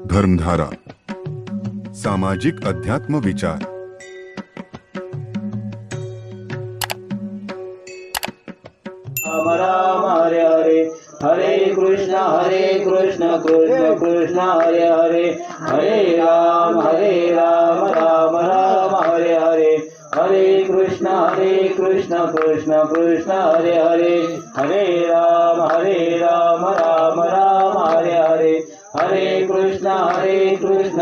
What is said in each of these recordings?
धर्मधारा सामाजिक अध्यात्म विचार। राम राम हरे हरे, हरे कृष्ण कृष्ण कृष्ण हरे हरे, हरे राम राम राम हरे हरे, हरे कृष्ण कृष्ण कृष्ण हरे हरे, हरे राम राम राम हरे हरे, हरे कृष्ण कृष्ण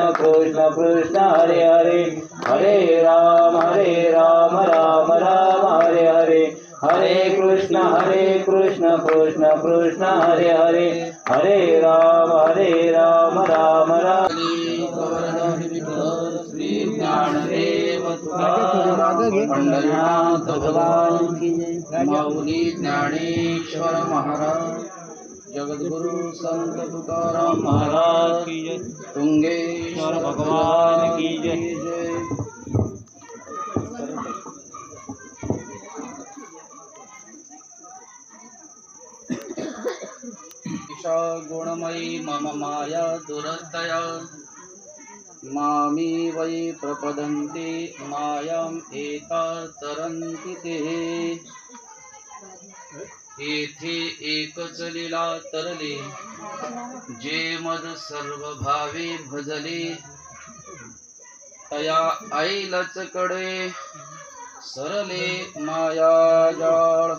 कृष्ण हरे हरे, हरे राम राम राम हरे हरे, हरे कृष्ण कृष्ण कृष्ण हरे हरे, हरे राम राम राम। श्री ज्ञानदेव पंढरीनाथ भगवान की जय। माऊली ज्ञानेश्वर महाराज, जगद्गुरु संत तुकाराम महाराज की जय। तुंगेश्वर भगवान की जय। ईशा गुणमयी मम माया दुरतया, मामी वै प्रपदन्ति मायाम् एका तरन्ति ते। येथे एकच लीला तरले, जे मद सर्व भावे भजले, तया ऐलच कडे सरले माया जाळ।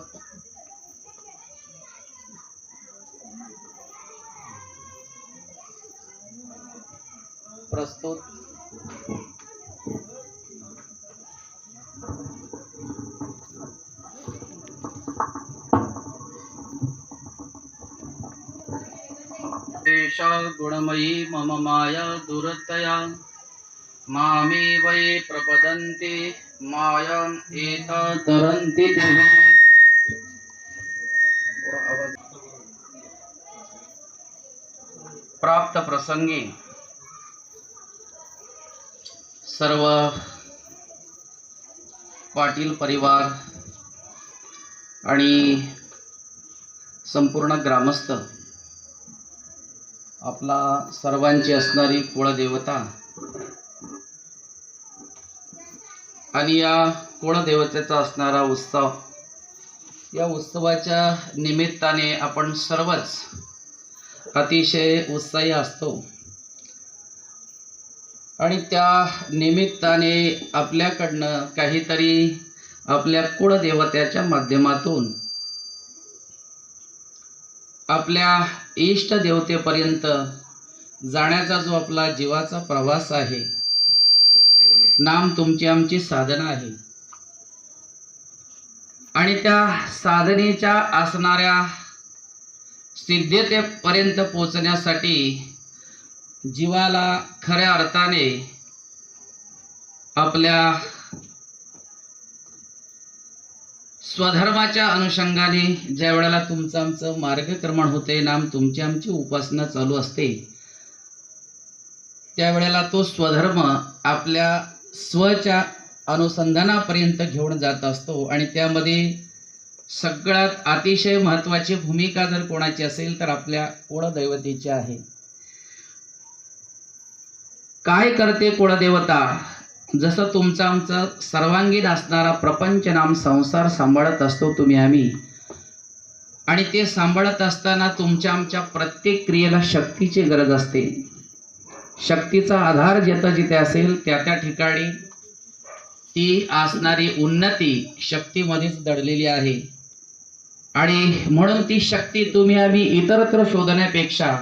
प्रस्तुत एषा गुणमयी मम माया दुरतया, मामे वै प्रपदन्ति मायाम् एका तरन्ति ते। प्राप्त प्रसंगी सर्व पाटील परिवार आणि संपूर्ण ग्रामस्थ, आपला सर्वांची असणारी कुळदेवता आणि या कुळदेवतेचा असणारा उत्सव, या उत्सवाच्या निमित्ताने आपण सर्वच अतिशय उत्साही असतो आणि त्या निमित्ताने आपल्याकडनं काहीतरी आपल्या कुळदेवतेच्या माध्यमातून आपल्या इष्ट देवतेपर्यंत जाण्याचा जो आपला जीवाचा प्रवास आहे, नाम तुमची आमची साधना आहे आणि त्या साधनेच्या असणाऱ्या सिद्धतेपर्यंत पोचण्यासाठी जीवाला खऱ्या अर्थाने आपल्या स्वधर्माच्या अनुषंगाने ज्या वेळेला तुमचं आमचं मार्गक्रमण होते, नाम तुमची आमची उपासना चालू असते, त्यावेळेला तो स्वधर्म आपल्या स्वच्या अनुसंधानापर्यंत घेऊन जात असतो आणि त्यामध्ये सगळ्यात अतिशय महत्त्वाची भूमिका जर कोणाची असेल तर आपल्या कुळदैवतेची आहे। काय करते कुळदेवता? जसं तुमचं आमचं सर्वांगीण असणारा प्रपंच नाम संसार सांभाळत असतो तुम्ही आम्ही, आणि ते सांभाळत असताना तुमच्या आमच्या प्रत्येक क्रियेला शक्तीची गरज असते। शक्तीचा आधार जिथं जिथे असेल त्या त्या ठिकाणी ती असणारी उन्नती शक्तीमध्येच दडलेली आहे आणि म्हणून ती शक्ती तुम्ही आम्ही इतरत्र शोधण्यापेक्षा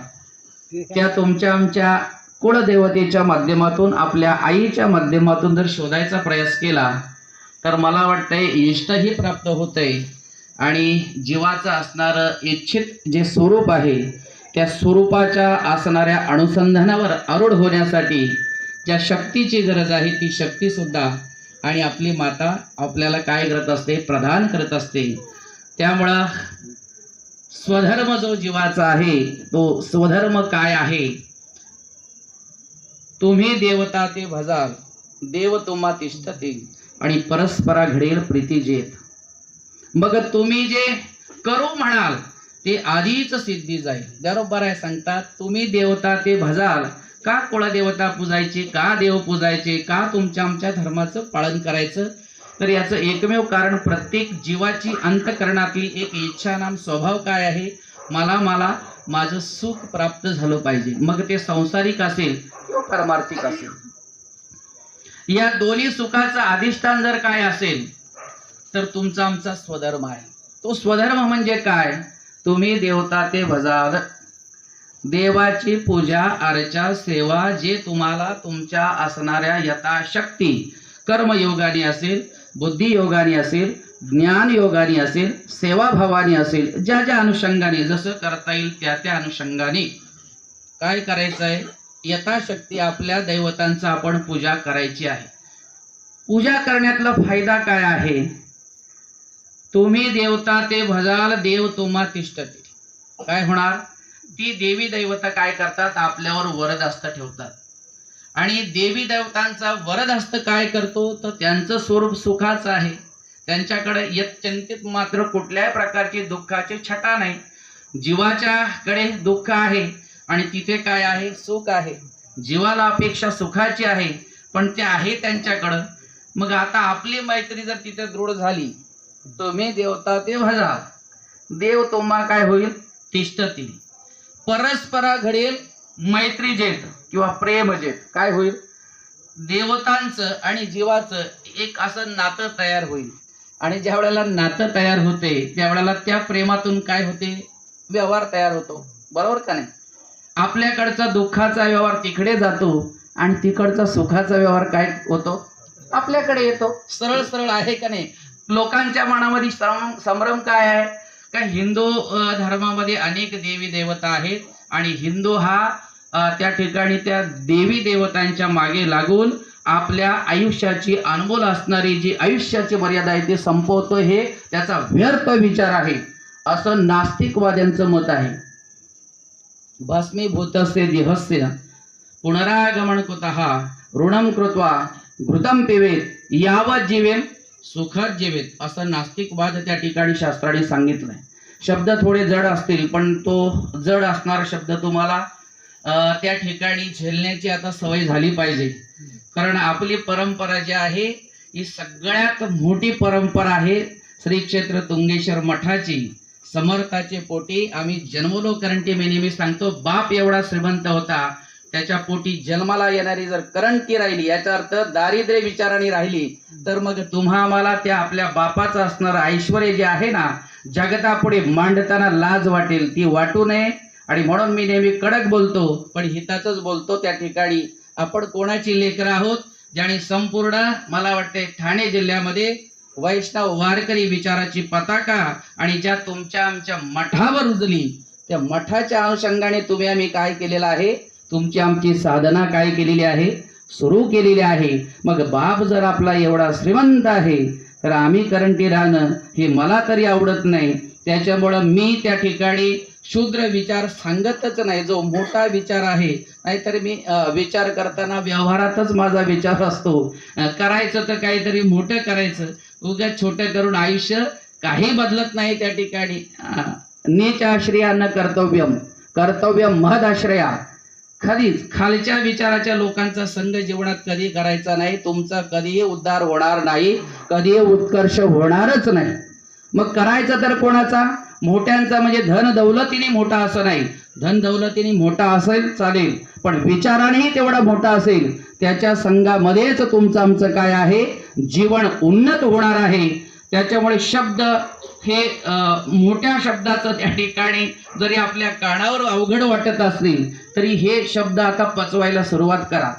त्या तुमच्या आमच्या कुळदेवतेच्या माध्यमातून, आपल्या आईच्या माध्यमातून जर शोधायचा प्रयास केला तर मला वाटतंय इष्टही प्राप्त होतंय आणि जीवाचं असणारं इच्छित जे स्वरूप आहे त्या स्वरूपाच्या असणाऱ्या अनुसंधानावर आरूढ होण्यासाठी ज्या शक्तीची गरज आहे ती शक्ती सुद्धा आणि आपली माता आपल्याला काय करत असते? प्रदान करत असते। त्यामुळं स्वधर्म जो जीवाचा आहे तो स्वधर्म काय आहे? तुम्ही देवता ते भजाल, देव तुम्हा तिष्ठते आणि परस्परा घडेल प्रीती जेत। मग तुम्ही जे करू म्हणाल ते आधीच सिद्धी जाईल. बरोबर आहे सांगतात. तुम्ही देवता ते भजाल. का कुळदेवता पूजायची, का देव पूजायचे, का तुमच्या आमच्या धर्माचं पालन करायचं? तर याचं एकमेव कारण प्रत्येक जीवाची अंतकरणातली एक इच्छा नाम स्वभाव काय आहे, मला माझं सुख प्राप्त झालं पाहिजे. मग ते सांसारिक असेल किंवा पारमार्थिक असेल. या दोन्ही सुखाचं अधिष्ठान जर काय असेल तर तुमचा आमचा स्वधर्म आहे. तो स्वधर्म म्हणजे काय? तुम्ही देवता ते भजाल. देवाची पूजा अर्चा सेवा जे तुम्हाला तुमच्या असणाऱ्या यथाशक्ती कर्मयोगाने असेल, बुद्धियोगाने असेल, ज्ञान योगाने असेल, सेवाभावाने असेल, ज्या ज्या अनुषंगाने जसं करता येईल त्या त्या अनुषंगाने काय करायचं आहे, यथाशक्ती आपल्या दैवतांचा आपण पूजा करायची आहे. पूजा करण्यातला फायदा काय आहे? तुम्ही देवता ते भजाल, देव तुम्हा तिष्ठते. काय होणार? ती देवी दैवता काय करतात? आपल्यावर वरदहस्त ठेवतात. आणि देवी देवतांचा वरदहस्त काय करतो? तर त्यांचं स्वरूप सुखाचं आहे. त्यांच्याकडे यत्चिंतित मात्र कुठल्याही प्रकारची दुःखाची छटा नाही. जीवाच्या कडे दुःख आहे आणि तिथे काय आहे? सुख आहे. जीवाला अपेक्षा सुखाची आहे, पण ते आहे त्यांच्याकडं. मग आता आपली मैत्री जर तिथे दृढ झाली, तुम्ही देवता ते भजा, देव तुम्हा काय होईल? तिष्ठतील. परस्परा घडेल मैत्री जेत किंवा प्रेम जेत. काय होईल? देवतांचं आणि जीवाचं एक असं नातं तयार होईल. आणि ज्या वेळेला नातं तयार होते त्यावेळेला त्या प्रेमातून काय होते? व्यवहार तयार होतो. बरोबर का नाही? आपल्याकडचा दुःखाचा व्यवहार तिकडे जातो आणि तिकडचा सुखाचा व्यवहार काय होतो? आपल्याकडे येतो. सरळ सरळ आहे का नाही? लोकांच्या मनामध्ये संभ्रम काय आहे का? हिंदू धर्मामध्ये अनेक देवी देवता आहेत आणि हिंदू हा त्या ठिकाणी त्या देवी देवतांच्या मागे लागून आपल्या आयुष्याची अनमोल असणारी जी आयुष्याची मर्यादा आहे ते संपवतो. हे त्याचा व्यर्थ विचार आहे असं नास्तिकवाद्यांचं मत आहे. भस्मीभूतस्य देहस्य पुनरागमन कुतः ऋणम कृत्वा घृतम पिबेत यावत जीवेन सुखात जीवेत असं नास्तिकवाद त्या ठिकाणी शास्त्राने सांगितलंय. शब्द थोडे जड असतील पण तो जड असणारा शब्द तुम्हाला त्या ठिकाणी झेलण्याची आता सवय झाली पाहिजे. कारण आपली परंपरा जी आहे ही सगळ्यात मोठी परंपरा आहे. श्री क्षेत्र तुंगेश्वर मठाची समर्थाचे पोटी आम्ही जन्मलो. करंटी मी नेहमी सांगतो, बाप एवढा श्रीमंत होता, त्याच्या पोटी जन्माला येणारी जर करंटी राहिली, याचा अर्थ दारिद्र्य विचाराने राहिली, तर मग तुम्हा आम्हाला त्या आपल्या बापाचं असणारं ऐश्वर जे आहे ना, जगतापुढे मांडताना लाज वाटेल, ती वाटू नये. आणि म्हणून मी नेहमी कडक बोलतो पण हिताचंच बोलतो. त्या ठिकाणी आपण कोणाची लेकरं आहोत? ज्याने संपूर्ण मला वाटते ठाणे जिल्ह्यामध्ये वैष्णव वारकरी विचाराची पताका आणि ज्या तुमच्या आमच्या मठावर रुजली, त्या मठाच्या अनुषंगाने तुम्ही आम्ही काय केलेलं आहे? तुमची आमची साधना काय केलेली आहे? सुरू केलेली आहे. मग बाप जर आपला एवढा श्रीमंत आहे तर आम्ही करंटी राहणं हे मला तरी आवडत नाही. त्याच्यामुळं मी त्या ठिकाणी शूद्र विचार सांगतच नाही. जो मोठा विचार आहे, नाहीतर मी विचार करताना व्यवहारातच माझा विचार असतो, करायचं तर काहीतरी मोठं करायचं, उगाच छोटं करून आयुष्य काही बदलत नाही. त्या ठिकाणी नीच आश्रया न कर्तव्यम कर्तव्यम महद आश्रया. कधीच खालच्या विचाराच्या लोकांचा संग जीवनात कधी करायचा नाही. तुमचा कधीही उद्धार होणार नाही, कधीही उत्कर्ष होणारच नाही. मग करायचं तर कोणाचा? मोठ्यांचा. म्हणजे धन दौलतीने मोठा असं नाही, धन दौलतीने मोठा असेल चालेल, पण विचारानेही तेवढा मोठा असेल, त्याच्या संघामध्येच तुमचं आमचं काय आहे? जीवन उन्नत होणार आहे. त्याच्यामुळे शब्द हे मोठ्या शब्दाचं त्या ठिकाणी जरी आपल्या कानावर अवघड वाटत असतील तरी हे शब्द आता पचवायला सुरुवात करा.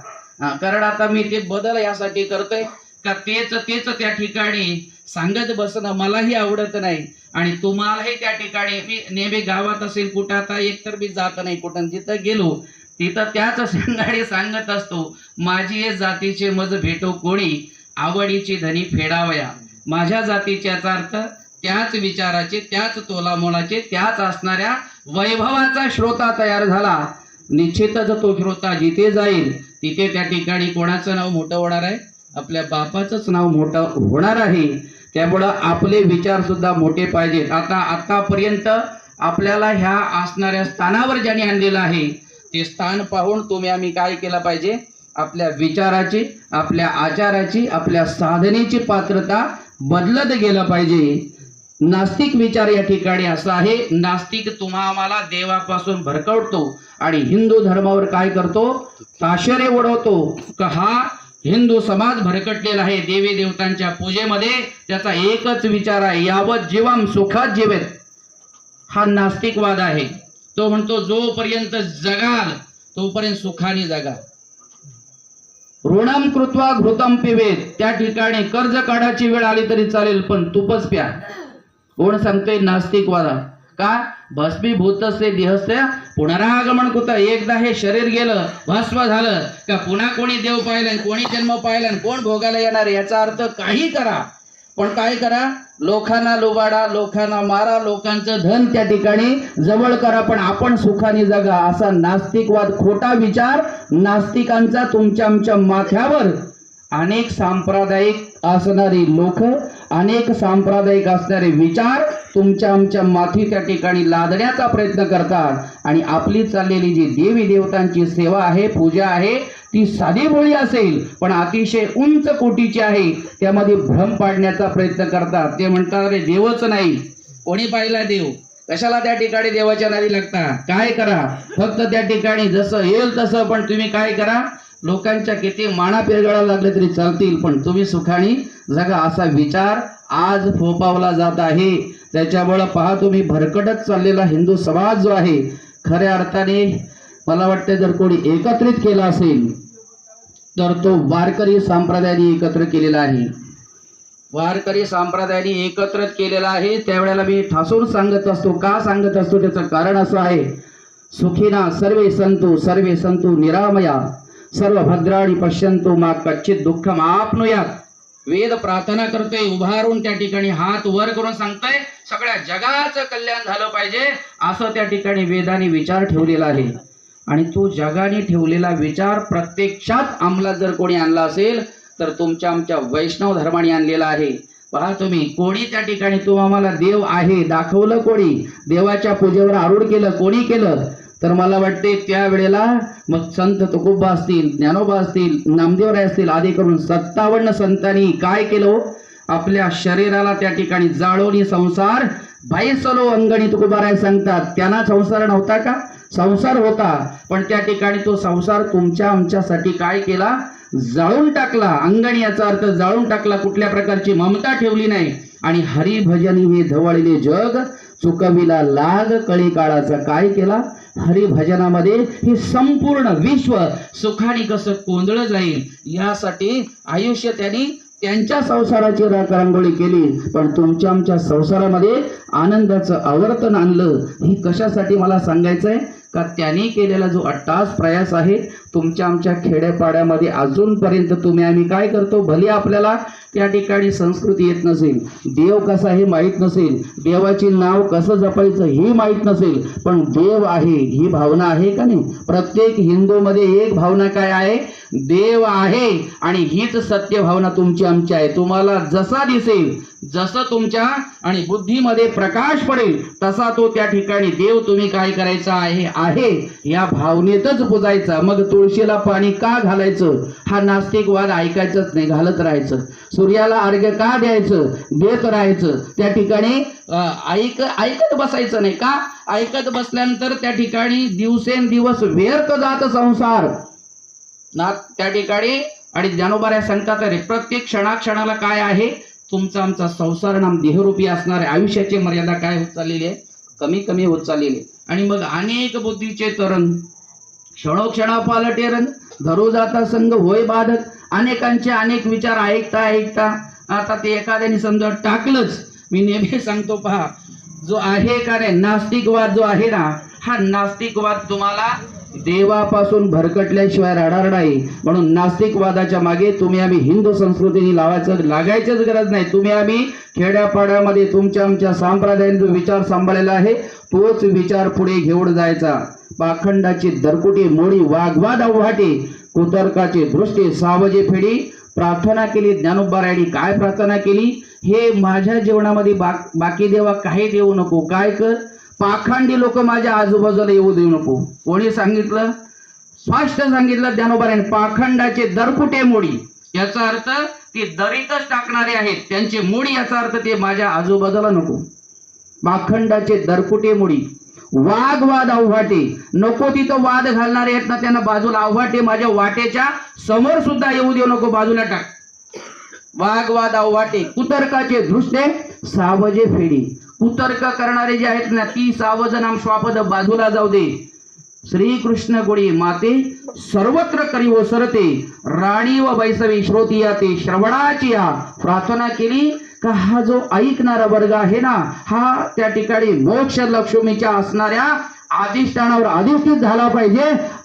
कारण आता मी ते बदल यासाठी करतोय का तेच त्या ठिकाणी सांगत बसणं मलाही आवडत नाही आणि तुम्हालाही. त्या ठिकाणी मी नेहमी गावात असेल कुठं, आता एकतर मी जात नाही कुठं, जिथं गेलो तिथं त्याच संघाने सांगत असतो, माझी ये जातीचे मज भेटो कोणी, आवडीची धनी फेडावया. माझ्या जातीचे याचा अर्थ त्याच विचाराचे, त्याच तोलामोलाचे, त्याच असणाऱ्या वैभवाचा श्रोता तयार झाला. निश्चितच तो श्रोता जिथे जाईल तिथे त्या ठिकाणी कोणाचं नाव मोठं होणार आहे? आपल्या बापाचंच नाव मोठं होणार आहे. त्यामुळं आपले विचार सुद्धा मोठे पाहिजेत. आतापर्यंत आपल्याला ह्या असणाऱ्या स्थानावर ज्याने आणलेलं आहे ते स्थान पाहून तुम्ही आम्ही काय केलं पाहिजे, आपल्या विचाराची, आपल्या आचाराची, आपल्या साधनेची पात्रता बदलत गेलं पाहिजे. नास्तिक विचार या ठिकाणी असा आहे, नास्तिक आम्हाला देवापासून भरकवतो आणि हिंदू धर्मावर काय करतो, ताशेरे उडवतो. का हा हिंदू समाज भरकटलेला आहे देवी देवतांच्या पूजेमध्ये. त्याचा एकच विचार आहे, यावत जीवम सुखात जीवेत. हा नास्तिकवाद आहे. तो म्हणतो जोपर्यंत जगाल तोपर्यंत सुखाने जगा. ऋणम कृत्वा घृतम पिबेत. त्या ठिकाणी कर्ज काढायची वेळ आली तरी चालेल पण तुपच प्या. कोण सांगतोय नास्तिकवादा? का भस्मीभूतस्य देहस्य पुनरागमन कुत. एकदा हे शरीर गेलं, भस्म झालं का पुन्हा कोणी देव पाहिलं, कोणी जन्म पाहिला, कोण भोगायला येणार. याचा अर्थ काही करा पण काय करा, लोकांना लुबाडा, लोकांना मारा, लोकांचं धन त्या ठिकाणी जवळ करा पण आपण सुखाने जगा. असा नास्तिकवाद, खोटा विचार नास्तिकांचा तुमच्या आमच्या माथ्यावर. अनेक सांप्रदायिक असणारी लोक, अनेक सांप्रदायिक असणारे विचार तुमच्या आमच्या माथी त्या ठिकाणी लादण्याचा प्रयत्न करतात आणि आपली चाललेली जी देवी देवतांची सेवा आहे, पूजा आहे, ती साधी भोळी असेल पण अतिशय उंच कोटीची आहे, त्यामध्ये भ्रम पाडण्याचा प्रयत्न करतात. ते म्हणतात अरे देवच नाही, कोणी पाहिला देव, कशाला त्या ठिकाणी देवाच्या नादी लागता. काय करा, फक्त त्या ठिकाणी जसं येईल तसं, पण तुम्ही काय करा, लोकांच्या किती माना पेरगळा लागले तरी चालतील पण तुम्ही सुखाने जगा. असा विचार आज फोपावला जात आहे. त्याच्यामुळे पहा तुम्ही भरकटत चाललेला हिंदू समाज जो आहे, खऱ्या अर्थाने मला वाटतं जर कोणी एकत्रित केला असेल तर तो वारकरी संप्रदायाने एकत्र केलेला आहे. वारकरी संप्रदायाने एकत्रित केलेला आहे. त्यावेळेला मी ठासून सांगत असतो. का सांगत असतो त्याचं कारण असं आहे, सुखिना सर्वे संतु निरामया सर्व भद्राणी पश्यंतु मा कच्चित दुःखम आपनुयात. वेद प्रार्थना करतोय, उभारून त्या ठिकाणी हात वर करून सांगतोय सगळ्या जगाचं कल्याण झालं पाहिजे असं त्या ठिकाणी वेदाने विचार ठेवलेला आहे. आणि तो जगाने ठेवलेला विचार प्रत्यक्षात अंमलात जर कोणी आणला असेल तर तुमच्या आमच्या वैष्णव धर्माने आणलेला आहे. पहा तुम्ही, कोणी त्या ठिकाणी आम्हाला देव आहे दाखवलं, कोणी देवाच्या पूजेवर आरूढ केलं, कोणी केलं तर मला वाटते त्यावेळेला मग संत तुकोबा असतील, ज्ञानोबा असतील, नामदेवराय असतील, आदी करून 57 संतांनी काय केलं, आपल्या शरीराला त्या ठिकाणी जाळोनी संसार बाईसलो अंगणी. तुकोबाराय सांगतात त्यांना संसार नव्हता का, संसार होता पण त्या ठिकाणी तो संसार तुमच्या आमच्यासाठी काय केला, जाळून टाकला. अंगणी याचा अर्थ जाळून टाकला, कुठल्या प्रकारची ममता ठेवली नाही. आणि हरिभजनी हे धवळले जग चुकविला लाग, कळी काळाचा काय केला, हरिभजनामध्ये हे संपूर्ण विश्व सुखाने कसं कोंदळं जाईल यासाठी आयुष्य त्यांनी त्यांच्या संसाराची रांगोळी केली. पण तुमच्या आमच्या संसारामध्ये आनंदाचं आवर्तन आणलं. ही कशासाठी मला सांगायचंय का, त्यांनी केलेला जो अट्टास प्रयास आहे तुमच्या आमच्या खेड्यापाड्यामध्ये अजूनपर्यंत तुम्ही आम्ही काय करतो, भले आपल्याला त्या ठिकाणी संस्कृती येत नसेल, देव कसा हे माहीत नसेल, देवाचे नाव कसं जपायचं हे माहीत नसेल, पण देव आहे ही भावना आहे का नाही. प्रत्येक हिंदूमध्ये एक भावना काय आहे, देव आहे. आणि हीच सत्य भावना तुमची आमची आहे. तुम्हाला जसा दिसेल, जसं तुमच्या आणि बुद्धीमध्ये प्रकाश पडेल तसा तो त्या ठिकाणी देव तुम्ही काय करायचा आहे या भावनेतच पुजायचा. मग तुळशीला पाणी का घालायचं हा नास्तिकवाद ऐकायचंच नाही, घालत राहायचं. सूर्याला अर्घ्य का द्यायचं, देत राहायचं. त्या ठिकाणी ऐकत बसायचं नाही. का ऐकत बसल्यानंतर त्या ठिकाणी दिवसेंदिवस व्यर्थ जात संसार ना त्या ठिकाणी. आणि ज्ञानोबा सांगतात रे, प्रत्येक क्षणाक्षणाला काय आहे, तुमचा आमचा संसार नाम देहरूपी असणारे आयुष्याची मर्यादा काय होत चाललेली आहे, कमी कमी होत चाललेली. आणि मग अनेक बुद्धीचे तरंग क्षणोक्षणा पालटे रंग, धरू जाता संग होय बाधक. अनेकांचे अनेक विचार ऐकता आता ते एखाद्याने समजा टाकलंच. मी नेहमी सांगतो पहा, जो आहे का रे नास्तिकवाद जो आहे ना, हा नास्तिकवाद तुम्हाला देवापासून भरकटल्याशिवाय राहणार नाही. म्हणून नास्तिकवादाच्या मागे तुम्ही आम्ही हिंदू संस्कृतीने लागायचीच गरज नाही. तुम्ही आम्ही खेड्यापाड्यामध्ये तुमच्या आमच्या संप्रदायाने जो विचार सांभाळलेला आहे तोच विचार पुढे घेऊन जायचा. पाखंडाची दरकुटी मोडी, वाघवाद अव्हाटे, कुतर्काची दृष्टी सावजे फेडी. प्रार्थना केली ज्ञानोबारायांनी, काय प्रार्थना केली, हे माझ्या जीवनामध्ये बाकी देवा काही देऊ नको, काय कर पाखंडी लोक माझ्या आजूबाजूला येऊ देऊ नको. कोणी सांगितलं? स्पष्ट सांगितलं ज्ञानोबाने, पाखंडाचे दरपुटे मोडी. याचा अर्थ ते दरीतच टाकणारे आहेत, त्यांचे मोडी. याचा अर्थ ते माझ्या आजूबाजूला नको. पाखंडाचे दरपुटे मोडी. वाद अवघाटे, नको तिथं वाद घालणारे आहेत ना, त्यांना बाजूला. अवघाटे माझ्या वाटेच्या समोर सुद्धा येऊ देऊ नको, बाजूला टाक. वाद अवघाटे. कुतर्काचे दृष्टे सावजे फेडी. कुतर्क करणारे जे आहेत ना, ती सावज नाम श्वापद बाजूला जाऊ दे. श्रीकृष्ण गोडी माते सर्वत्र करी ओसरते, राणी व वैसवी श्रोतिया ते श्रवणाची या. प्रार्थना केली का हा जो ऐकणारा वर्ग आहे ना, हा त्या ठिकाणी मोक्ष लक्ष्मीच्या असणाऱ्या अधिष्ठानावर अधिष्ठित झाला पाहिजे,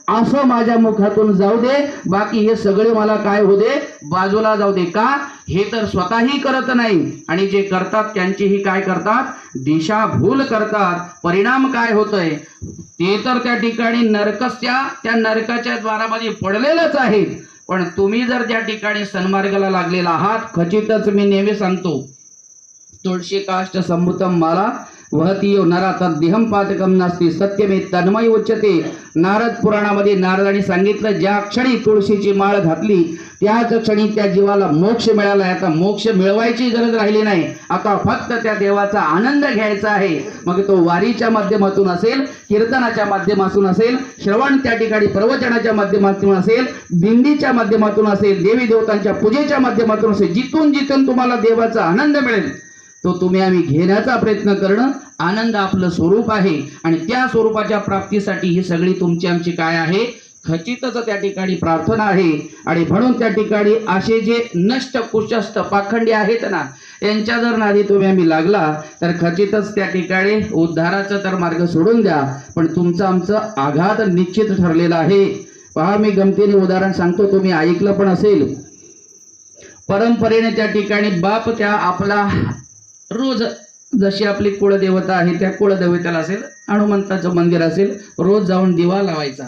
असं माझ्या मुखातून जाऊ दे. बाकी हे सगळे मला काय होऊ दे, बाजूला जाऊ दे. का? हे तर स्वतःही करत नाही, आणि जे करतात त्यांचीही काय करतात, दिशाभूल करतात. परिणाम काय होतोय ते तर त्या ठिकाणी त्या नरकाच्या द्वारामध्ये पडलेलंच आहे. पण तुम्ही जर त्या ठिकाणी सन्मार्गाला लागलेला आहात, खचितच मी नेहमी सांगतो, तुळशी काष्ट संभूतम माला वहती नरा तद्देहम पातकम नास्ती सत्यमे तन्मय उच्यते. नारद पुराणामध्ये नारदांनी सांगितलं, ज्या क्षणी तुळशीची माळ घातली त्याच क्षणी त्या जीवाला मोक्ष मिळाला. आता मोक्ष मिळवायची गरज राहिली नाही, आता फक्त त्या देवाचा आनंद घ्यायचा आहे. मग तो वारीच्या माध्यमातून असेल, कीर्तनाच्या माध्यमातून असेल, श्रवण त्या ठिकाणी प्रवचनाच्या माध्यमातून असेल, दिंडीच्या माध्यमातून असेल, देवी देवतांच्या पूजेच्या माध्यमातून असेल, जिथून तुम्हाला देवाचा आनंद मिळेल तो तुम्ही आम्ही घेण्याचा प्रयत्न करणं. आनंद आपलं स्वरूप आहे, आणि त्या स्वरूपाच्या प्राप्तीसाठी ही सगळी तुमची आमची काय आहे, खचितच त्या ठिकाणी प्रार्थना आहे. आणि म्हणून त्या ठिकाणी असे जे नष्ट कुशस्थ पाखंडी आहेत ना, यांच्या जर नादी तुम्ही आम्ही लागला तर खचितच त्या ठिकाणी उद्धाराचा तर मार्ग सोडून द्या, पण तुमचं आमचं आघात निश्चित ठरलेला आहे. पहा, मी गमतीने उदाहरण सांगतो, तुम्ही ऐकलं पण असेल. परंपरेने त्या ठिकाणी बाप त्या आपला रोज, जशी आपली कुळदेवता आहे त्या कुळदेवतेला असेल, हनुमंताचं मंदिर असेल, रोज जाऊन दिवा लावायचा.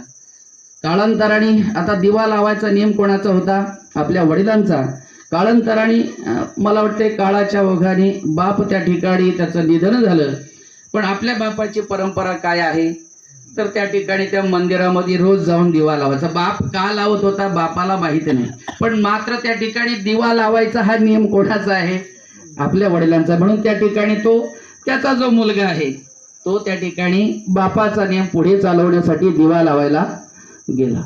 काळांतराने आता दिवा लावायचा नियम कोणाचा होता? आपल्या वडिलांचा. काळांतराने मला वाटते काळाच्या ओघाने बाप त्या ठिकाणी त्याचं निधन झालं. पण आपल्या बापाची परंपरा काय आहे, तर त्या ठिकाणी त्या मंदिरामध्ये रोज जाऊन दिवा लावायचा. बाप का लावत होता बापाला माहिती नाही, पण मात्र त्या ठिकाणी दिवा लावायचा हा नियम कोणाचा आहे? आपल्या वडिलांचा. म्हणून त्या ठिकाणी तो त्याचा जो मुलगा आहे तो त्या ठिकाणी बापाचा नियम पुढे चालवण्यासाठी दिवा लावायला गेला.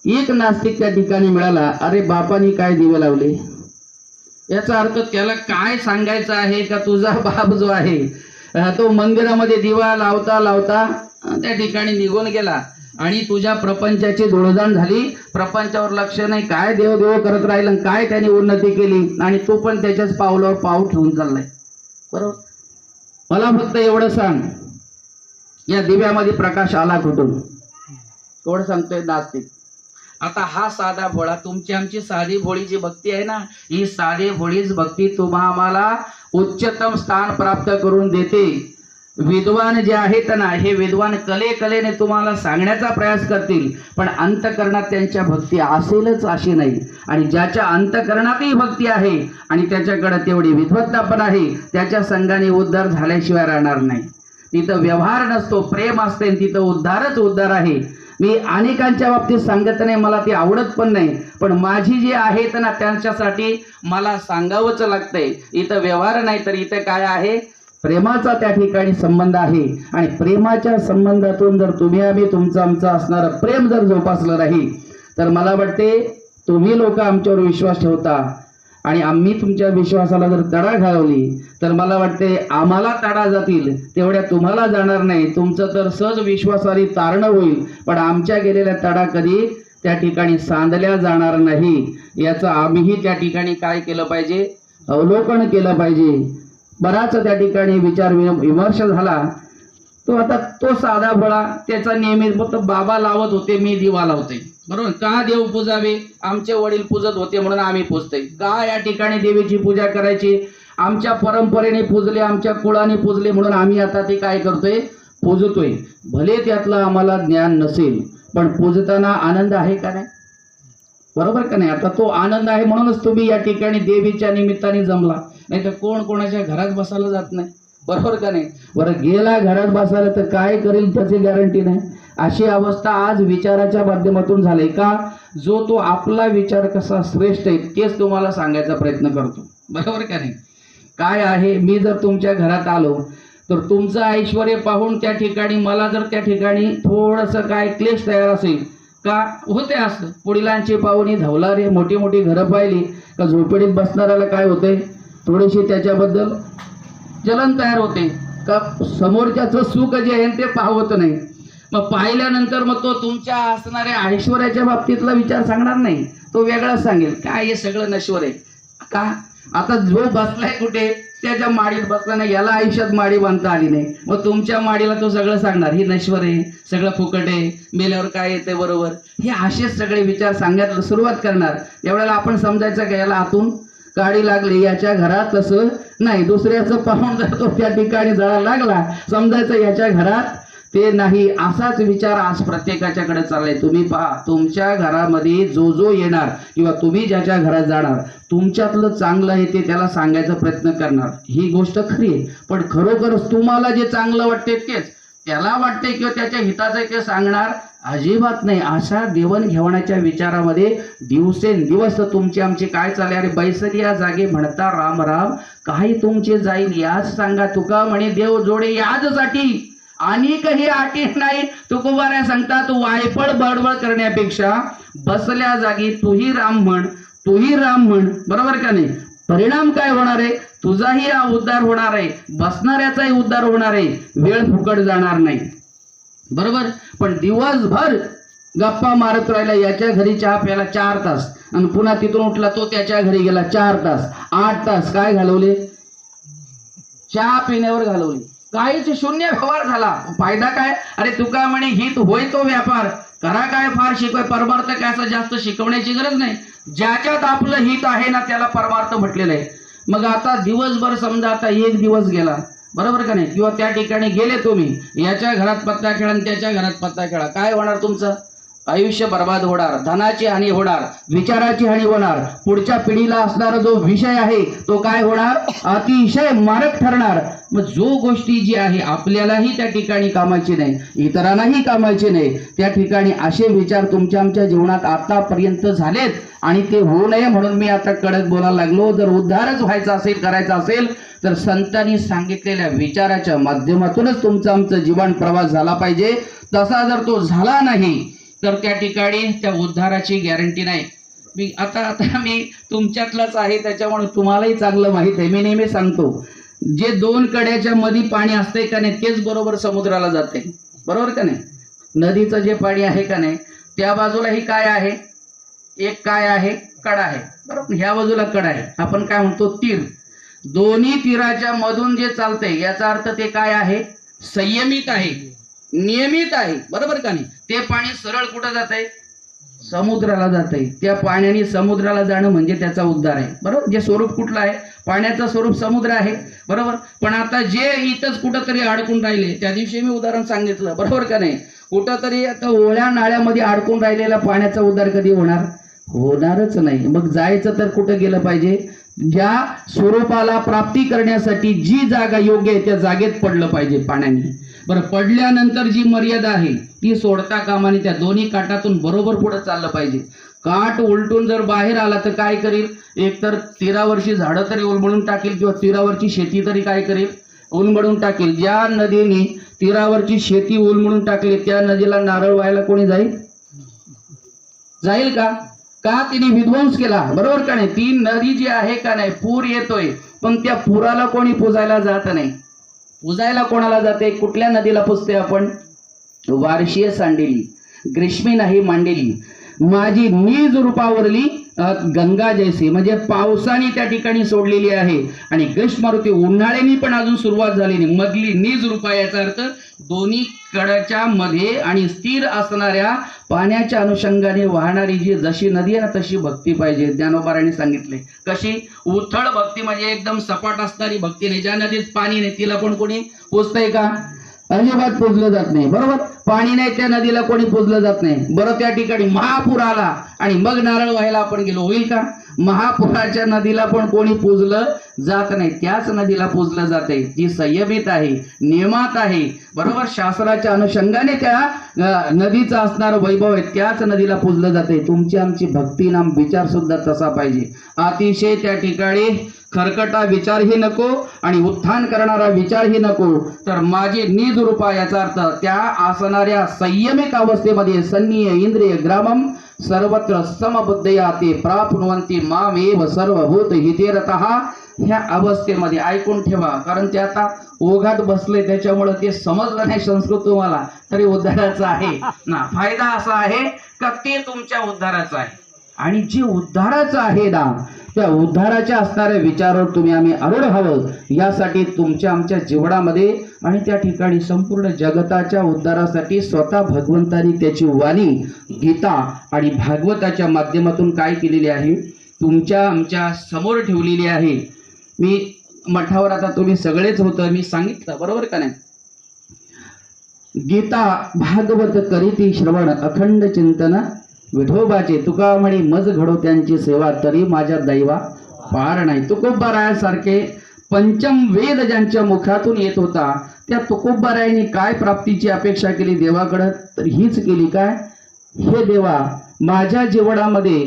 एक नास्तिक त्या ठिकाणी मिळाला, अरे बापाने काय दिवे लावले? याचा अर्थ त्याला काय सांगायचं आहे का तुझा बाप जो आहे तो मंदिरामध्ये दिवा लावता लावता त्या ठिकाणी निघून गेला, आणि तुझ्या प्रपंचाची धुळदाण झाली, प्रपंचावर लक्ष नाही, काय देव देव करत राहिलं, काय त्याने उन्नती केली, आणि तू पण त्याच्याच पावलावर पाऊल ठेवून चाललाय. बरोबर? मला फक्त एवढं सांग, या दिव्यामध्ये प्रकाश आला कुठून? कोण सांगतोय? नास्तिक. आता हा साधा भोळा, तुमची आमची साधी भोळी जी भक्ती आहे ना, ही साधी भोळीच भक्ती तुम्हा आम्हाला उच्चतम स्थान प्राप्त करून देते. विद्वान जे आहेत ना, हे विद्वान कलेने तुम्हाला सांगण्याचा प्रयास करतील, पण अंतकरणात त्यांच्या भक्ती असेलच अशी नाही. आणि ज्याच्या अंतकरणातही भक्ती आहे आणि त्याच्याकडे तेवढी विद्वत्ता पण आहे, त्याच्या संघाने उद्धार झाल्याशिवाय राहणार नाही. तिथं व्यवहार नसतो, प्रेम असते, तिथं उद्धारच उद्धार आहे. मी अनेकांच्या बाबतीत सांगत नाही, मला ती आवडत पण नाही, पण माझी जी आहेत ना त्यांच्यासाठी मला सांगावंच लागतंय. इथं व्यवहार नाही, तर इथं काय आहे? प्रेमाचा त्या ठिकाणी संबंध आहे. आणि प्रेमाच्या संबंधातून जर तुम्ही आम्ही तुमचं आमचं असणारं प्रेम जर जोपासलं नाही, तर मला वाटते तुम्ही लोक आमच्यावर विश्वास ठेवता, आणि आम्ही तुमच्या विश्वासाला जर तडा घालवली तर मला वाटते आम्हाला तडा जातील तेवढ्या तुम्हाला जाणार नाही. तुमचं तर सहज विश्वासाने तारणं होईल, पण आमच्या गेलेल्या तडा कधी त्या ठिकाणी सांधल्या जाणार नाही. याचं आम्हीही त्या ठिकाणी काय केलं पाहिजे? अवलोकन केलं पाहिजे. बराच त्या ठिकाणी विचार विमर्श झाला. तो आता तो साधा भोळा त्याचा नियमित फक्त बाबा लावत होते, मी दिवा लावते. बरोबर? का देव पूजावे? आमचे वडील पूजत होते म्हणून आम्ही पूजतोय. का या ठिकाणी देवीची पूजा करायची? आमच्या परंपरेने पूजले, आमच्या कुळाने पूजले म्हणून आम्ही आता ते काय करतोय? पूजतोय. भले त्यातलं आम्हाला ज्ञान नसेल, पण पूजताना आनंद आहे का नाही? बरोबर का नाही? आता तो आनंद आहे म्हणूनच तुम्ही या ठिकाणी देवीच्या निमित्ताने जमला, नाही तर कोण कोणाच्या घरात बसायला जात नाही. बरोबर का नाही? बरं, गेला घरात बसायला तर काय करेल त्याची गॅरंटी नाही. अशी अवस्था आज विचाराच्या माध्यमातून झाली का? जो तो आपला विचार कसा श्रेष्ठ आहे तेच तुम्हाला सांगायचा प्रयत्न करतो. बरोबर का नाही? काय आहे, मी जर तुमच्या घरात आलो तर तुमचं ऐश्वर पाहून त्या ठिकाणी मला जर त्या ठिकाणी थोडंसं काय क्लेश तयार असेल का, होते असं. पुढीलांची पाहुणी धवलारे मोठी मोठी घरं पाहिली का झोपडीत बसणाऱ्याला काय होतंय, थोडीशी त्याच्याबद्दल जलन तयार होते का, समोरच्याचं सुख जे आहे ते पाहत नाही. मग पाहिल्यानंतर मग तो तुमच्या असणाऱ्या ऐश्वर्याच्या बाबतीतला विचार सांगणार नाही, तो वेगळाच सांगेल काय हे सगळं नश्वर आहे का. आता जो बसलाय कुठे, त्याच्या माडीत बसला नाही, याला आयुष्यात माडी बांधता आली नाही, मग तुमच्या माडीला तो सगळं सांगणार ही नश्वर आहे, सगळं फुकट आहे, मेल्यावर काय येते बरोबर. हे असेच सगळे विचार सांगायला सुरुवात करणार. त्यावेळेला आपण समजायचं का याला आतून काडी लागली, याच्या घरात तसं नाही. दुसऱ्याचं पाहून जर तो त्या ठिकाणी जळा लागला, समजायचं याच्या घरात ते नाही. असाच विचार आज प्रत्येकाच्याकडे चाललाय. तुम्ही पहा, तुमच्या घरामध्ये जो जो येणार किंवा तुम्ही ज्याच्या घरात जाणार, तुमच्यातलं चांगलं आहे ते त्याला सांगायचा प्रयत्न करणार. ही गोष्ट खरी आहे, पण खरोखरच तुम्हाला जे चांगलं वाटते तेच त्याला वाटते किंवा त्याच्या हिताचं ते सांगणार अजिबात नाही. अशा देवणघेवणाच्या विचारामध्ये दिवसेंदिवस तुमचे आमचे काय चालले. अरे बैसरी या जागे म्हणता राम राम, काही तुमचे जाईल याच सांगा. तुका म्हणे देव जोडे याजसाठी आणि काही अटी नाही. तुकोबाऱ्या सांगतात वायफळ बडबड करण्यापेक्षा बसल्या जागी तूही राम म्हण, तूही राम म्हण. बरोबर का नाही? परिणाम काय होणार आहे, तुझाही उद्धार होणार आहे, बसणाऱ्याचाही उद्धार होणार आहे, वेळ फुकट जाणार नाही. बरोबर. पण दिवसभर गप्पा मारत राहिला, याच्या घरी चहा प्यायला 4 तास आणि पुन्हा तिथून उठला तो त्याच्या घरी गेला 4 तास 8 तास काय घालवले, चहा पिण्यावर घालवले. काहीच शून्य व्यवहार झाला. फायदा काय? अरे तुका म्हणे हित होय तो व्यापार करा, काय फार शिकवाय परमार्थ काय असं जास्त शिकवण्याची गरज नाही. ज्याच्यात आपलं हित आहे ना त्याला परमार्थ म्हटलेलं आहे. मग आता दिवसभर समजा आता एक दिवस गेला, बरोबर का नाही, किंवा त्या ठिकाणी गेले तुम्ही, याच्या घरात पत्ता खेळा आणि त्याच्या घरात पत्ता खेळा, काय होणार तुमचं? आयुष्य बर्बाद होणार, धनाची हानी होणार, विचाराची हानी होणार. पुढच्या पिढीला असणारा जो विषय आहे तो काय होणार, अतिशय मारक ठरणार. मग जो गोष्टी जी आहे आपल्यालाही त्या ठिकाणी कामाची नाही, इतरांनाही कामाची नाही, त्या ठिकाणी असे विचार तुमच्या आमच्या जीवनात आतापर्यंत झालेत. आणि ते होऊ नये म्हणून मी आता कडक बोलायला लागलो. जर उद्धारच व्हायचा असेल, करायचा असेल तर संतांनी सांगितलेल्या विचाराच्या माध्यमातूनच तुमचा आमचा जीवन प्रवास झाला पाहिजे. तसा जर तो झाला नाही तर त्या ठिकाणी त्या उद्धाराची गॅरंटी नाही. मी तुमच्यातलाच आहे, त्याच्यामुळे तुम्हालाही चांगलं माहित आहे. मी नेहमी सांगतो, जे 2 कड्याच्या मध्ये पाणी असतंय का नाही तेच बरोबर समुद्राला जाते. बरोबर का नाही? नदीचं जे पाणी आहे का नाही, त्या बाजूलाही काय आहे, एक काय आहे, कडा आहे. बरोबर, ह्या बाजूला कडा आहे, आपण काय म्हणतो तीर. दोन्ही तीराच्या मधून जे चालतंय याचा अर्थ ते काय आहे, संयमित आहे, नियमित आहे. बरोबर का नाही? ते पाणी सरळ कुठं जात आहे, समुद्राला जात आहे. त्या पाण्याने समुद्राला जाणं म्हणजे त्याचा उद्धार आहे. बरोबर. जे स्वरूप कुठलं आहे, पाण्याचं स्वरूप समुद्र आहे. बरोबर. पण आता जे इथंच कुठंतरी अडकून राहिले, त्या दिवशी मी उदाहरण सांगितलं, बरोबर का नाही, कुठंतरी आता ओळ्या नाळ्यामध्ये अडकून राहिलेल्या पाण्याचा उद्धार कधी होणार, होणारच नाही. मग जायचं तर कुठं गेलं पाहिजे, ज्या स्वरूपाला प्राप्ती करण्यासाठी जी जागा योग्य आहे त्या जागेत पडलं पाहिजे पाण्याने. बरं, पडल्यानंतर जी मर्यादा आहे ती सोडता कामा नये. त्या दोन्ही काठातून बरोबर पुढे चाललं पाहिजे. काठ उलटून जर बाहेर आला तर काय करील, एकतर तीरावरची झाडं तरी उलमडून टाकेल किंवा तीरावरची शेती तरी काय करेल, उलमडून टाकेल. ज्या नदीने तीरावरची शेती उलमडून टाकली त्या नदीला नारळ व्हायला कोणी जाईल का? का तिने विध्वंस केला. बरोबर का नाही? ती नदी जी आहे का नाही, पूर येतोय पण त्या पुराला कोणी पुजायला जात नाही. पुजायला कोणाला जाते, कुठल्या नदीला पुजते आपण, वारशीय सांडेली, ग्रीष्मी नाही मांडेली, माझी नीज रूपावरली गंगा जैसी. म्हणजे पावसाने त्या ठिकाणी सोडलेली आहे आणि ग्रीष्म ऋतू उन्हाळ्याने पण अजून सुरुवात झालेली. मधली नीज रूपा याचा अर्थ दोन्ही कड्याच्या मध्ये आणि स्थिर असणाऱ्या पाण्याच्या अनुषंगाने वाहणारी जी जशी नदी आहे तशी भक्ती पाहिजे. ज्ञानोबारांनी सांगितले. कशी, उथळ भक्ती म्हणजे एकदम सपाट असणारी भक्ती नाही. ज्या नदीत पाणी नाही तिला पण कोणी पुजतंय का, अजिबात पुजलं जात नाही. बरोबर. पाणी नाही त्या नदीला कोणी पुजलं जात नाही. बरं, त्या ठिकाणी महापूर आला आणि मग नारळ व्हायला आपण गेलो, होईल का? महापुराच्या नदीला पण कोणी पूजलं जात नाही, त्याच नदीला पूजलं जाते जी संयमित आहे, नियमात आहे, बरोबर. शास्त्राच्या अनुषंगाने त्या नदीचं असणारं वैभव आहे, त्याच नदीला पूजलं जाते. तुमची आमची भक्ती नाम विचार सुद्धा तसा पाहिजे. अतिशय त्या ठिकाणी खरकटा विचारही नको आणि उत्थान करणारा विचारही नको. तर माझे निज रूपा याचा अर्थ त्या असणाऱ्या संयमिक अवस्थेमध्ये सन्नीय इंद्रिय ग्रामम सर्वत्र समबुद्धया ते प्राप्नुवन्ति मामेव सर्वभूत हितेरतः. ह्या अवस्थेमध्ये ऐकून ठेवा, कारण ते आता ओघात बसले त्याच्यामुळे ते समजलं नाही संस्कृत तुम्हाला, तरी उद्धाराचं आहे ना. फायदा असा आहे का ते तुमच्या उद्धाराचं आहे, आणि जे उद्धाराचं आहे ना त्या उद्धाराच्या असणाऱ्या विचारावर तुम्ही आम्ही आरूढ व्हावं, यासाठी तुमच्या आमच्या जीवनामध्ये आणि त्या ठिकाणी संपूर्ण जगताच्या उद्धारासाठी स्वतः भगवंतांनी त्याची वाणी गीता आणि भागवताच्या माध्यमातून काय केलेली आहे, तुमच्या आमच्या समोर ठेवलेली आहे. मी मठावर आता तुम्ही सगळेच होतं, मी सांगितलं बरोबर का नाही. गीता भागवत करीती श्रवण अखंड चिंतन विठोबाचे तुका म्हणे मज घडो त्यांची सेवा तरी माझ्या दैवा पार नाही. तुकोबारायासारखे पंचम वेद ज्यांच्या मुखातून येत होता त्या तुकोबारायांनी काय प्राप्तीची अपेक्षा केली देवाकडं, तर हीच केली काय, हे देवा माझ्या जीवनामध्ये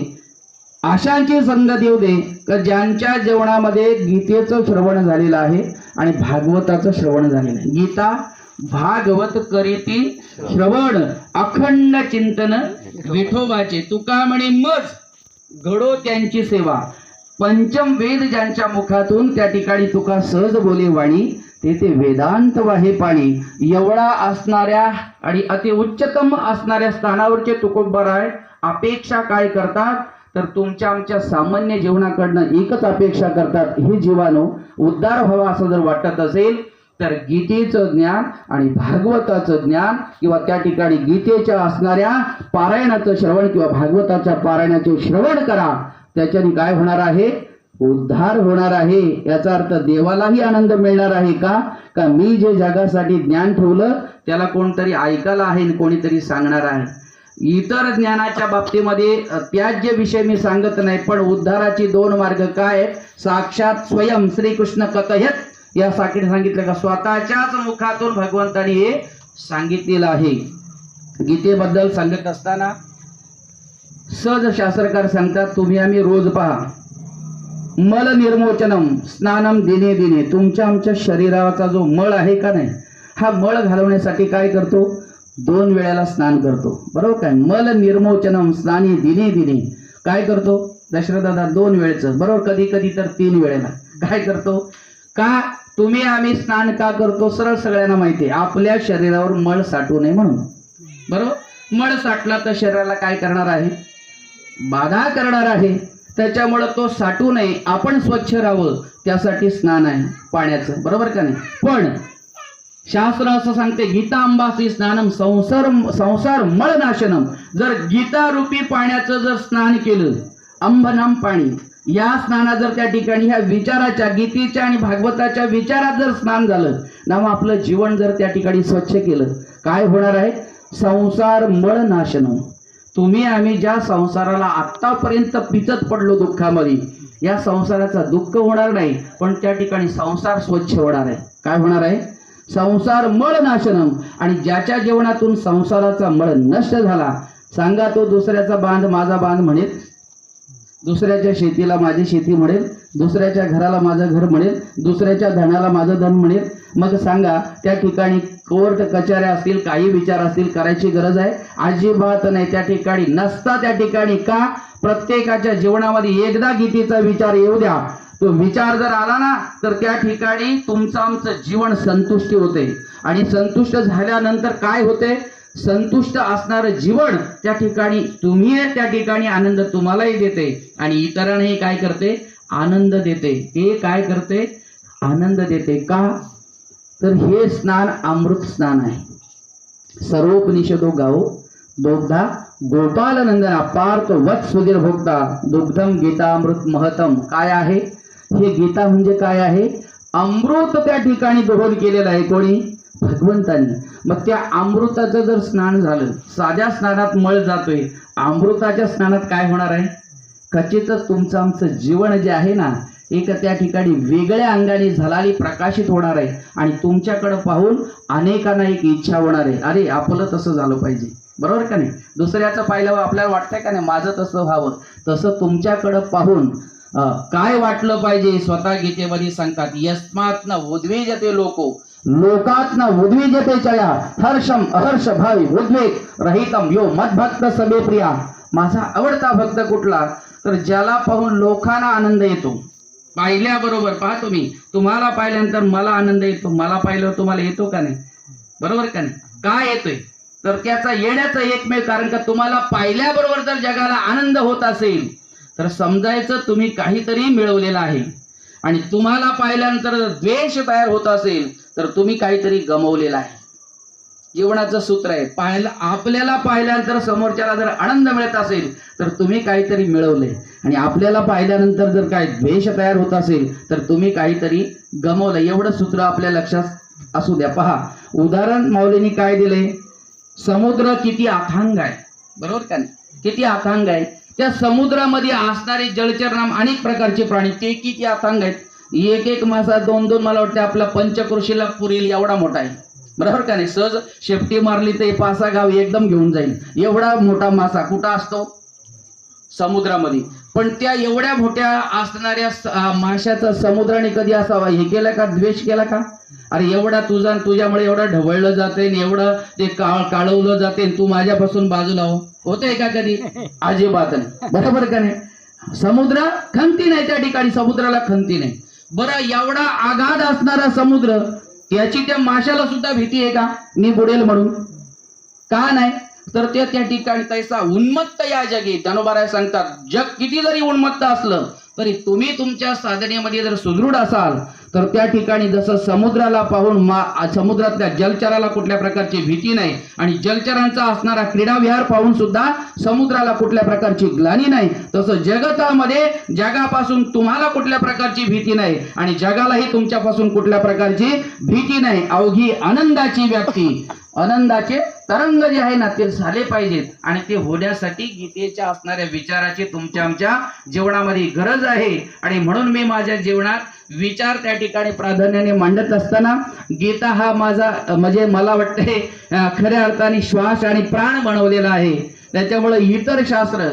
आशांची संगत येऊ दे का ज्यांच्या जीवनामध्ये गीतेचं श्रवण झालेलं आहे आणि भागवताचं श्रवण झालेलं आहे. गीता भागवत करीती श्रवण अखंड चिंतन विठोबाचे तुका म्हणे मज घडो त्यांची सेवा. पंचम वेद ज्यांच्या मुखातून त्या ठिकाणी तुका सहज बोले वाणी तेथे वेदांत वाहे पाणी. एवढा असणाऱ्या आणि अति उच्चतम असणाऱ्या स्थानावरचे तुकोबाराय अपेक्षा काय करतात, तर तुमच्या आमच्या सामान्य जीवनाकडनं एकच अपेक्षा करतात, हे जीवानो उद्धार व्हावा असं जर वाटत असेल तर गीतेचं ज्ञान आणि भागवताचं ज्ञान किंवा त्या ठिकाणी गीतेच्या असणाऱ्या पारायणाचं श्रवण किंवा भागवताच्या पारायणाचे श्रवण करा. त्याच्याने काय होणार आहे, उद्धार होणार आहे. याचा अर्थ देवालाही आनंद मिळणार आहे का मी जे जगासाठी ज्ञान ठेवलं त्याला कोणतरी ऐकायला आहे आणि कोणीतरी सांगणार आहे. इतर ज्ञानाच्या बाबतीमध्ये त्याज्य विषय मी सांगत नाही, पण उद्धाराची दोन मार्ग काय, साक्षात स्वयं श्रीकृष्ण कथयत यासाठी सांगितलं का स्वतःच्याच मुखातून भगवंताने हे सांगितलेलं आहे. गीतेबद्दल सांगत असताना सहज शास्त्रकार सांगतात, तुम्ही आम्ही रोज पहा मल निर्मोचनम स्नानम दिने दिने. तुमच्या आमच्या शरीराचा जो मळ आहे का नाही, हा मळ घालवण्यासाठी काय करतो, 2 वेळेला स्नान करतो, बरोबर काय. मल निर्मोचनम स्नानी दिने दिने काय करतो दशरथदादा, 2 वेळेचं, बरोबर. कधी कधी तर 3 वेळेला काय करतो का. तुम्ही आम्ही स्नान का करतो, सरळ सगळ्यांना माहिती आहे, आपल्या शरीरावर मळ साठू नये म्हणून, बरोबर. मळ साठला तर शरीराला काय करणार आहे, बाधा करणार आहे. त्याच्यामुळे तो साठू नये, आपण स्वच्छ राहावं, त्यासाठी स्नान आहे पाण्याचं, बरोबर का नाही. पण शास्त्र असं सांगते गीता अंबासी स्नानम संसार मळ नाशनम. जर गीता रूपी पाण्याचं जर स्नान केलं, अंबनम पाणी, या स्नानात जर त्या ठिकाणी ह्या विचाराच्या गीतेच्या आणि भागवताच्या विचारात जर स्नान झालं ना, मग आपलं जीवन जर त्या ठिकाणी स्वच्छ केलं, काय होणार आहे, संसार मळ नाशनम. तुम्ही आम्ही ज्या संसाराला आतापर्यंत पिचत पडलो दुःखामध्ये, या संसाराचा दुःख होणार नाही, पण त्या ठिकाणी संसार स्वच्छ होणार आहे. काय होणार आहे, संसार मळ नाशनम. आणि ज्याच्या जीवनातून संसाराचा मळ नष्ट झाला, सांगा तो दुसऱ्याचा बांध माझा बांध म्हणेल, दुसऱ्याच्या शेतीला माझी शेती म्हणेल, दुसऱ्याच्या घराला माझं घर म्हणेल, दुसऱ्याच्या धनाला माझं धन म्हणेल. मग सांगा त्या ठिकाणी कोर्ट कचऱ्या असतील, काही विचार असतील, करायची गरज आहे, अजिबात नाही. त्या ठिकाणी नसता. त्या ठिकाणी का, प्रत्येकाच्या जीवनामध्ये एकदा गीतेचा विचार येऊ द्या, तो विचार जर आला ना तर त्या ठिकाणी तुमचं आमचं जीवन संतुष्टी होते. आणि संतुष्ट झाल्यानंतर काय होते, संतुष्ट असणारं जीवन त्या ठिकाणी तुम्ही त्या ठिकाणी आनंद तुम्हालाही देते आणि इतरांनाही काय करते, आनंद देते. ते काय करते, आनंद देते. का, तर हे स्नान अमृत स्नान आहे. सर्वोपनिषदो गाओ दोग्धा गोपाल नंदना पार्थ वत सुधीर भोगता दुग्धम गीता अमृत महतम. काय आहे हे, गीता म्हणजे काय आहे, अमृत त्या ठिकाणी दोहन केलेलं आहे. कोणी, भगवंतानी. मग त्या अमृताचं जर स्नान झालं, साध्या स्नानात मळ जातोय, अमृताच्या स्नानात काय होणार आहे, खचितच तुमचं आमचं जीवन जे आहे ना एक त्या ठिकाणी वेगळ्या अंगाने झलाली प्रकाशित होणार आहे आणि तुमच्याकडे पाहून अनेकांना एक इच्छा होणार आहे, अरे आपलं तसं झालं पाहिजे, बरोबर का नाही? दुसऱ्याचं पाहिल्यावर आपल्याला वाटतंय का नाही माझं तसं व्हावं, तसं तुमच्याकडं पाहून काय वाटलं पाहिजे. स्वतः गीतेमध्ये सांगतात यस्मात् न उद्विजते लोको लोकात न उद्विजते चया हर्षम अहर्ष भावी उद्वेग रहितम यो मद्भक्त सभे प्रिया. माझा आवडता भक्त कुठला तर ज्याला पाहून लोकांना आनंद येतो. पाहिल्याबरोबर पहा तुम्ही, तुम्हाला पाहिल्यानंतर मला आनंद येतो, मला पाहिल्यावर तुम्हाला येतो का नाही, बरोबर का नाही? काय येतोय तर त्याचा येण्याचं एकमेव कारण का तुम्हाला पाहिल्याबरोबर जर जगाला आनंद होत असेल तर समजायचं तुम्ही काहीतरी मिळवलेलं आहे, आणि तुम्हाला पाहिल्यानंतर जर द्वेष तयार होत असेल तर तुम्ही काहीतरी गमावलेलं आहे. जीवनाचं सूत्र आहे, आपल्याला पाहिल्यानंतर समोरच्याला जर आनंद मिळत असेल तर तुम्ही काहीतरी मिळवले, आणि आपल्याला पाहिल्यानंतर जर काय द्वेष तयार होत असेल तर तुम्ही काहीतरी गमावलं. एवढं सूत्र आपल्या लक्षात असू द्या. पहा उदाहरण माऊलींनी काय दिले, समुद्र किती अथांग आहे, बरोबर का नाही? किती अथांग आहे. त्या समुद्रामध्ये असणारे जलचर नाम अनेक प्रकारचे प्राणी ते किती अथांग आहेत. एक एक मासा दोन दोन मला वाटतं आपला पंचक्रोशीला पुरेल एवढा मोठा आहे, बरोबर का नाही? सहज शेपटी मारली तर 5-6 गाव एकदम घेऊन जाईल एवढा मोठा मासा कुठं असतो, समुद्रामध्ये. पण त्या एवढ्या मोठ्या असणाऱ्या माशाचा समुद्राने कधी असावा हे केलं का, द्वेष केला का? अरे एवढा तुझा तुझ्यामुळे एवढं ढवळलं जाते, एवढं ते काळवलं जाते, तू माझ्यापासून बाजूला होतंय का कधी? अजिबात नाही, बरोबर का नाही? समुद्र खंती नाही, त्या ठिकाणी समुद्राला खंती नाही. बरं एवढा आगाध असणारा समुद्र याची त्या माशाला सुद्धा भीती आहे का मी बुडेल म्हणून? का नाही तर ते त्या ठिकाणी तैसा उन्मत्त या जगी. ज्ञानोबा सांगतात जग किती जरी उन्मत्त असलं तरी तुम्ही तुमच्या साधनेमध्ये जर सुदृढ असाल तर त्या ठिकाणी जसं समुद्राला पाहून समुद्रातल्या जलचराला कुठल्या प्रकारची भीती नाही, आणि जलचरांचा असणारा क्रीडाविहार पाहून सुद्धा समुद्राला कुठल्या प्रकारची ग्लानी नाही, तसं जगतामध्ये जगापासून तुम्हाला कुठल्या प्रकारची भीती नाही आणि जगालाही तुमच्यापासून कुठल्या प्रकारची भीती नाही. अवघी आनंदाची व्याप्ती, आनंदाचे तरंग जे आहे ना ते झाले पाहिजेत, आणि ते होण्यासाठी गीतेच्या असणाऱ्या विचाराची तुमच्या आमच्या जीवनामध्ये गरज आहे. आणि म्हणून मी माझ्या जीवनात विचार त्या ठिकाणी प्राधान्याने मांडत असताना गीता हा माझा म्हणजे मला वाटते खऱ्या अर्थाने श्वास आणि प्राण बनवलेला आहे. त्याच्यामुळे इतर शास्त्र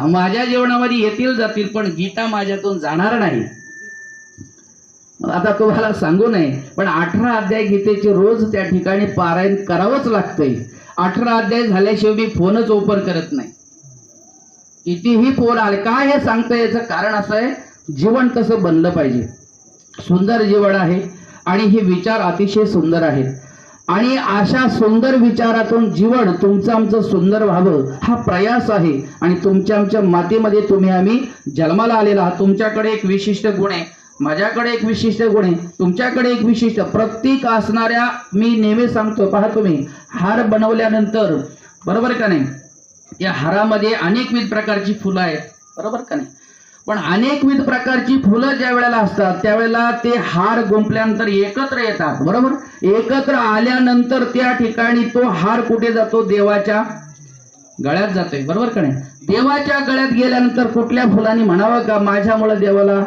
माझ्या जीवनामध्ये येतील जातील पण गीता माझ्यातून जाणार नाही. आता तुम्हाला सांगू नये पण 18 अध्याय गीतेचे रोज त्या ठिकाणी पारायण करावंच लागतंय. 18 अध्याय झाल्याशिवाय मी फोनच ओपन करत नाही. कितीही फोन आले काय हे सांगतं, याचं कारण असं आहे जीवन कसं बनलं पाहिजे. सुंदर जीवन आहे आणि हे विचार अतिशय सुंदर आहेत, आणि अशा सुंदर विचारातून जीवन तुमचं आमचं सुंदर व्हावं हा प्रयास आहे. आणि तुमच्या आमच्या मातीमध्ये तुम्ही आम्ही जन्माला आलेला आहात. तुमच्याकडे एक विशिष्ट गुण आहे, माझ्याकडे एक विशिष्ट गुण आहे, तुमच्याकडे एक विशिष्ट प्रत्येक असणाऱ्या. मी नेहमी सांगतो पहा तुम्ही हार बनवल्यानंतर बरोबर का नाही या हारामध्ये अनेकविध प्रकारची फुलं आहेत, बरोबर का नाही? पण अनेकविध प्रकारची फुलं ज्या वेळेला असतात त्यावेळेला ते हार गुंफल्यानंतर एकत्र येतात, बरोबर? एकत्र आल्यानंतर त्या ठिकाणी तो हार कुठे जातो, देवाच्या गळ्यात जातोय, बरोबर का नाही? देवाच्या गळ्यात गेल्यानंतर कुठल्या फुलांनी म्हणावं का माझ्यामुळे देवाला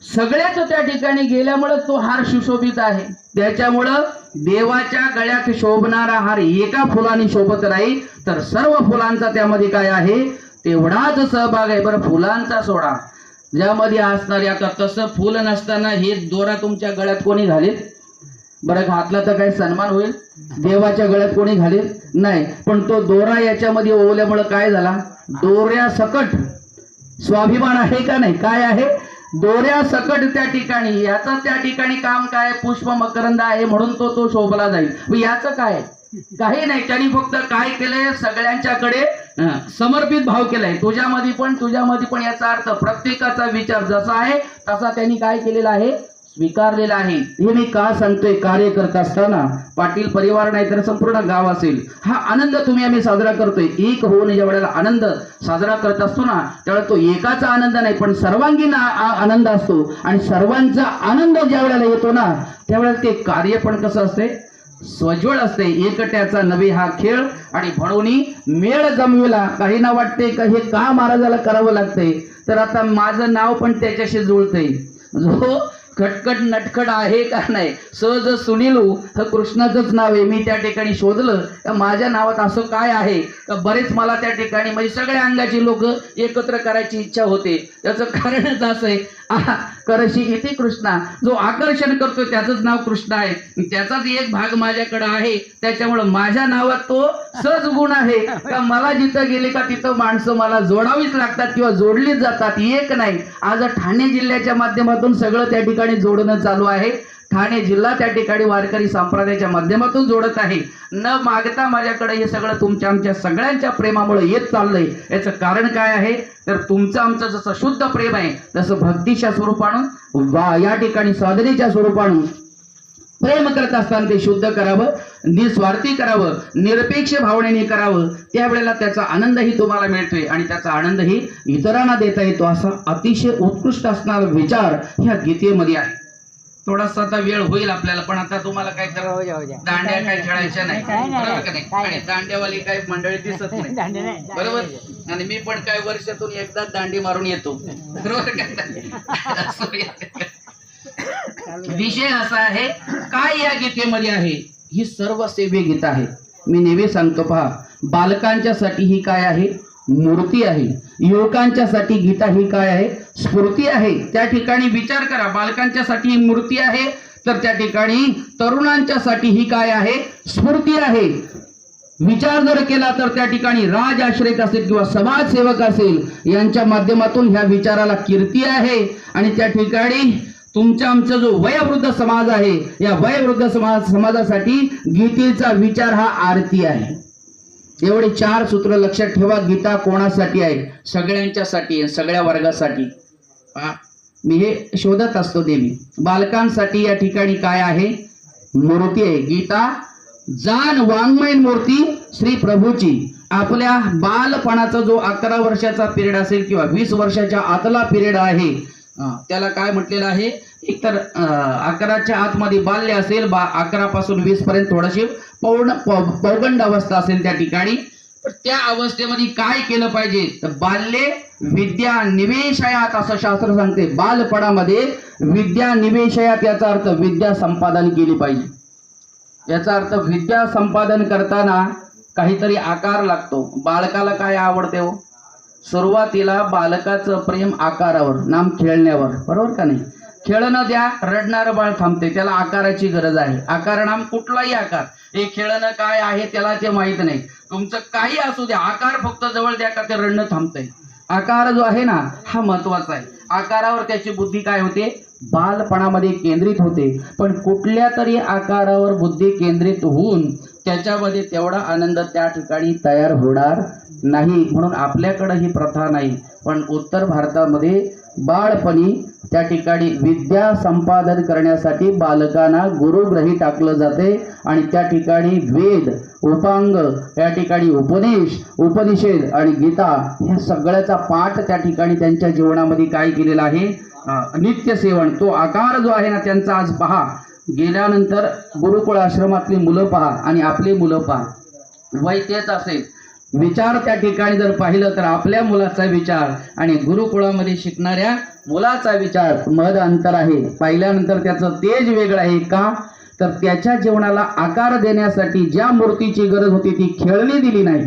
सगळ्याच त्या ठिकाणी गेल्यामुळे तो हार सुशोभित आहे. त्याच्यामुळं देवाच्या गळ्यात शोभणारा हार एका फुलाने शोभत नाही तर सर्व फुलांचा त्यामध्ये काय आहे तेवढाच सहभाग आहे. बरं फुलांचा सोडा ज्यामध्ये असणारे, आता तसं फुल नसताना हे दोरा तुमच्या गळ्यात कोणी घालेल बरं? घातला तर काय सन्मान होईल? देवाच्या गळ्यात कोणी घालेल नाही. पण तो दोरा याच्यामध्ये ओवल्यामुळे काय झाला, दोऱ्या सकट स्वाभिमान आहे का नाही? काय आहे? दोऱ्या सकट त्या ठिकाणी याचं त्या ठिकाणी काम काय, पुष्प मकरंद आहे म्हणून तो शोभला जाईल. याचं काय? काही नाही. त्यांनी फक्त काय केलंय, सगळ्यांच्याकडे समर्पित भाव केलाय. तुझ्यामध्ये पण याचा अर्थ प्रत्येकाचा विचार जसा आहे तसा त्यांनी काय केलेला आहे, स्वीकारलेला आहे. हे मी का सांगतोय, कार्य करत असताना पाटील परिवार नाही तर संपूर्ण गाव असेल हा आनंद तुम्ही आम्ही साजरा करतोय. एक होऊन ज्या वेळेला आनंद साजरा करत असतो ना त्यावेळेला तो एकाचा आनंद नाही पण सर्वांगीण आनंद असतो. आणि सर्वांचा आनंद ज्या वेळेला येतो ना त्यावेळेला ते कार्य पण कसं असते, स्वज्वळ असते, एकट्याचा नवे हा खेळ, आणि म्हणून मेळ जमविला. काहींना वाटते का हे का महाराजाला करावं लागतंय, तर आता माझं नाव पण त्याच्याशी जुळतंय. जो खटखट नटखट आहे का नाही, सहज सुनीलू तर कृष्णाचंच नाव आहे. मी त्या ठिकाणी शोधलं तर माझ्या नावात असं काय आहे तर बरेच मला त्या ठिकाणी म्हणजे सगळ्या अंगाची लोक एकत्र करायची इच्छा होते. त्याचं कारणच असं आहे, करशी इथे कृष्णा, जो आकर्षण करतो त्याचंच नाव कृष्ण आहे. त्याचाच एक भाग माझ्याकडे आहे, त्याच्यामुळं माझ्या नावात तो सहज गुण आहे का मला जिथं गेले का तिथं माणसं मला जोडावीच लागतात किंवा जोडलीच जातात. एक नाही, आज ठाणे जिल्ह्याच्या माध्यमातून सगळं त्या ठिकाणी जोडणं चालू आहे. ठाणे जिल्हा त्या ठिकाणी वारकरी संप्रदायाच्या माध्यमातून जोडत आहे. न मागता माझ्याकडे हे सगळं तुमच्या आमच्या सगळ्यांच्या प्रेमामुळे येत चाललंय. याचं कारण काय आहे तर तुमचं आमचं जसं शुद्ध प्रेम आहे तसं भक्तीच्या स्वरूपानं या ठिकाणी साधनेच्या स्वरूपानं प्रेम करत असताना ते शुद्ध करावं, निस्वार्थी करावं, निरपेक्ष भावनेने करावं. त्यावेळेला त्याचा आनंदही तुम्हाला मिळतोय आणि त्याचा आनंदही इतरांना देता येतो. असा अतिशय उत्कृष्ट असणारा विचार ह्या गीतेमध्ये आहे. थोडासा आता वेळ होईल आपल्याला, पण आता तुम्हाला काय करावं, दांड्या काय खेळायच्या नाही, बरोबर का नाही? आणि दांड्यावाली काय मंडळी दिसत नाही, बरोबर. आणि मी पण काय वर्षातून एकदाच दांडी मारून येतो, बरोबर का? विषय असा आहे, काय या गीतेमध्ये आहे, ही सर्व सेव्य गीता आहे. मी नेहमी सांगतो पहा, बालकांच्यासाठी ही काय आहे, मूर्ती आहे. युवकांच्यासाठी गीता ही काय आहे, स्फूर्ती आहे. त्या ठिकाणी विचार करा, बालकांच्यासाठी ही मूर्ती आहे, तर त्या ठिकाणी तरुणांच्यासाठी ही काय आहे, स्फूर्ती आहे. विचार जर केला तर त्या ठिकाणी राज आश्रित असेल किंवा समाजसेवक असेल यांच्या माध्यमातून ह्या विचाराला कीर्ती आहे. आणि त्या ठिकाणी तुमच्या आमचा जो वयोवृद्ध समाज आहे, या वयोवृद्ध समाजासाठी गीतेचा विचार हा आरती आहे. एवढे 4 सूत्र लक्षात ठेवा. गीता कोणासाठी आहे, सगळ्यांच्यासाठी आहे, सगळ्या वर्गासाठी. मी हे शोधत असतो नेहमी. बालकांसाठी या ठिकाणी काय आहे, मूर्ती आहे. गीता जान वाङ्मय मूर्ती श्री प्रभूची. आपल्या बालपणाचा जो 11 वर्षाचा पिरियड असेल किंवा 20 वर्षाच्या आतला पिरियड आहे, त्याला काय म्हटलेलं आहे, एकतर 11च्या आतमध्ये बाल्य असेल, 11 पासून 20 पर्यंत थोडीशी पौगंड अवस्था असेल त्या ठिकाणी. तर त्या अवस्थेमध्ये काय केलं पाहिजे तर बाल्ये विद्या निवेशयात असं शास्त्र सांगते. बालपणामध्ये विद्या निवेशयात याचा अर्थ विद्या संपादन केली पाहिजे. याचा अर्थ विद्या संपादन करताना काहीतरी आकार लागतो. बालकाला काय आवडते हो, सुरुवातीला बालकाचं प्रेम आकारावर, नाम खेळण्यावर, बरोबर का नाही? खेळणं द्या, रडणारं बाळ थांबते, त्याला आकाराची गरज आहे. आकार नाम कुठलाही आकार, हे खेळणं काय आहे त्याला ते माहित नाही. तुमचं काही असू द्या, आकार फक्त जवळ द्या का ते रडणं थांबतंय. आकार जो आहे ना हा महत्वाचा आहे. आकारावर त्याची बुद्धी काय होते, बालपणामध्ये केंद्रित होते. पण कुठल्या तरी आकारावर बुद्धी केंद्रित होऊन त्याच्यामध्ये तेवढा आनंद त्या ठिकाणी तयार होणार नाही. म्हणून आपल्याकडे ही प्रथा नाही. पण उत्तर भारतामध्ये बाळपणी त्या ठिकाणी विद्या संपादन करण्यासाठी बालकांना गुरुग्रही टाकलं जाते. आणि त्या ठिकाणी वेद, उपांग, या ठिकाणी उपदेश, उपनिषेध आणि गीता ह्या सगळ्याचा पाठ त्या ठिकाणी त्यांच्या जीवनामध्ये काय केलेला आहे, नित्य सेवन. तो आकार जो आहे ना त्यांचा आज पहा, गेल्यानंतर गुरुकुळ आश्रमातली मुलं पहा आणि आपली मुलं पहा, वय तेच असेल. विचार त्या ठिकाणी जर पाहिलं तर आपल्या मुलाचा विचार आणि गुरुकुळामध्ये शिकणाऱ्या मुलाचा विचार मध अंतर आहे. पाहिल्यानंतर त्याचं तेज वेगळं आहे. का तर त्याच्या जीवनाला आकार देण्यासाठी ज्या मूर्तीची गरज होती ती खेळणी दिली नाही,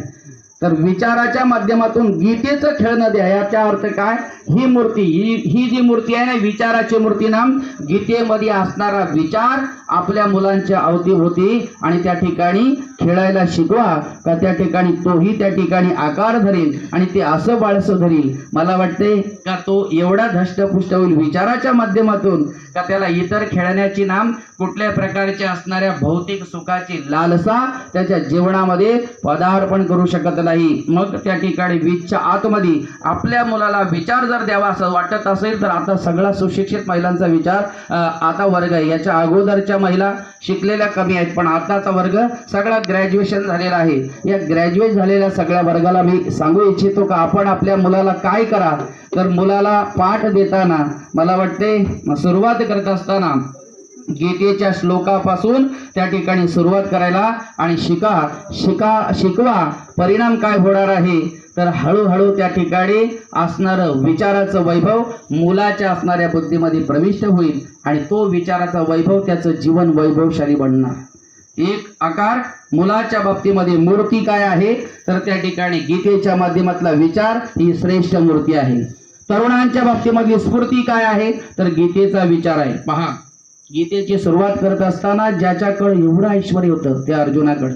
तर विचाराच्या माध्यमातून गीतेचं खेळणं द्या. याचा अर्थ काय, ही मूर्ती ही जी मूर्ती आहे ना, विचाराची मूर्ती नाम गीतेमध्ये असणारा विचार आपल्या मुलांच्या अवतीभोवती आणि त्या ठिकाणी खेळायला शिकवा का त्या ठिकाणी तोही त्या ठिकाणी आकार धरेल आणि ते असं बाळसं धरेल. मला वाटते का तो एवढा धष्टपुष्ट होईल विचाराच्या माध्यमातून का त्याला इतर खेळण्याची नाम कुठल्या प्रकारची असणाऱ्या भौतिक सुखाची लालसा त्याच्या जीवनामध्ये पदार्पण करू शकत नाही. मग त्या ठिकाणी वीजच्या आतमध्ये आपल्या मुलाला विचार जर द्यावा असं वाटत असेल तर आता सगळा सुशिक्षित महिलांचा विचार आता वर्ग आहे. याच्या अगोदरच्या महिला शिकलेल्या कमी आहेत, पण आताचा वर्ग सगळा ग्रॅज्युएशन झालेला आहे. या ग्रॅज्युएट झालेल्या सगळ्या वर्गाला मी सांगू इच्छितो का आपण आपल्या मुलाला काय करा तर मुलाला पाठ देताना मला वाटते सुरुवात करत असताना गीतेच्या श्लोकापासून त्या ठिकाणी सुरुवात करायला आणि शिकवा परिणाम काय होणार आहे तर हळूहळू त्या ठिकाणी असणारं विचाराचं वैभव मुलाच्या असणाऱ्या बुद्धीमध्ये प्रविष्ट होईल आणि तो विचाराचा वैभव त्याचं जीवन वैभवशाली बनणार। एक आकार मुलाच्या बाबतीमध्ये मूर्ती काय आहे तर त्या ठिकाणी गीतेच्या माध्यमातला विचार ही श्रेष्ठ मूर्ती आहे। तरुणांच्या बाबतीमध्ये स्फूर्ती काय आहे तर गीतेचा विचार आहे। पहा, गीतेची सुरुवात करत असताना ज्याच्याकडे एवढं ऐश्वर होतं त्या अर्जुनाकडे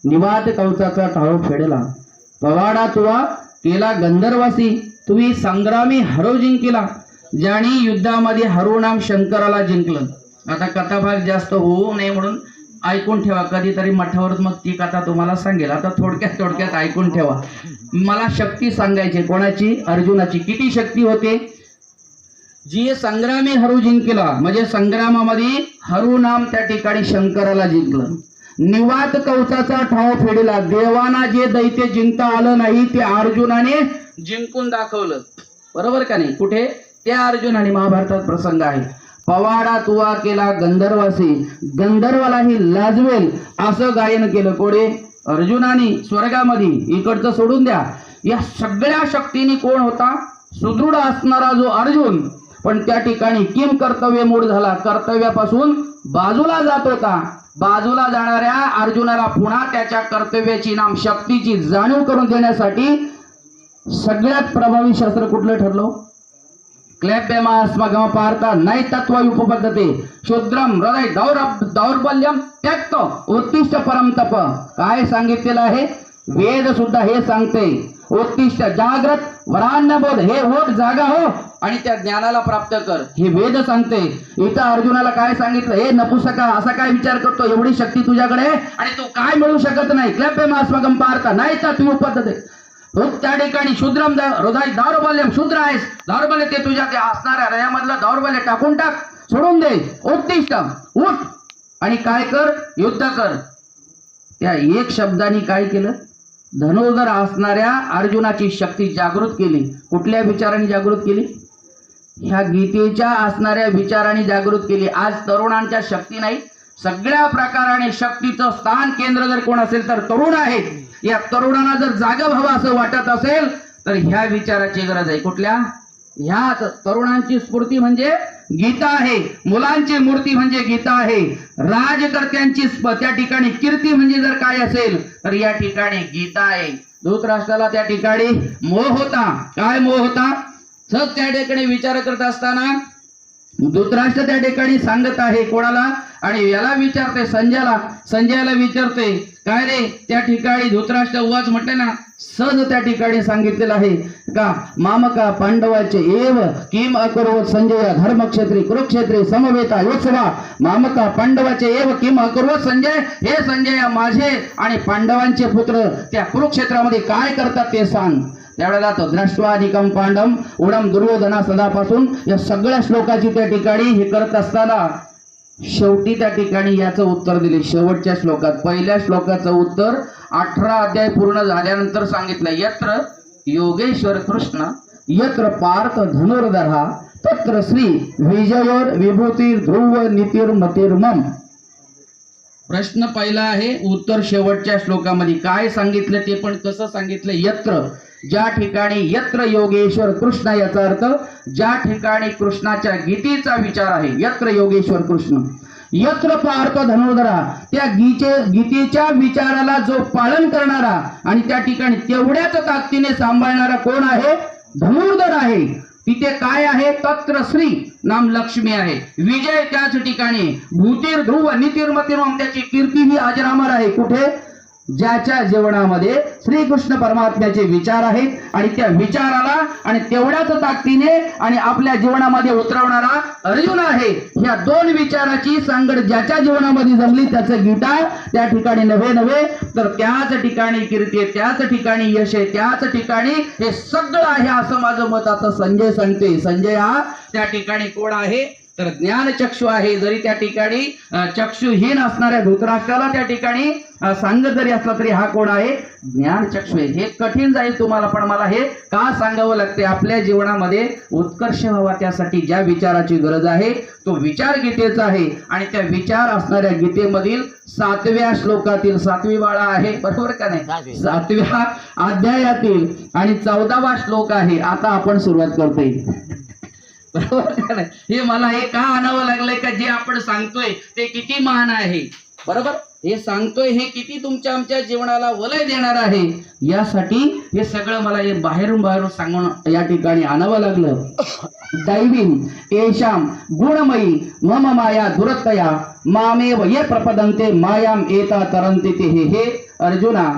निवात कवचाचा टाळू फेडला, पवाडा तुवा केला गंधर्वासी, तुम्ही संग्रामी हरो जिंकला, ज्याने युद्धामध्ये हरुनाम शंकराला जिंकलं। आता कथाभाग जास्त होऊ नये म्हणून ऐकून ठेवा, कधीतरी मठावर मग ती कथा तुम्हाला सांगेल। आता थोडक्यात ऐकून ठेवा। मला शक्ती सांगायची, कोणाची? अर्जुनाची। किती शक्ती होते? जी संग्रामी हरू जिंकला म्हणजे संग्रामामध्ये हरू नाम त्या ठिकाणी शंकराला जिंकलं। निवात कवचाचा ठाव फेडला, देवाना जे दैत्य जिंकता आलं नाही ते अर्जुनाने जिंकून दाखवलं। बरोबर का नाही? कुठे? त्या अर्जुनाने, महाभारतात प्रसंग आहे। पवाडा तुवा केला गंधर्वासी, गंधर्वालाही लाजवेल असं गायन केलं। कोणी? अर्जुनाने स्वर्गामध्ये। इकडचं सोडून द्या, या सगळ्या शक्तीने कोण होता? सुदृढ असणारा जो अर्जुन, पण त्या ठिकाणी किम कर्तव्य मूळ झाला, कर्तव्यापासून बाजूला जात होता। बाजूला जाणाऱ्या अर्जुनाला पुन्हा त्याच्या कर्तव्याची नाम शक्तीची जाणीव करून देण्यासाठी सगळ्यात प्रभावी शस्त्र कुठलं ठरलं? क्लैप्यमास्मगम पार्था नै तत्त्वयुपपद्धते शूद्रम हृदय दौर्बल्यम त्यक्त उत्तिष्ठ परम तप। काय सांगितलेलं आहे? वेद सुद्धा हे सांगते, उत्तिष्ठ जागृत वरान्नबोध, हे ओठ जागा हो आणि त्या ज्ञानाला प्राप्त कर, हे वेद सांगते। इथं अर्जुनाला काय सांगितलं? हे नपुसका, असा काय विचार करतो? एवढी शक्ती तुझ्याकडे आणि तू काय मिळू शकत नाही। क्लैप्यमास्मगम पार्था नै तत्त्वयुपपद्धते, त्या ठिकाणी शूद्रम हृदय दौर्बल्यम, शूद्र आहेस, दौर्बल्य ते तुझ्या ते असणाऱ्या हृदयामधलं दौर्बल्य टाकून टाक, सोडून दे। उत्तिष्ठ, उठ आणि काय कर? युद्ध कर। त्या एक शब्दाने काय केलं? धनुर्धर असणाऱ्या अर्जुनाची शक्ती जागृत केली। कुठल्या विचाराने जागृत केली? ह्या गीतेच्या असणाऱ्या विचाराने जागृत केली। आज तरुणांच्या शक्ती नाही, सगळ्या प्रकाराने शक्तीचं स्थान केंद्र जर कोण असेल तर तरुण आहे। या तरुणांना जर जागा व्हावं असं वाटत असेल तर ह्या विचाराची गरज आहे। कुठल्या? ह्या तरुणांची स्फूर्ती म्हणजे गीता आहे, मुलांची मूर्ती म्हणजे गीता आहे, राजकर्त्यांची त्या ठिकाणी कीर्ती म्हणजे जर काय असेल तर या ठिकाणी गीता आहे। धृतराष्ट्राला त्या ठिकाणी मोह होता। काय मोह होता? सत त्या ठिकाणी विचार करत असताना धृतराष्ट्र त्या ठिकाणी सांगत आहे कोणाला? आणि याला विचारते संजयाला विचारते, काय रे? त्या ठिकाणी धृतराष्ट्र उवाच म्हटले ना, सहज त्या ठिकाणी सांगितलेलं आहे का मामका पांडवाचे एव किम अकरो संजय धर्मक्षेत्री कुरुक्षेत्री समवेता योत्सवा, मामका पांडवाचे एव किम अकरो संजय, हे संजय माझे आणि पांडवांचे पुत्र त्या कुरुक्षेत्रामध्ये काय करतात ते सांग। त्यावेळेला तो द्रष्टवाधिकम पांडम उडम दुर्योधना सदापासून या सगळ्या श्लोकाची त्या ठिकाणी हे करत असताना शेवटी त्या ठिकाणी याचं उत्तर दिले। शेवटच्या श्लोकात पहिल्या श्लोकाचं उत्तर 18 अध्याय पूर्ण झाल्यानंतर सांगितलं, यत्र योगेश्वर कृष्ण यत्र पार्थ धनुर्धरा तत्र श्री विजयोर विभूती ध्रुव नीतिर्मतिर्मम। प्रश्न पहिला आहे, उत्तर शेवटच्या श्लोकामध्ये काय सांगितलं ते पण कसं सांगितलं? यत्र, ज्या ठिकाणी यत्र योगेश्वर कृष्ण, याचा अर्थ ज्या ठिकाणी कृष्णाच्या गीतेचा विचार आहे, यत्र योगेश्वर कृष्ण यत्र पार्थ धनुर्धरा, त्या गीतेच्या विचाराला जो पालन करणारा आणि त्या ठिकाणी तेवढ्याच ताकदीने सांभाळणारा कोण आहे? धनुर्धर आहे। तिथे काय आहे? तत्र श्री नाम लक्ष्मी आहे, विजय त्याच ठिकाणी, भूतीर ध्रुव नीतिर्मतिर्मम, त्याची कीर्ती ही अजरामर आहे। कुठे? ज्याच्या जीवनामध्ये श्रीकृष्ण परमात्म्याचे विचार आहेत आणि त्या विचाराला आणि तेवढ्याच ताकदीने आणि आपल्या जीवनामध्ये उतरवणारा अर्जुन आहे। ह्या दोन विचाराची सांगड ज्याच्या जीवनामध्ये जमली त्याचं गीता त्या ठिकाणी नव्हे तर त्याच ठिकाणी कीर्ती आहे, त्याच ठिकाणी यश आहे, त्याच ठिकाणी हे सगळं आहे असं माझं मत आता संजय सांगते। संजय हा त्या ठिकाणी कोण आहे? तर ज्ञानचक्षु आहे. जरी त्या ठिकाणी चक्षुहीन असणाऱ्या धृतराष्ट्राला त्या ठिकाणी सांगत जरी असला तरी हा कोण आहे? ज्ञानचक्षु आहे. हे कठीण जाईल तुम्हाला, पण मला हे का सांगावं लागते? आपल्या जीवनामध्ये उत्कर्ष व्हावा त्यासाठी ज्या विचाराची गरज आहे तो विचार गीतेचा आहे. आणि त्या विचार असणाऱ्या गीतेमधील 7व्या श्लोकातील 7वी बाळा आहे, बरोबर का नाही? 7व्या अध्यायातील आणि 14वा श्लोक आहे. आता आपण सुरुवात करतोय, बरोबर का नाही? हे मला हे का आणावं लागलंय का जे आपण सांगतोय ते किती महान आहे, बरोबर? हे सांगतोय हे किती तुमच्या आमच्या जीवनाला वलय देणार आहे, यासाठी हे सगळं मला हे बाहेरून सांगून या ठिकाणी आणावं लागलं. दैवीम येशाम गुणमयी मम माया दुरत्तया मामेव ये प्रपदन्ते मायाम एता तरन्ति ते. हे अर्जुना,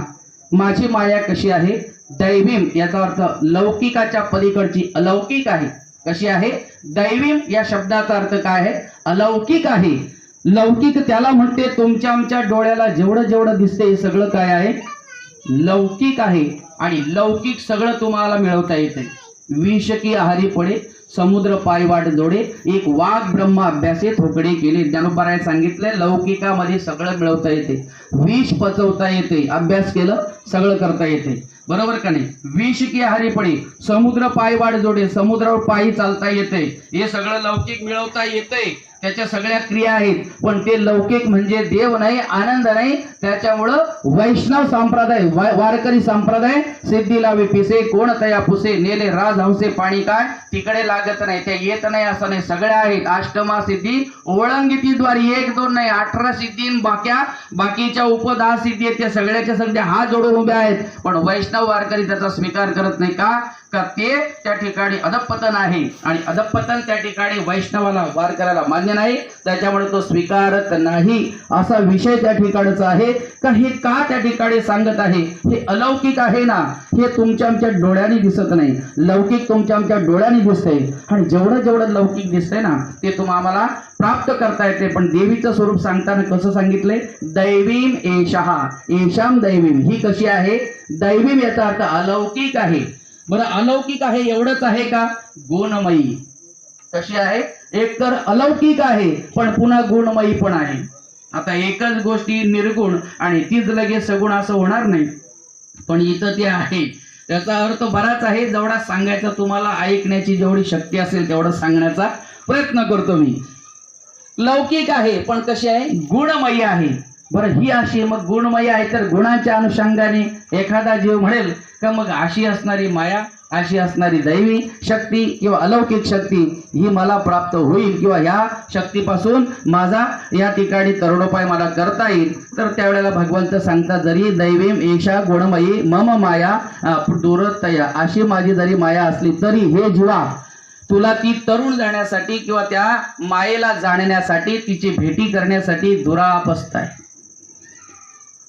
माझी माया कशी आहे? दैवीम याचा अर्थ लौकिकाच्या पलीकडची, अलौकिक आहे. कशी आहे? दैवीम या शब्दाचा अर्थ काय आहे? अलौकिक आहे. लौकिक त्याला म्हणते तुमच्या आमच्या डोळ्याला जेवढं जेवढं दिसते हे सगळं काय आहे? लौकिक आहे. आणि लौकिक सगळं तुम्हाला मिळवता येते. विष की आहारी पडे समुद्र पायवाट जोडे एक वाघ ब्रह्म अभ्यासे थोकडे केले. ज्ञानोबाराने सांगितलंय लौकिकामध्ये सगळं मिळवता येते. विष पचवता येते, अभ्यास केलं सगळं करता येते, बरोबर का नाही? विष की आहारी पडे समुद्र पायवाट जोडे, समुद्रावर पायी चालता येते. हे सगळं लौकिक मिळवता येते. त्याच्या सगळ्या क्रिया आहेत. पण ते लौकिक म्हणजे देव नाही, आनंद नाही. त्याच्यामुळं वैष्णव संप्रदाय, वारकरी संप्रदाय सिद्धी लावी पिसे कोण तया पुसे नेले राज हंसे पाणी काय तिकडे लागत नाही. त्या येत नाही असं नाही, सगळ्या आहेत. अष्टमा सिद्धी ओळंगिती द्वारी 1 2 नाही 18 सिद्धी बाकीच्या 10 सिद्धी आहेत. त्या सगळ्याच्या सगळ्या हात जोडून उभ्या आहेत. पण वैष्णव वारकरी त्याचा स्वीकार करत नाही. का ते त्या ठिकाणी अधपतन आहे. आणि अधपतन त्या ठिकाणी वैष्णवाला वारकऱ्याला मान्य नाही. त्याच्यामुळे तो स्वीकारत नाही. असा विषय त्या ठिकाणचा आहे. का हे का त्या ठिकाणी सांगत आहे? हे अलौकिक आहे ना, हे तुमच्या आमच्या डोळ्यांनी दिसत नाही. लौकिक तुमच्या आमच्या डोळ्यांनी दिसतंय. आणि जेवढं जेवढं लौकिक दिसतंय ना ते तुम्हाला प्राप्त करता येते. पण देवीचं स्वरूप सांगताना कसं सांगितलंय? दैवीम एषः, एषाम दैवीम. ही कशी आहे? दैवीम याचा अर्थ अलौकिक आहे. बरं, अलौकिक आहे एवढंच आहे का? गुणमयी. कशी आहे? एकतर अलौकिक आहे पण पुन्हा गुणमयी पण आहे. आता एकच गोष्टी निर्गुण आणि तीच लगेच सगुण असं होणार नाही. पण इथं ते आहे. त्याचा अर्थ बराच आहे. जेवढा सांगायचा तुम्हाला ऐकण्याची जेवढी शक्ती असेल तेवढं सांगण्याचा प्रयत्न करतो मी. लौकिक आहे पण कशी आहे? गुणमयी आहे. बरं, ही अशी मग गुणमयी आहे तर गुणाच्या अनुषंगाने एखादा जीव म्हणेल का मग अशी असणारी माया, अशी असणारी दैवी शक्ती किंवा अलौकिक शक्ती ही मला प्राप्त होईल किंवा ह्या शक्तीपासून माझा या ठिकाणी तरुणोपाय मला करता येईल. तर त्यावेळेला भगवंत सांगतात जरी दैवीम एषा गुणमयी मम माया दुरत्तया, अशी माझी जरी माया असली तरी हे जीवा तुला ती तरुण जाण्यासाठी किंवा त्या मायेला जाणण्यासाठी तिची भेटी करण्यासाठी दुरापस्त आहे.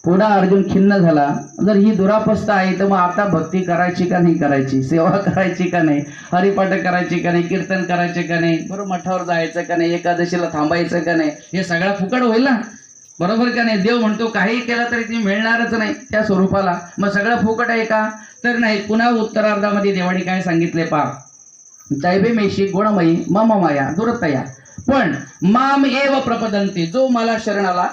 पुन्हा अर्जुन खिन्न झाला. जर ही दुरापस्था आहे तर मग आता भक्ती करायची का नाही करायची? सेवा करायची का नाही? हरिपाठ करायची का नाही? कीर्तन करायचे का नाही? बरोबर, मठावर जायचं का नाही? एकादशीला थांबायचं का नाही? हे सगळं फुकट होईल ना, बरोबर का नाही? देव म्हणतो काही केलं तरी ती मिळणारच नाही त्या स्वरूपाला. मग सगळं फुकट आहे का? तर नाही. पुन्हा उत्तरार्धामध्ये देवाने काय सांगितले पहा? दैवीमेशी गुणमयी मम माया दुरत्तया पण माम एव प्रपदन्ते, जो मला शरण आला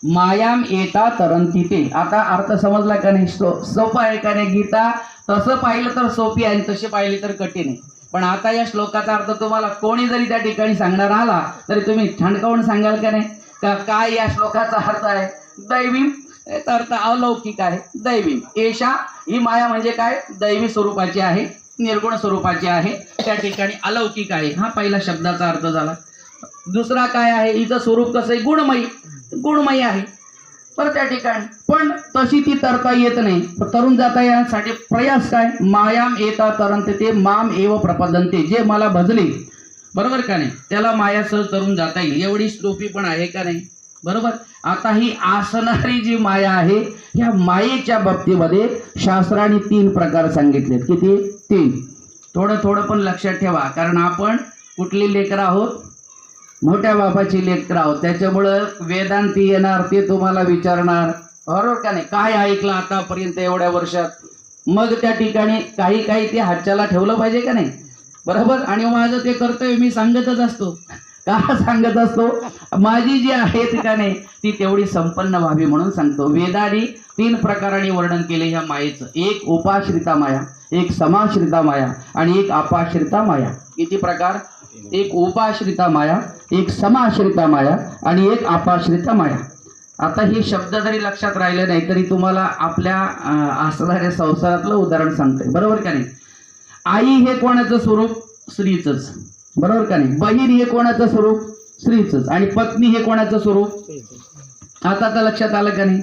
मायाम एता तरंती ते. आता अर्थ समजला का नाही? सोपं आहे का नाही? गीता तसं पाहिलं तर सोपी आहे, तशी पाहिली तर कठीण आहे. पण आता या श्लोकाचा अर्थ तुम्हाला कोणी जरी त्या ठिकाणी सांगणार आला तरी तुम्ही ठणकावून सांगाल का नाही का काय या श्लोकाचा अर्थ आहे? दैवीम याचा अर्थ अलौकिक आहे. दैवीम एषा, ही माया म्हणजे काय? दैवी स्वरूपाची आहे, निर्गुण स्वरूपाची आहे, त्या ठिकाणी अलौकिक आहे. हा पहिला शब्दाचा अर्थ झाला. दुसरा काय आहे? हिचं स्वरूप कसं आहे? गुणमयी, गुणमयी आहे. पर त्या ठिकाणी पण तशी ती तरता येत नाही. तरुण जाता यासाठी प्रयास काय? मायाम एता तरंते ते माम एव प्रपदन्ते, जे मला भजले, बरोबर का नाही, त्याला माया सहज तरुण जाता येईल. एवढी सोपी पण आहे का नाही? बरोबर. आता ही असणारी जी माया आहे ह्या मायेच्या बाबतीमध्ये शास्त्राने 3 प्रकार सांगितलेत. किती? 3. थोडं थोडं पण लक्षात ठेवा, कारण आपण कुठली लेकरं आहोत? मोठ्या बापाची लेकरं आहोत. त्याच्यामुळं वेदांती येणार, ते तुम्हाला विचारणार, बरोबर का नाही? काय ऐकलं आतापर्यंत एवढ्या वर्षात? मग त्या ठिकाणी काही ते हातच्याला ठेवलं पाहिजे का नाही? बरोबर. आणि माझं ते कर्तव्य मी सांगतच असतो. का सांगत असतो? माझी जी आहे ठिकाणे ती तेवढी संपन्न व्हावी म्हणून सांगतो. वेदाने 3 प्रकाराने वर्णन केले ह्या मायेचं. एक उपाश्रिता माया, एक समाश्रिता माया आणि एक अपाश्रिता माया. किती प्रकार? एक उपाश्रिता माया, एक समाश्रिता माया आणि एक अपाश्रिता माया. आता हे शब्द जरी लक्षात राहिले नाही तरी तुम्हाला आपल्या असणाऱ्या संसारातलं उदाहरण सांगते. बरोबर का नाही? आई हे कोणाचं स्वरूप? स्त्रीचंच. बरोबर का नाही? बहीण हे कोणाचं स्वरूप? स्त्रीचंच. आणि पत्नी हे कोणाचं स्वरूप? आता लक्षात आलं का नाही?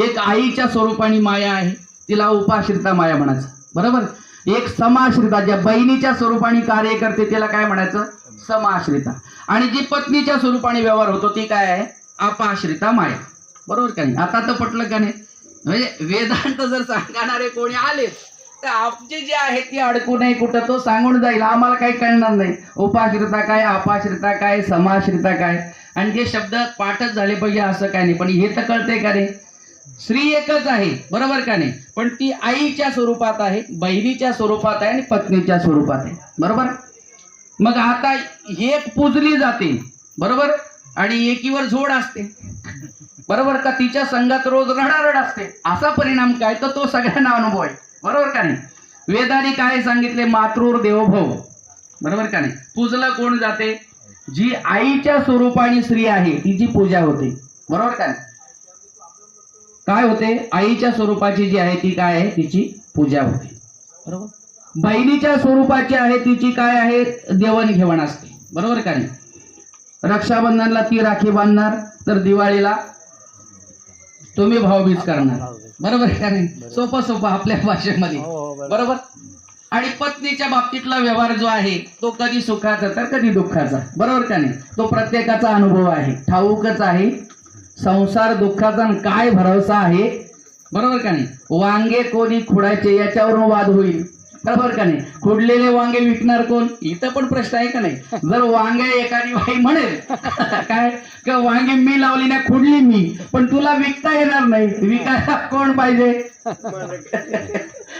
एक आईच्या स्वरूपाने माया आहे, तिला उपाश्रिता माया म्हणायचं. बरोबर. एक समाश्रिता, ज्या बहिणीच्या स्वरूपाने कार्य करते तिला काय म्हणायचं? समाश्रिता. आणि जी पत्नीच्या स्वरूपाने व्यवहार होतो ती काय आहे? अपाश्रिता माया. बरोबर का नाही? आता तर पटलं का नाही? म्हणजे वेदांत जर सांगणारे कोणी आले तर आमची जी आहे ती अडकू नये कुठं, तो सांगून जाईल. आम्हाला काही कळणार नाही उपाश्रिता काय, अपाश्रिता काय, समाश्रिता काय. आणि ते शब्द पाठच झाले पाहिजे असं काय नाही. पण हे तर कळतंय का रे? स्त्री एकच आहे. बरोबर का नाही? पण ती आईच्या स्वरूपात आहे, बहिणीच्या स्वरूपात आहे आणि पत्नीच्या स्वरूपात आहे. बरोबर. मग आता एक पूजली जाते. बरोबर. आणि एकीवर झोड असते. बरोबर का? तिच्या संघात रोज रडारड असते. असा परिणाम काय? तर तो सगळ्यांना अनुभव आहे. बरोबर का नाही? वेदाने काय सांगितले? मातृर देवभव. बरोबर का नाही? पूजलं कोण जाते? जी आईच्या स्वरूपाने स्त्री आहे तिची पूजा होते. बरोबर का नाही? काय होते? आईच्या स्वरूपाची जी आहे ती काय आहे? तिची पूजा होते. बरोबर. बहिणीच्या स्वरूपाची आहे तिची काय आहे? देवाणघेवाण असते. बरोबर का नाही? रक्षाबंधनला ती राखी बांधणार तर दिवाळीला तुम्ही भाऊबीज करणार. बरोबर का नाही? सोपं आपल्या भाषेमध्ये. बरोबर. आणि पत्नीच्या बाबतीतला व्यवहार जो आहे तो कधी सुखाचा तर कधी दुःखाचा. बरोबर का नाही? तो प्रत्येकाचा अनुभव आहे, ठाऊकच आहे. संसार दुःखाचा काय भरोसा आहे. बरोबर का नाही? वांगे कोणी खुडायचे याच्यावरून वाद होईल. बरोबर का नाही? खुडलेले वांगे विकणार कोण? इथं पण प्रश्न आहे का नाही? जर वांगे एखादी बाई म्हणेल काय का वांगे मी लावली नाही, खुडली मी, पण तुला विकता येणार नाही, विकायला कोण पाहिजे?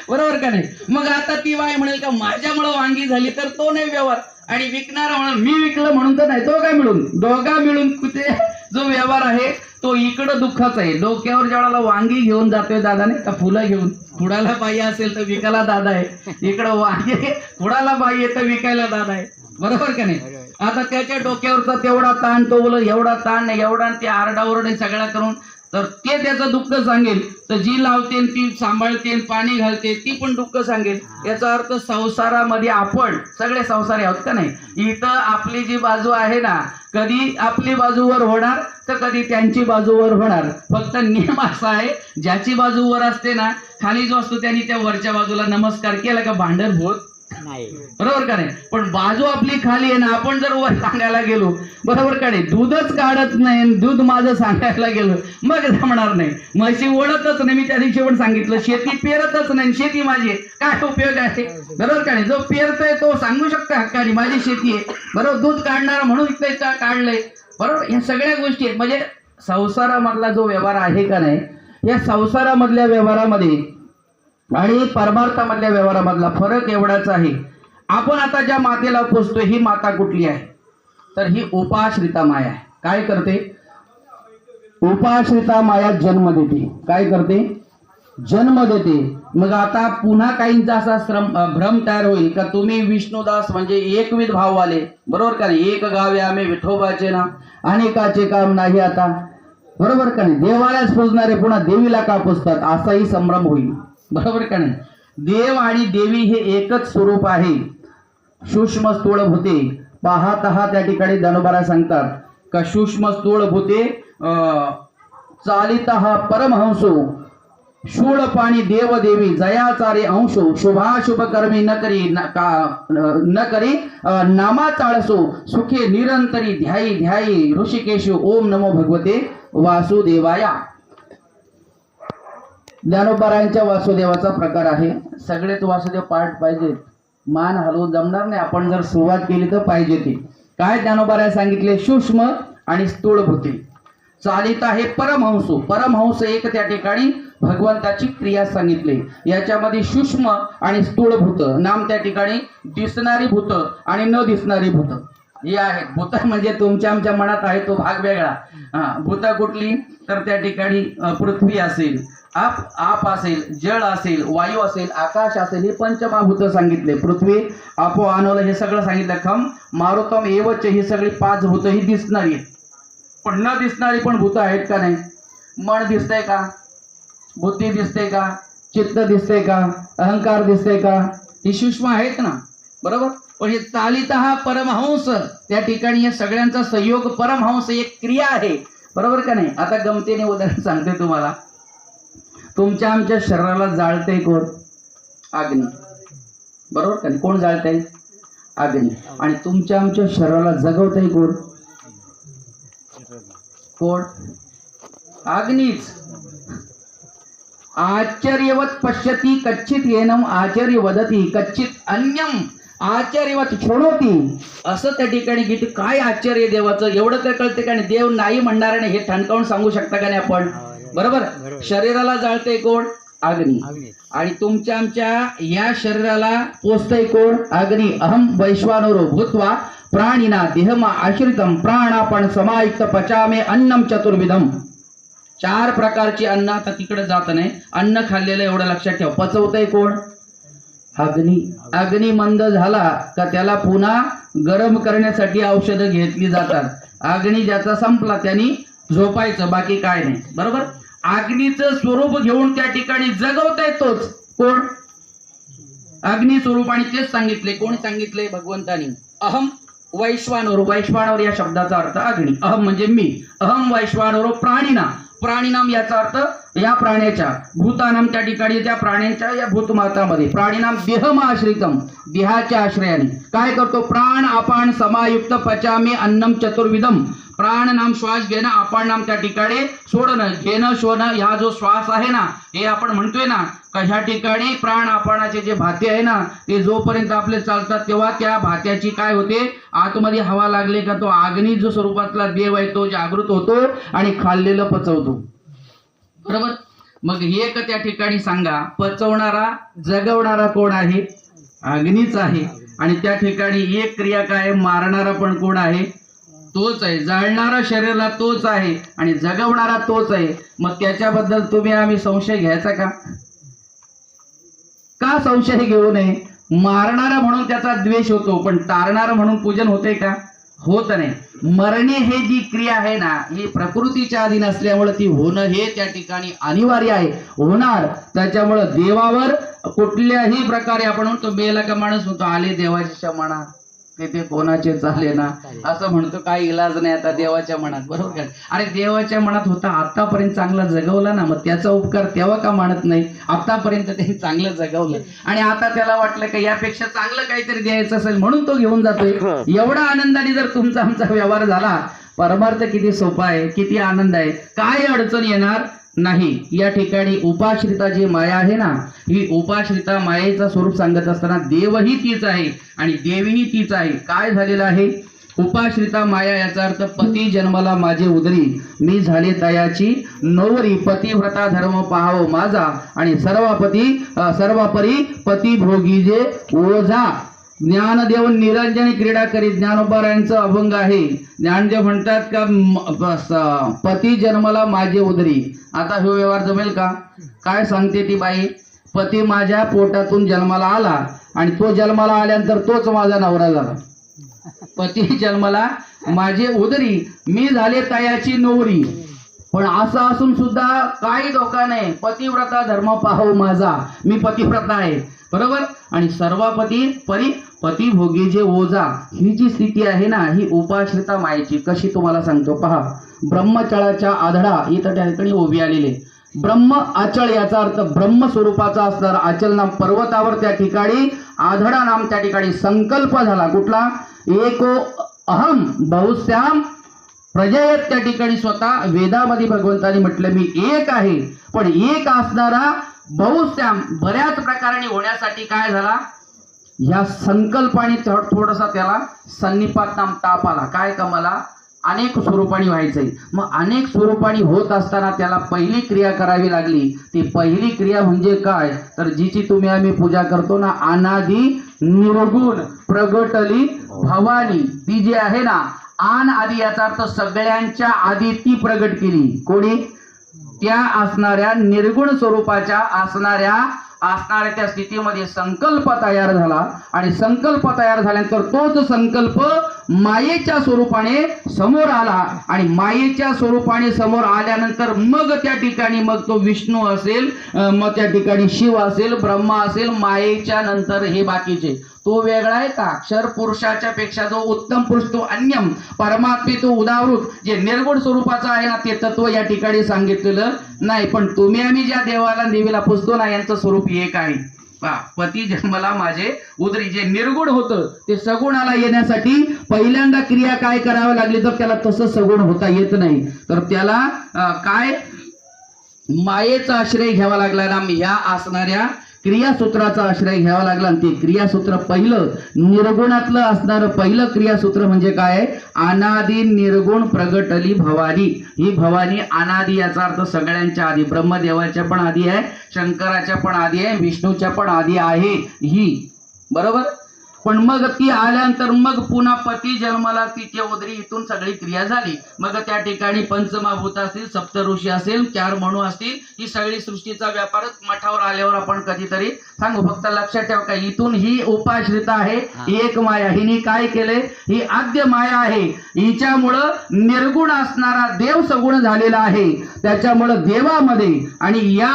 बरोबर का नाही? मग आता ती बाई म्हणेल का माझ्यामुळे वांगी झाली तर तो नाही व्यवहार, आणि विकणारा म्हणून मी विकलं म्हणून तर नाही, तो काय मिळून दोघा मिळून कुठे जो व्यवहार आहे तो इकडं दुःखाचा आहे. डोक्यावर ज्यावेळेला वांगी घेऊन जातोय दादाने का फुलं घेऊन, खुडाला बाई असेल तर विकायला दादा आहे, इकडं वांगे खुडाला बाई आहे तर विकायला दादा आहे. बरोबर का नाही? आता त्याच्या डोक्यावरचा तेवढा ताण, तो बोल एवढा ताण एवढा, ते आरडाओरडे सगळा करून तर ते त्याचं दुःख सांगेल. तर जी लावते ती सांभाळते पाणी घालते ती पण दुःख सांगेल. याचा अर्थ संसारामध्ये आपण सगळे संसारी आहोत का नाही? इथं आपली जी बाजू आहे ना, कधी आपली बाजूवर होणार तर कधी त्यांची बाजूवर होणार. फक्त नियम असा आहे, ज्याची बाजू वर असते ना, खाली जो असतो त्यांनी त्या वरच्या बाजूला नमस्कार केला का भांडण होत नाही. बरोबर का नाही? पण बाजू आपली खाली आहे ना, आपण जर वर सांगायला गेलो, बरोबर का नाही, दूधच काढत नाही, दूध माझं सांगायला गेलो मग जमणार नाही. म्हशी ओढतच नाही, मी त्या दिवशी पण सांगितलं, शेती पेरतच नाही, शेती माझी आहे, काय उपयोग आहे? बरोबर का नाही? जो पेरतोय तो सांगू शकतो हक्काने माझी शेती आहे. बरोबर. दूध काढणारा म्हणून इथं काढलंय. बरोबर. ह्या सगळ्या गोष्टी आहेत. म्हणजे संसारामधला जो व्यवहार आहे का नाही, या संसारामधल्या व्यवहारामध्ये आणि परमार्थामधल्या व्यवहारामधला फरक एवढाच आहे. आपण आता ज्या मातेला पोचतोय ही माता कुठली आहे? तर ही उपाश्रिता माया आहे. काय करते? उपाश्रिता माया जन्म देते. काय करते? जन्म देते. मग आता पुन्हा काहींचा असा भ्रम तयार होईल का तुम्ही विष्णुदास म्हणजे एकविध भाववाले. बरोबर का नाही? एक गावे आम्ही विठोबाचे ना, अनेकाचे काम नाही आता. बरोबर का नाही? देवालाच पूजणारे पुन्हा देवीला का पूजतात, असाही संभ्रम होईल. बरोबर का नाही? देव आणि देवी हे एकच स्वरूप आहे. सूक्ष्म स्थूळ भूते पाहता त्या ठिकाणी धनुबारा सांगतात का सूक्ष्म स्थूळ भूते चालिता परमहंसो शूळ पाणी देव देवी जयाचारे अंशो शुभाशुभ कर्मी न करी नामा चाळसो सुखे निरंतरी ध्यायी ध्यायी ऋषिकेशो ओम नमो भगवते वासुदेवाया. ज्ञानोबारायांच्या वासुदेवाचा प्रकार आहे. सगळेच वासुदेव पाठ पाहिजेत, मान हलवून जमणार नाही. आपण जर सुरुवात केली तर पाहिजे ती. काय ज्ञानोबाराय सांगितले? सूक्ष्म आणि स्थूळ भूते चालित आहे परमहंसो. परमहंस एक त्या ठिकाणी भगवंताची क्रिया सांगितली. याच्यामध्ये सूक्ष्म आणि स्थूळ भूत नाम त्या ठिकाणी दिसणारी भूत आणि न दिसणारी भूत. ही आहेत भूत, म्हणजे तुमच्या आमच्या मनात आहे तो भाग वेगळा. भूत कुठली, तर त्या ठिकाणी पृथ्वी असेल, आप असेल, जळ असेल, वायू असेल, आकाश असेल, हे पंचमहाभूत सांगितले. पृथ्वी, आपो, अनल हे सगळं सांगितलं. खम, मारुतम, एवच ही सगळी 5 भूत ही दिसणारी आहेत. पण न दिसणारी पण भूत आहेत का नाही? मन दिसतंय का? बुद्धी दिसते का? चित्त दिसते का? अहंकार दिसते का? ही सूक्ष्म आहेत ना, बरोबर. पण हे चालित हा परमहंस, त्या ठिकाणी या सगळ्यांचा संयोग परमहंस एक क्रिया आहे, बरोबर का नाही? आता गमतीने उदाहरण सांगते तुम्हाला. तुमच्या आमच्या शरीराला जाळते कोण? अग्नी, बरोबर का नाही? कोण जाळतंय? अग्नी. आणि तुमच्या आमच्या शरीराला जगवतंय कोण? कोण? अग्नीच. आश्चर्यवत पश्यती कच्चित येनम आचार्य वदती कच्चित अन्यम आचार्यवत शृणोती. असं त्या ठिकाणी गीत. काय आश्चर्य देवाचं, एवढं तर कळते का नाही? देव नाही म्हणणार नाही हे ठणकावून सांगू शकता का नाही आपण? बरोबर. शरीराला जाळते कोण? अग्नी. आणि तुमच्या आमच्या या शरीराला पोचतंय कोण? अग्नी. अहम वैश्वानरो भूत्वा प्राणिना देहमा आश्रितम प्राणापण समायुक्त पचामे अन्नम चतुर्विधम. 4 प्रकारची अन्न. आता तिकडे जात नाही. अन्न खाल्लेलं एवढं लक्षात ठेव. पचवतंय कोण? अग्नी. अग्नी मंद झाला का त्याला पुन्हा गरम करण्यासाठी औषधं घेतली जातात. अग्नी ज्याचा संपला त्यांनी झोपायचं, बाकी काय नाही, बरोबर. अग्नीचं स्वरूप घेऊन त्या ठिकाणी जगवतंय तोच कोण? अग्नी स्वरूप. आणि तेच सांगितले. कोणी सांगितले? भगवंतानी. अहम वैश्वानरो. वैश्वानर या शब्दाचा अर्थ अग्नी. अहम म्हणजे मी. अहम वैश्वानरो प्राणिना. प्राणिनाम याचा अर्थ या प्राण्याच्या. भूतानाम त्या ठिकाणी त्या प्राण्यांच्या या भूतमातामध्ये. प्राणिनाम देहमा आश्रितम. देहाच्या आश्रयाने काय करतो? प्राण अपान समायुक्त पचामी अन्नम चतुर्विधम. प्राण नाम श्वास घेणं, अपान नाम त्या ठिकाणी सोडणं, घेणं शोधणं. हा जो श्वास आहे ना, हे आपण म्हणतोय ना का ह्या ठिकाणी प्राण अपानाचे जे भाते आहे ना, ते जोपर्यंत आपले चालतात तेव्हा त्या भात्याची काय होते? आतमध्ये हवा लागले का तो अग्नी जो स्वरूपातला देव आहे तो जागृत होतो आणि खाल्लेलं पचवतो, बरोबर. मग एक त्या ठिकाणी सांगा, पचवणारा जगवणारा कोण आहे? अग्नीच आहे. आणि त्या ठिकाणी एक क्रिया काय? मारणारा पण कोण आहे? तोच आहे. जाळणारा शरीराला तोच आहे आणि जगवणारा तोच आहे. मग त्याच्याबद्दल तुम्ही आम्ही संशय घ्यायचा का? का संशय घेऊ नये? मारणारा म्हणून त्याचा द्वेष होतो, पण तारणारा म्हणून पूजन होते का? होत नाही. मरणे हे जी क्रिया आहे ना, ही प्रकृतीच्या अधीन असल्यामुळे ती होणं हे त्या ठिकाणी अनिवार्य आहे, होणार. त्याच्यामुळं देवावर कुठल्याही प्रकारे आपण म्हणतो मेला का माणूस म्हणतो आले देवाच्या मना ते कोणाचे चाले ना, असं म्हणतो. काही इलाज नाही आता देवाच्या मनात, बरोबर का? अरे देवाच्या मनात होता, आतापर्यंत चांगला जगवला ना, मग त्याचा उपकार तेव्हा का मानत नाही? आतापर्यंत त्यांनी चांगलं जगवलं आणि आता त्याला वाटलं का यापेक्षा चांगलं काहीतरी द्यायचं असेल म्हणून तो घेऊन जातोय. एवढा आनंदाने जर तुमचा आमचा व्यवहार झाला, परमार्थ किती सोपा आहे, किती आनंद आहे, काय अडचण येणार नाही. या ठिकाणी उपाश्रिता जी माया आहे ना, ही उपाश्रिता मायेचं स्वरूप सांगत असताना देवही तीच आहे आणि देवीही तीच आहे. काय झालेलं आहे? उपाश्रिता माया याचा अर्थ पती जन्मला माझे उदरी, मी झाले तयाची नवरी, पतिव्रता धर्म पाहावो माझा आणि सर्वापरी पती भोगी जे ओझा. ज्ञानदेव निरंजनी क्रीडा करी. ज्ञानोबारायांचं अभंग आहे. ज्ञानदेव म्हणतात का पती जन्मला माझे उदरी. आता हे व्यवहार जमेल का? काय सांगते ती बाई? पती माझ्या पोटातून जन्माला आला आणि तो जन्माला आल्यानंतर तोच माझा नवरा झाला. पती जन्माला माझे उदरी, मी झाले तयाची नवरी. पण असं असून सुद्धा काही धोका नाही. पतिव्रता धर्म पाहू माझा, मी पतिव्रता आहे, बरोबर. आणि सर्वापती पती भोगी जे ओझा, ही जी स्थिती आहे ना, ही उपाश्रिता मायेची. कशी तुम्हाला सांगतो पहा. ब्रह्मचळाच्या आधडा इथं त्या ठिकाणी उभी आलेले. ब्रह्म आचळ याचा अर्थ ब्रह्म स्वरूपाचा असणार आचल नाम पर्वतावर त्या ठिकाणी आधडा नाम त्या ठिकाणी संकल्प झाला. कुठला? एको अहम बहुश्याम प्रजयत. त्या ठिकाणी स्वतः वेदामध्ये भगवंतानी म्हटलं मी एक आहे, पण एक असणारा बहुश्याम बऱ्याच प्रकाराने होण्यासाठी काय झाला? या संकल्पाने थोडासा त्याला सन्निपात नाम ताप आला. काय का मला अनेक स्वरूपाने व्हायचंय. मग अनेक स्वरूपाने होत असताना त्याला पहिली क्रिया करावी लागली. ती पहिली क्रिया म्हणजे काय? तर जिची तुम्ही आम्ही पूजा करतो ना, अनादि निर्गुण प्रगटली भवानी ती जी आहे ना, आन आदी याचा अर्थ सगळ्यांच्या आधी ती प्रगट केली. कोणी? त्या असणाऱ्या निर्गुण स्वरूपाच्या असणाऱ्या त्या स्थितीमध्ये संकल्प तयार झाला आणि संकल्प तयार झाल्यानंतर तोच संकल्प मायेच्या स्वरूपाने समोर आला आणि मायेच्या स्वरूपाने समोर आल्यानंतर मग त्या ठिकाणी मग तो विष्णू असेल, मग त्या ठिकाणी शिव असेल, ब्रह्मा असेल, मायेच्या नंतर हे बाकीचे. तो वेगळा आहे का? अक्षर पुरुषाच्या पेक्षा जो उत्तम पुरुष तो अन्यम, परमात्मे तो उदावृत, जे निर्गुण स्वरूपाचा आहे ना ते तत्व या ठिकाणी सांगितलेलं नाही. पण तुम्ही आम्ही ज्या देवाला देवीला पुजतो ना यांचं स्वरूप एक आहे. पती जन्मला माझे उदरी, जे निर्गुण होतं ते सगुणाला येण्यासाठी पहिल्यांदा क्रिया काय करावी लागली तर त्याला तसं सगुण होता येत नाही. तर त्याला काय मायेचा आश्रय घ्यावा लागला ना, ह्या असणाऱ्या क्रियासूत्राचा आश्रय घ्यावा लागला. आणि ते क्रियासूत्र पहिलं निर्गुणातलं असणारं पहिलं क्रियासूत्र म्हणजे काय? अनादि निर्गुण प्रगटली भवानी. ही भवानी अनादि याचा अर्थ सगळ्यांच्या आधी, ब्रह्मदेवाच्या पण आधी आहे, शंकराच्या पण आधी आहे, विष्णूच्या पण आधी आहे ही, बरोबर. पण मग ती आल्यानंतर मग पुन्हा पती जन्माला तिच्या उदरी, इथून सगळी क्रिया झाली. मग त्या ठिकाणी पंचमहाभूत असतील, सप्तऋषी असेल, 4 मणू असतील, ही सगळी सृष्टीचा व्यापारच मठावर आल्यावर आपण कधीतरी सांगू. फक्त लक्षात ठेवा का इथून ही उपाश्रिता आहे, एक माया. हिने काय केले? ही आद्य माया आहे. हिच्यामुळं निर्गुण असणारा देव सगुण झालेला आहे. त्याच्यामुळं देवामध्ये आणि या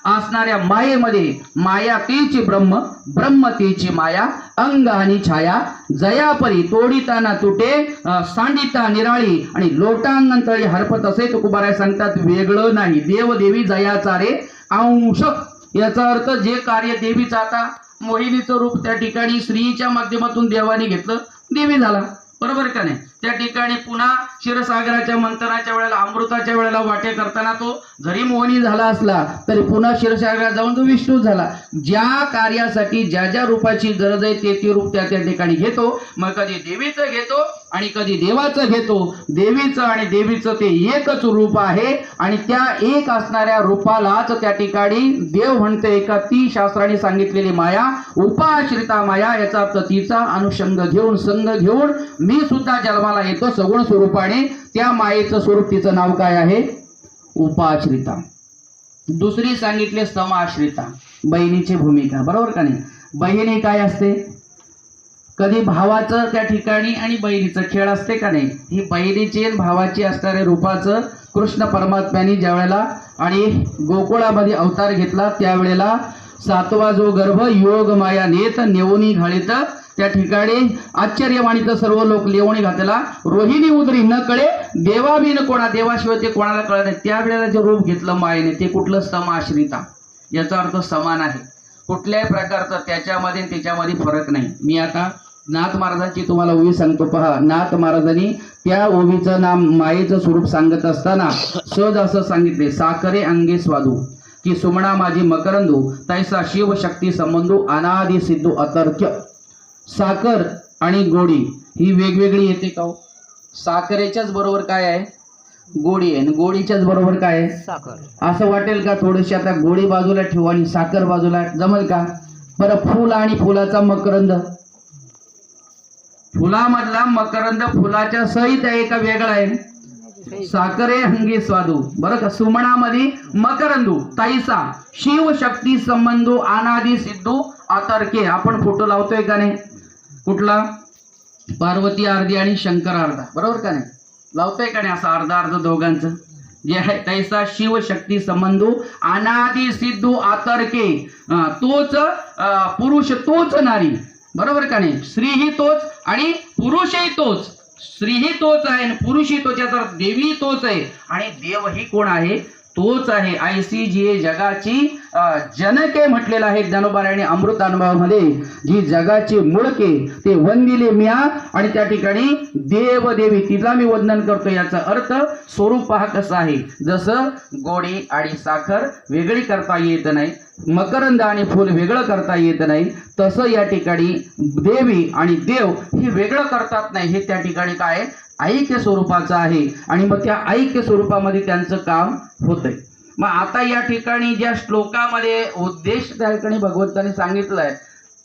असणाऱ्या मायेमध्ये माया तीची ब्रह्म, ब्रह्म तीची माया, अंग आणि छाया, जयापरी तोडिताना तुटे, सांडिता निराळी आणि लोटांगंतळी हरपत असे तुकोबाराय सांगतात. वेगळं नाही, देव देवी जयाचा रे अंश. याचा अर्थ जे कार्य देवीचं, आता मोहिनीचं रूप त्या ठिकाणी स्त्रीच्या माध्यमातून देवाने घेतलं, देवी झाला, बरोबर का नाही. त्या ठिकाणी पुन्हा क्षीरसागराच्या मंथनाच्या वेळेला, अमृताच्या वेळेला वाटे करताना तो जरी मोहिनी झाला असला तरी पुन्हा क्षीरसागरात जाऊन तो विष्णू झाला. ज्या कार्यासाठी ज्या ज्या रूपाची गरज आहे ते रूप त्या ठिकाणी घेतो. मग कधी देवीचं घेतो आणि कधी देवाचं घेतो. देवीचं आणि देवीचं ते एकच रूप आहे आणि त्या एक असणाऱ्या रूपालाच त्या ठिकाणी देव म्हणते का ती शास्त्राने सांगितलेली माया उपाश्रिता माया. याचा अर्थ तिचा अनुषंग घेऊन, संग घेऊन मी सुद्धा जन्माला येतो सगुण स्वरूपाने. त्या मायेचं स्वरूप, तिचं नाव काय आहे? उपाश्रिता. दुसरी सांगितले समाश्रिता, बहिणीची भूमिका, बरोबर का नाही. बहिणी काय असते? कधी भावाचं त्या ठिकाणी आणि बहिणीचं खेळ असते का नाही. ही बहिणीची आणि भावाची असणाऱ्या रूपाचं कृष्ण परमात्म्याने ज्या वेळेला आणि गोकुळामध्ये अवतार घेतला त्यावेळेला 7वा जो गर्भ योग माया नेत नेवणी घाळीत, त्या ठिकाणी आश्चर्यवाणीत सर्व लोक लेवणी घातला. रोहिणी उदरी न कळे देवाबिन कोणा, देवाशिवाय ते कोणाला कळत नाही. त्यावेळेला जे रूप घेतलं मायेने ते कुठलं? समाश्रिता. याचा अर्थ समान आहे, कुठल्याही प्रकारचं त्याच्यामध्ये त्याच्यामध्ये फरक नाही. मी आता नाथ महाराजांची तुम्हाला ओवी सांगतो, पहा. नाथ महाराजांनी त्या ओवीचं नाम मायेचं स्वरूप सांगत असताना सहज असं सांगितले, साखरे अंगे स्वादू की सुमणा माझी मकरंदू, तैसा शिव शक्ती संबंधू अनादि सिद्धू अतर्क्य. साखर आणि गोडी ही वेगवेगळी येते का? साखरेच्याच बरोबर काय आहे? गोडी आहे. आणि गोडीच्याच बरोबर काय आहे? साखर. असं वाटेल का थोडीशी आता गोडी बाजूला ठेवू आणि साखर बाजूला, जमेल का? बरं, फुल आणि फुलाचा मकरंद, फुलामधला मकरंद फुलाच्या सहित आहे का वेगळा आहे? साखरे अंगी स्वादू, बरं का. सुमणामध्ये मकरंदू, तैसा शिव शक्ती संबंधू अनादि सिद्धू अतर्के. आपण फोटो लावतोय का नाही? कुठला? पार्वती अर्धी आणि शंकर अर्धा, बरोबर का नाही? लावतोय का नाही असं अर्धा अर्ध दोघांचं जे आहे? तैसा शिव शक्ती संबंधू अनादि सिद्धू अतर्के. तोच पुरुष, तोच नारी, बरोबर का नाही? स्त्री ही तोच आणि पुरुषही तोच. स्त्री ही तोच आहे आणि पुरुषही तोच. याचा देवी तोच आहे आणि देवही कोण आहे? तोच आहे. ऐसी जी जगाची जनके म्हटलेलं आहे ज्ञानोबारायणी अमृतानुभवामध्ये. जी जगाची मुळके ते वंदिले म्या आणि त्या ठिकाणी देव देवी तिला मी वंदन करतो. याचा अर्थ स्वरूप पहा कसं आहे. जसं गोडी आणि साखर वेगळी करता येत नाही, मकरंद आणि फुल वेगळं करता येत नाही, तसं या ठिकाणी देवी आणि देव हे वेगळं करतात नाही. हे त्या ठिकाणी काय? ऐक्य स्वरूपाचं आहे आणि मग त्या ऐक्य स्वरूपामध्ये त्यांचं काम होतंय. मग आता या ठिकाणी ज्या श्लोकामध्ये उद्देश त्या ठिकाणी भगवंताने सांगितलंय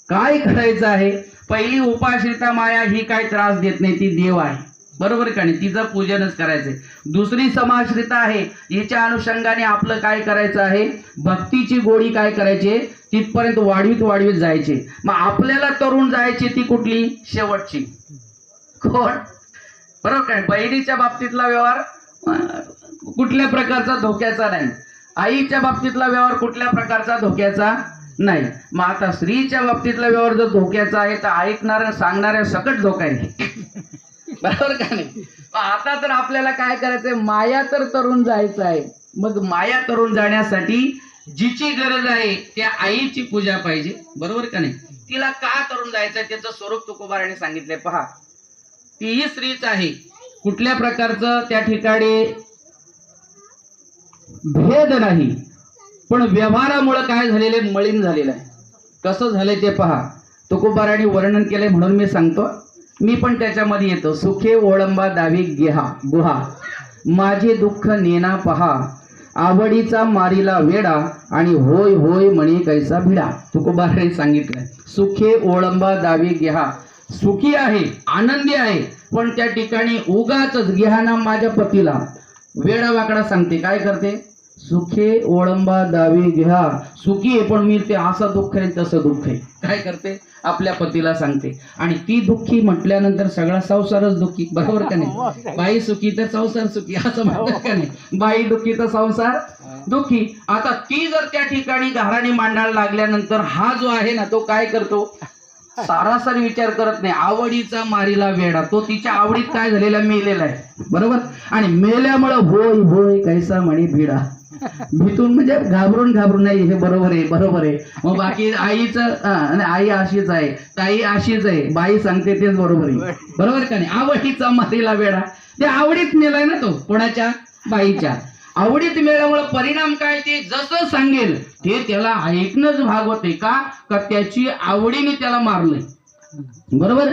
काय करायचं आहे, पहिली उपाश्रिता माया ही काय त्रास देत नाही, ती देव आहे, बरोबर का नाही, तिचं पूजनच करायचंय. दुसरी समाश्रिता आहे, हिच्या अनुषंगाने आपलं काय करायचं आहे, भक्तीची गोडी काय करायची, तिथपर्यंत वाढवीत जायचे. मग आपल्याला तरुण जायची ती कुठली, शेवटची, कोण, बरोबर काय. बहिणीच्या बाबतीतला व्यवहार कुठल्या प्रकारचा धोक्याचा नाही, आईच्या बाबतीतला व्यवहार कुठल्या प्रकारचा धोक्याचा नाही. मग आता स्त्रीच्या बाबतीतला व्यवहार जर धोक्याचा आहे तर ऐकणाऱ्या सांगणाऱ्या सकट धोका आहे, बरोबर का नाही. आता तर आपल्याला काय करायचंय, माया तर तरुण जायचं आहे. मग माया तरुण जाण्यासाठी जिची गरज आहे त्या आईची पूजा पाहिजे, बरोबर का नाही. तिला का तरुण जायचंय त्याचं स्वरूप तुकोबाराने सांगितलंय. पहा, तीही स्त्रीच आहे, कुठल्या प्रकारचं त्या ठिकाणी भेद नाही, पण व्यवहारामुळे काय झालेले, मळीन झालेलं आहे. कसं झालंय ते पहा, तुकोबाराने वर्णन केलंय म्हणून मी सांगतो, मी पण त्याच्यामध्ये येतो. सुखे ओळंबा दावी गुहा, माझे दुःख नेना पहा, आवडीचा मारीला वेडा, आणि होय होय म्हणे कैसा भिडा. तुकोबाराने सांगितलंय, सुखे ओळंबा दावी गेहा, सुखी आहे, आनंदी आहे, पण त्या ठिकाणी उगाच गेहाना माझ्या पतीला वेडा वाकडा सांगते. काय करते, सुखे ओळंबा दावी घ्या, सुखी आहे पण मी ते असं दुःख आहे तसं दुःख आहे, काय करते, आपल्या पतीला सांगते. आणि ती दुःखी म्हटल्यानंतर सगळा संसारच दुःखी, बरोबर का नाही. बाई सुखी तर संसार सुखी असं म्हणतात का नाही, बाई दुःखी तर संसार दुःखी. आता ती जर त्या ठिकाणी घराणी मांडायला लागल्यानंतर हा जो आहे ना तो काय करतो, सारासार विचार करत नाही, आवडीचा मारीला वेडा, तो तिच्या आवडीत काय झालेला, मेलेला आहे, बरोबर. आणि मेल्यामुळे होय होय कैसा म्हणे भिडा, भीतून म्हणजे घाबरून नाही, हे बरोबर आहे. मग बाकी आईचं आई अशीच आहे, ताई अशीच आहे, बाई सांगते तेच बरोबर आहे, बरोबर का नाही. आवडीचा मारीला वेडा, ते आवडीत मेलाय ना तो, कोणाच्या, बाईच्या आवडीत मेल्यामुळे परिणाम काय, ते जसं सांगेल ते त्याला ऐकणंच भाग होते. का त्याची आवडीने त्याला मारलंय, बरोबर.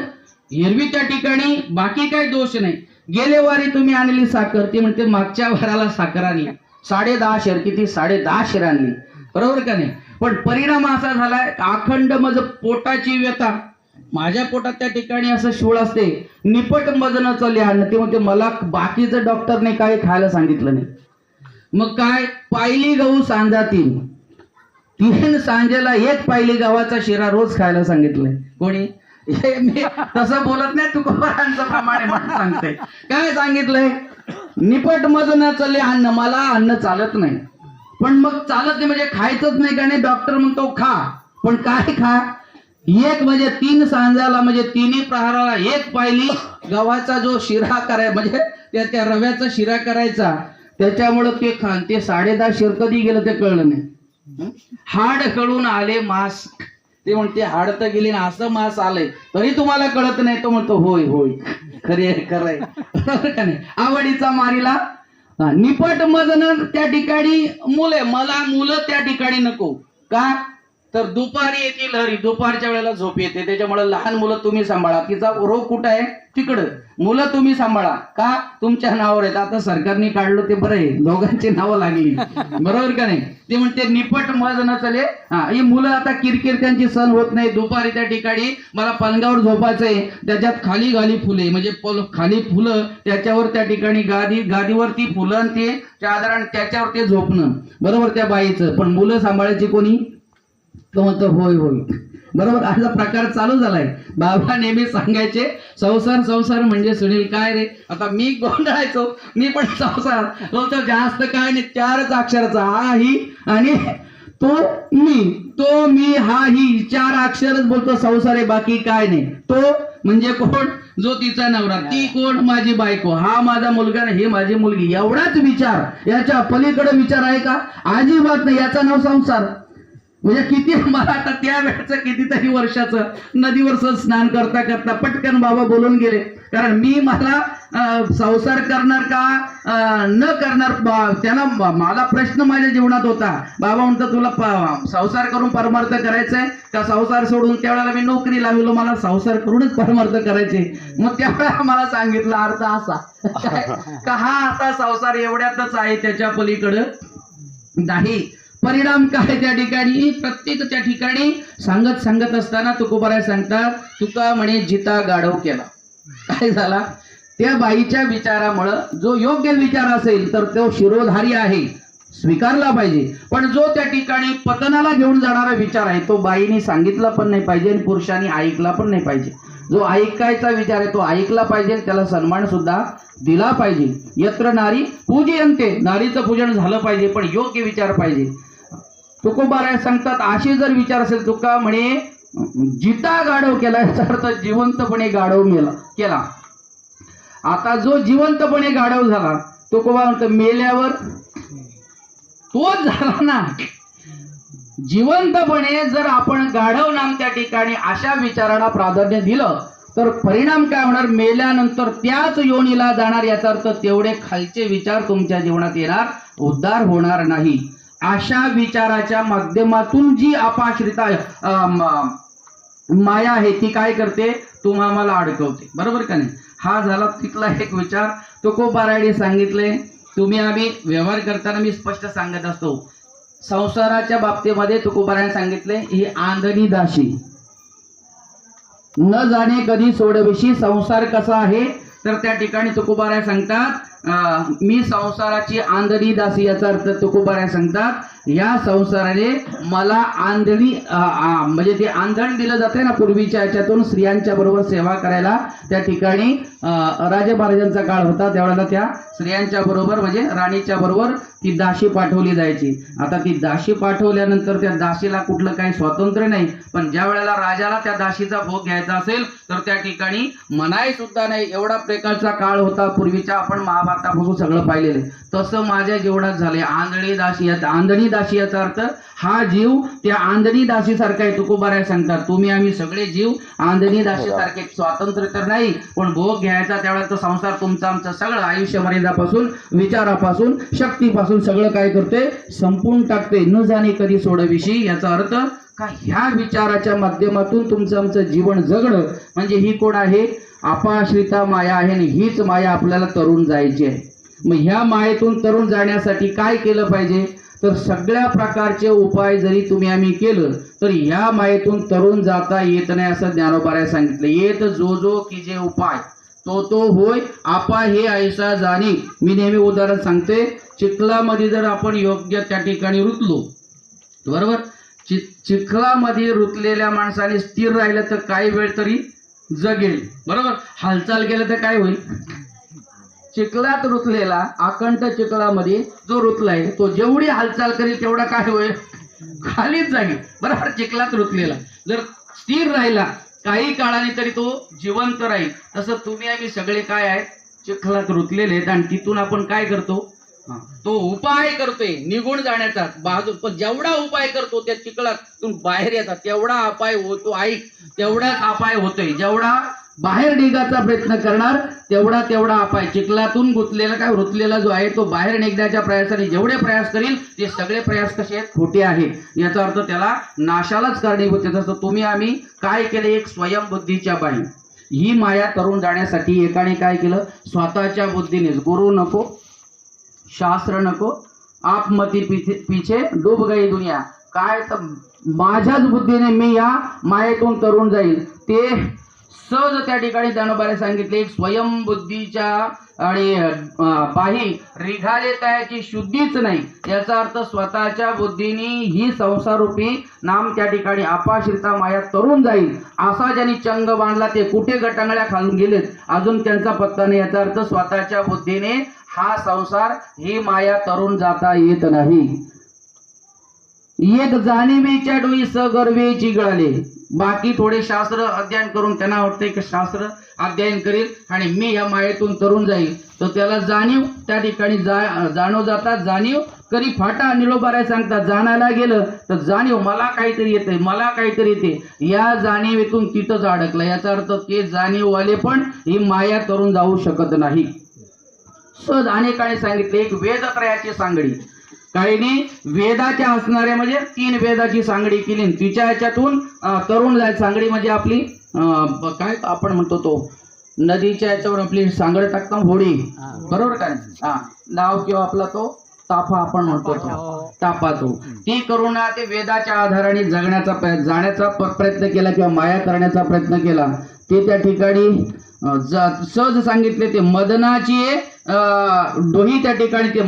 एरवी त्या ठिकाणी बाकी काय दोष नाही. गेले वारी तुम्ही आणली साखर, ते म्हणते मागच्या वाराला साखर आणली, 10.5 शेर, किती 10.5 शेर आणली, बरोबर का नाही. पण परिणाम असा झालाय, अखंड मज पोटाची व्यथा, माझ्या पोटात त्या ठिकाणी असं शिवळ असते, निपट मजन चालले अन्न, ते म्हणते मला बाकीचं डॉक्टरने काय खायला सांगितलं नाही. मग काय, पायली गहू सांजा 3 सांजेला 1 पायली गव्हाचा शिरा रोज खायला सांगितलंय. कोणी, हे मी तसं बोलत नाही, तुकोबारांचं प्रमाणे मला सांगते. काय सांगितलंय, निपट मज न चालले अन्न, मला अन्न चालत नाही. पण मग चालत नाही म्हणजे खायचंच नाही का नाही, डॉक्टर म्हणतो खा, पण काय खा, 1 म्हणजे 3 सांजाला म्हणजे 3 प्रहाराला 1 पायली गव्हाचा जो शिरा करायचा, म्हणजे त्या रव्याचा शिरा करायचा, त्याच्यामुळे ते खान, ते 10.5 शेर कधी गेलं ते कळलं नाही. हाड कळून आले मास, ते म्हणते हाड तर गेली ना, असं मास आलंय तरी तुम्हाला कळत नाही. तो म्हणतो होय होय खरे खरंय, बरोबर का नाही. आवडीचा मारीला निपट मजन, त्या ठिकाणी मुले, मला मुलं त्या ठिकाणी नको, का तर दुपारी येते लहरी, दुपारच्या वेळेला झोप येते, त्याच्यामुळे लहान मुलं तुम्ही सांभाळा, तिचा रोग कुठं आहे तिकडं, मुलं तुम्ही सांभाळा, का तुमच्या नावावर आहेत. आता सरकारने काढलं ते बरं आहे, दोघांची नावं लागली, बरोबर का नाही. ते म्हणते निपट मज न चले, ही मुलं आता किरकिर त्यांची सण होत नाही, दुपारी त्या ठिकाणी मला पलंगावर झोपायचंय, त्याच्यात खाली गाली फुले, म्हणजे खाली फुलं, त्याच्यावर त्या ठिकाणी गादीवरती फुलं, ते चादर, त्याच्यावर ते झोपणं, बरोबर त्या बाईचं. पण मुलं सांभाळायची कोणी, तो म्हणतो होय होय, बरोबर. असा प्रकार चालू झालाय. बाबा नेहमी सांगायचे, संसार म्हणजे सुनील, काय रे, आता मी गोंधळायचो, मी पण संसार बोलतो, जास्त काय नाही, 4च अक्षराचा, हा ही आणि तो मी हा ही 4 अक्षरच बोलतो, संसार आहे, बाकी काय नाही. तो म्हणजे कोण, जो तिचा नवरा, ती कोण, माझी बायको, हा माझा मुलगा, हे माझी मुलगी, एवढाच विचार, याच्या पलीकडे विचार आहे का, अजिबात नाही. याचा नाव संसार. म्हणजे किती, मला आता त्या वेळचं कितीतरी वर्षाचं नदीवर स्नान करता करता पटकन बाबा बोलून गेले, कारण मला संसार करणार का न करणार, त्याला मला प्रश्न माझ्या जीवनात होता. बाबा म्हणतो तुला संसार करून परमार्थ करायचंय का संसार सोडून, त्यावेळेला मी नोकरी लागलो, मला संसार करूनच परमार्थ करायचे. मग त्यावेळेला मला सांगितलं अर्थ असा का हा आता संसार एवढ्यातच आहे, त्याच्या पलीकडं नाही. परिणाम काय त्या ठिकाणी? प्रत्येक त्या ठिकाणी सांगत असताना तुकोबाराय सांगतात, तुका म्हणे जिता गाढव केला. काय झाला? त्या बाईच्या विचारामुळं जो योग्य विचार असेल तर तो शिरोधारी आहे, स्वीकारला पाहिजे. पण जो त्या ठिकाणी पतनाला घेऊन जाणारा विचार आहे तो बाईने सांगितला पण नाही पाहिजे आणि पुरुषांनी ऐकला पण नाही पाहिजे. जो ऐकायचा विचार आहे तो ऐकला पाहिजे, त्याला सन्मान सुद्धा दिला पाहिजे. यत्र नारी पूजयन्ते, नारीचं पूजन झालं पाहिजे पण योग्य विचार पाहिजे. तुकोबाराय सांगतात असे जर विचार असेल, तुका म्हणे जिता गाढव केला, याचा अर्थ जिवंतपणे गाढव केला. आता जो जिवंतपणे गाढव झाला, तुकोबा म्हणतो मेल्यावर तोच झाला ना. जिवंतपणे जर आपण गाढव नाम त्या ठिकाणी अशा विचाराला प्राधान्य दिलं तर परिणाम काय होणार? मेल्यानंतर त्याच योनीला जाणार. याचा अर्थ तेवढे खालचे विचार तुमच्या जीवनात येणार, उद्धार होणार नाही. अशा विचाराच्या माध्यमातून जी अपाश्रिता माया आहे ती काय करते? तुम्हाला अडकवते. बरोबर का नाही? हा झाला तिथला एक विचार. तुकोबारायने सांगितले, तुम्ही आम्ही व्यवहार करताना मी स्पष्ट सांगत असतो, संसाराच्या बाबतीमध्ये तुकोबारायने सांगितले ही आंधळी दासी, न जाणे कधी सोडविशी. संसार कसा आहे तर त्या ठिकाणी तुकोबाराय सांगतात मी संसाराची आंधळी दासी. याचा अर्थ तुकोबाराय सांगतात या संसाराने मला आंधळी म्हणजे ते आंधण दिलं जाते ना पूर्वीच्या याच्यातून स्त्रियांच्या बरोबर सेवा करायला. त्या ठिकाणी राजे महाराजांचा काळ होता, त्यावेळेला त्या स्त्रियांच्या बरोबर म्हणजे राणीच्या बरोबर ती दासी पाठवली जायची. आता ती दासी पाठवल्यानंतर त्या दासीला कुठलं काही स्वातंत्र्य नाही, पण ज्या वेळेला राजाला त्या दासीचा भोग घ्यायचा असेल तर त्या ठिकाणी मनाई सुद्धा नाही. एवढा प्रकारचा काळ होता पूर्वीच्या, आपण महाभारतापासून सगळं पाहिलेलं आहे. तसं माझ्या जीवनात झाले. आंधळी दासी याचा अर्थ हा जीव त्या आंधळी दासी सारखा आहे. तुकोबाराय सांगतात तुम्ही आम्ही सगळे जीव आंधळी दासी सारखे. स्वातंत्र्य तर नाही पण भोग घ्यायचा त्यावेळेला तो संसार तुमचं आमचं सगळं आयुष्य मर्यादापासून विचारापासून शक्तीपासून सगळं काय करते? संपून टाकते. न जाणे कधी सोडविशी. याचा अर्थ का ह्या विचाराच्या माध्यमातून तुमचं आमचं जीवन जगणं म्हणजे ही कोण आहे? अपाश्रिता माया आहे आणि हीच माया आपल्याला तरुण जायची आहे. मग ह्या मायेतून तरुण जाण्यासाठी काय केलं पाहिजे? तर सगळ्या प्रकारचे उपाय जरी तुम्ही आम्ही केलं तर ह्या मायेतून तरुण जाता येत नाही असं ज्ञानोबाराय सांगितलं. येत जो की जे उपाय तो होय आपा हे ऐसा जाणी. मी नेहमी उदाहरण सांगते, चिखलामध्ये जर आपण योग्य त्या ठिकाणी रुतलो, बरोबर, चिखलामध्ये रुतलेल्या माणसाने स्थिर राहिलं तर काही वेळ तरी जगेल, बरोबर. हालचाल केलं तर काय होईल? चिखलात रुतलेला अखंड चिखलामध्ये जो रुतलाय तो जेवढी हालचाल करेल तेवढा काय होईल? खालीच जाईल, बरोबर. चिखलात रुतलेला जर स्थिर राहिला काही काळाने तरी तो जिवंत राहील. तसं तुम्ही आम्ही सगळे काय आहेत? चिखलात रुतलेले आहेत आणि तिथून आपण काय करतो? तो उपाय करतोय निघून जाण्याचा. पण जेवढा उपाय करतो त्या चिखलातून बाहेर येतात तेवढा अपाय होतो. ऐक, तेवढाच अपाय होतोय. जेवढा बाहेर निघायचा प्रयत्न करणार तेवढा अपाय. चिखलातून गुंतलेला काय रुतलेला जो आहे तो बाहेर निघण्याच्या प्रयासाने जेवढे प्रयास करील ते सगळे प्रयास कसे आहेत? खोटे आहेत. याचा अर्थ त्याला नाशालाच कारणीभूत आहे. तसं तुम्ही आम्ही काय केले? एक स्वयंबुद्धीच्या बाई. ही माया तरुण जाण्यासाठी एकाने काय केलं? स्वतःच्या बुद्धीनेच, गुरु नको, शास्त्र नको, आपमती पीछे डूब गई दुनिया. काय तर माझ्याच बुद्धीने मी या मायेतून तरुण जाईल. ते सहज त्या ठिकाणी ज्ञानोबाने सांगितले एक स्वयंबुद्धीच्या आणि बाही रिघाले त्याची शुद्धीच नाही. याचा अर्थ स्वतःच्या बुद्धीने ही संसारूपी नाम त्या ठिकाणी अपाश्रिता माया तरुण जाईल. असा ज्यांनी चंग बांधला ते कुठे गटांगळ्या खालून गेलेत अजून त्यांचा पत्ता नाही. याचा अर्थ स्वतःच्या बुद्धीने हा संसार ही माया तरुण जाता येत नाही. एक जाणीवीच्या डोई सगर्वे चिघळाले. बाकी थोडे शास्त्र अध्ययन करून त्यांना वाटते की शास्त्र अध्ययन करेल आणि मी या मायेतून तरुण जाईल. तर त्याला जाणीव त्या ठिकाणी जाणव जातात. जाणीव कधी फाटा. निळोबाराय सांगतात जाणायला गेलं तर जाणीव मला काहीतरी येते, मला काहीतरी येते. या जाणीवेतून तिथंच अडकलं. याचा अर्थ ते जाणीववाले पण ही माया तरुण जाऊ शकत नाही. सहज अनेकाने सांगितले एक वेदत्रयाची सांगडी. काहींनी वेदाच्या असणाऱ्या म्हणजे 3 वेदाची सांगडी केली. तिच्या याच्यातून तरुण जाय. सांगडी म्हणजे आपली काय आपण म्हणतो तो नदीच्या याच्यावर आपली सांगड टाकता होडी, बरोबर काय? नाव किंवा आपला तो ताफा आपण म्हणतो ताफा तो ती करून ते वेदाच्या आधाराने जाण्याचा प्रयत्न केला किंवा माया करण्याचा प्रयत्न केला. ते त्या ठिकाणी सहज सांगितले ते मदनाची डोही त्या ठिकाणी ते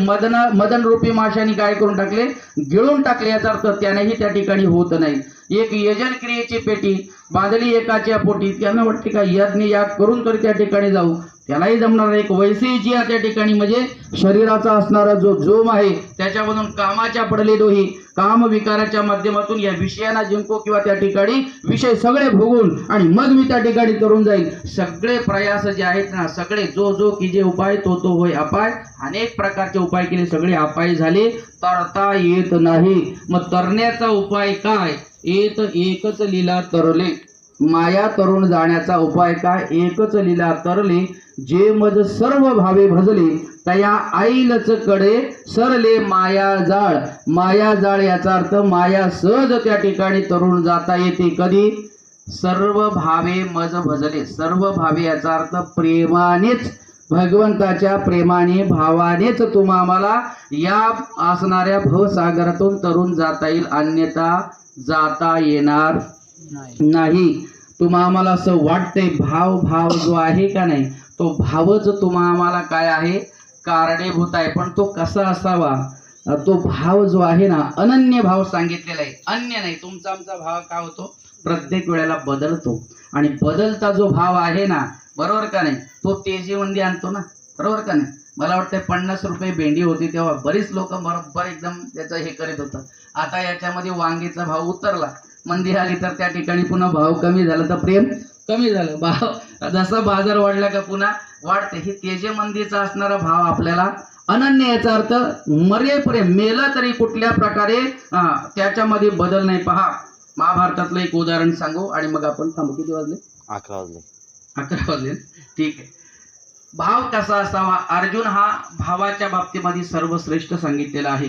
मदन रूपी माशाने काय करून टाकले, गिळून टाकले. याचा अर्थ त्यानेही त्या ठिकाणी होत नाही. एक यजन क्रियेची पेटी बांधली एकाच्या पोटी, त्यांना वाटते का यज्ञ याग करून तरी त्या ठिकाणी जाऊ, त्यालाही जमणार. एक वैसेची त्या ठिकाणी म्हणजे शरीराचा असणारा जो जोम आहे त्याच्यामधून कामाच्या पडले डोही काम विकाराच्या माध्यमातून या विषयांना जिंको किंवा त्या ठिकाणी विषय सगळे भोगून आणि मग मी त्या ठिकाणी तरुण जाईल. सगळे प्रयास जे आहेत ना, सगळे जो की जे उपाय तो होय अपाय. अनेक प्रकारचे उपाय केले, सगळे अपाय झाले, तरता येत नाही. मग तरण्याचा उपाय काय? येत एकच लीला तरले. माया तरुण जाण्याचा उपाय काय? एकच लीला तरले. जे मज सर्व भावे भजले तया आईलच कडे सरले माया जाळ. माया जाळ याचा अर्थ माया सहज त्या ठिकाणी तरुण जाता येते. कधी? सर्व भावे मज भजले. सर्व भावे याचा अर्थ प्रेमानेच, भगवंताच्या प्रेमाने भावानेच आम्हाला या असणाऱ्या भवसागरातून तरुण जाता येईल, अन्यथा जाता येणार नाही. आम्हाला असं वाटतंय भाव जो आहे का नाही, तो भावच आम्हाला काय आहे, कारणीभूत आहे. पण तो कसा असावा? तो भाव जो आहे ना, अनन्य भाव सांगितलेला आहे, अन्य नाही. आमचा भाव काय होतो? प्रत्येक वेळेला बदलतो. आणि बदलता जो भाव आहे ना, बरोबर का नाही, तो तेजीमध्ये आणतो ना, बरोबर का नाही. मला वाटतं 50 रुपये भेंडी होती तेव्हा बरीच लोक बरोबर एकदम त्याचं हे करीत होतं. आता याच्यामध्ये वांगीचा भाव उतरला, मंदी आली तर त्या ठिकाणी पुन्हा भाव कमी झाला, तर प्रेम कमी झालं. भाव जसा बाजार वाढला का पुन्हा वाढते. ही तेजेमंदीचा असणारा भाव आपल्याला अनन्य, याचा अर्थ मरे प्रेम, मेलं तरी कुठल्या प्रकारे त्याच्यामध्ये बदल नाही. पहा, महाभारतातलं एक उदाहरण सांगू आणि मग आपण थांबू. किती वाजले? 11 वाजले. ठीक आहे. भाव कसा असावा? अर्जुन हा भावाच्या बाबतीमध्ये सर्वश्रेष्ठ सांगितलेला आहे.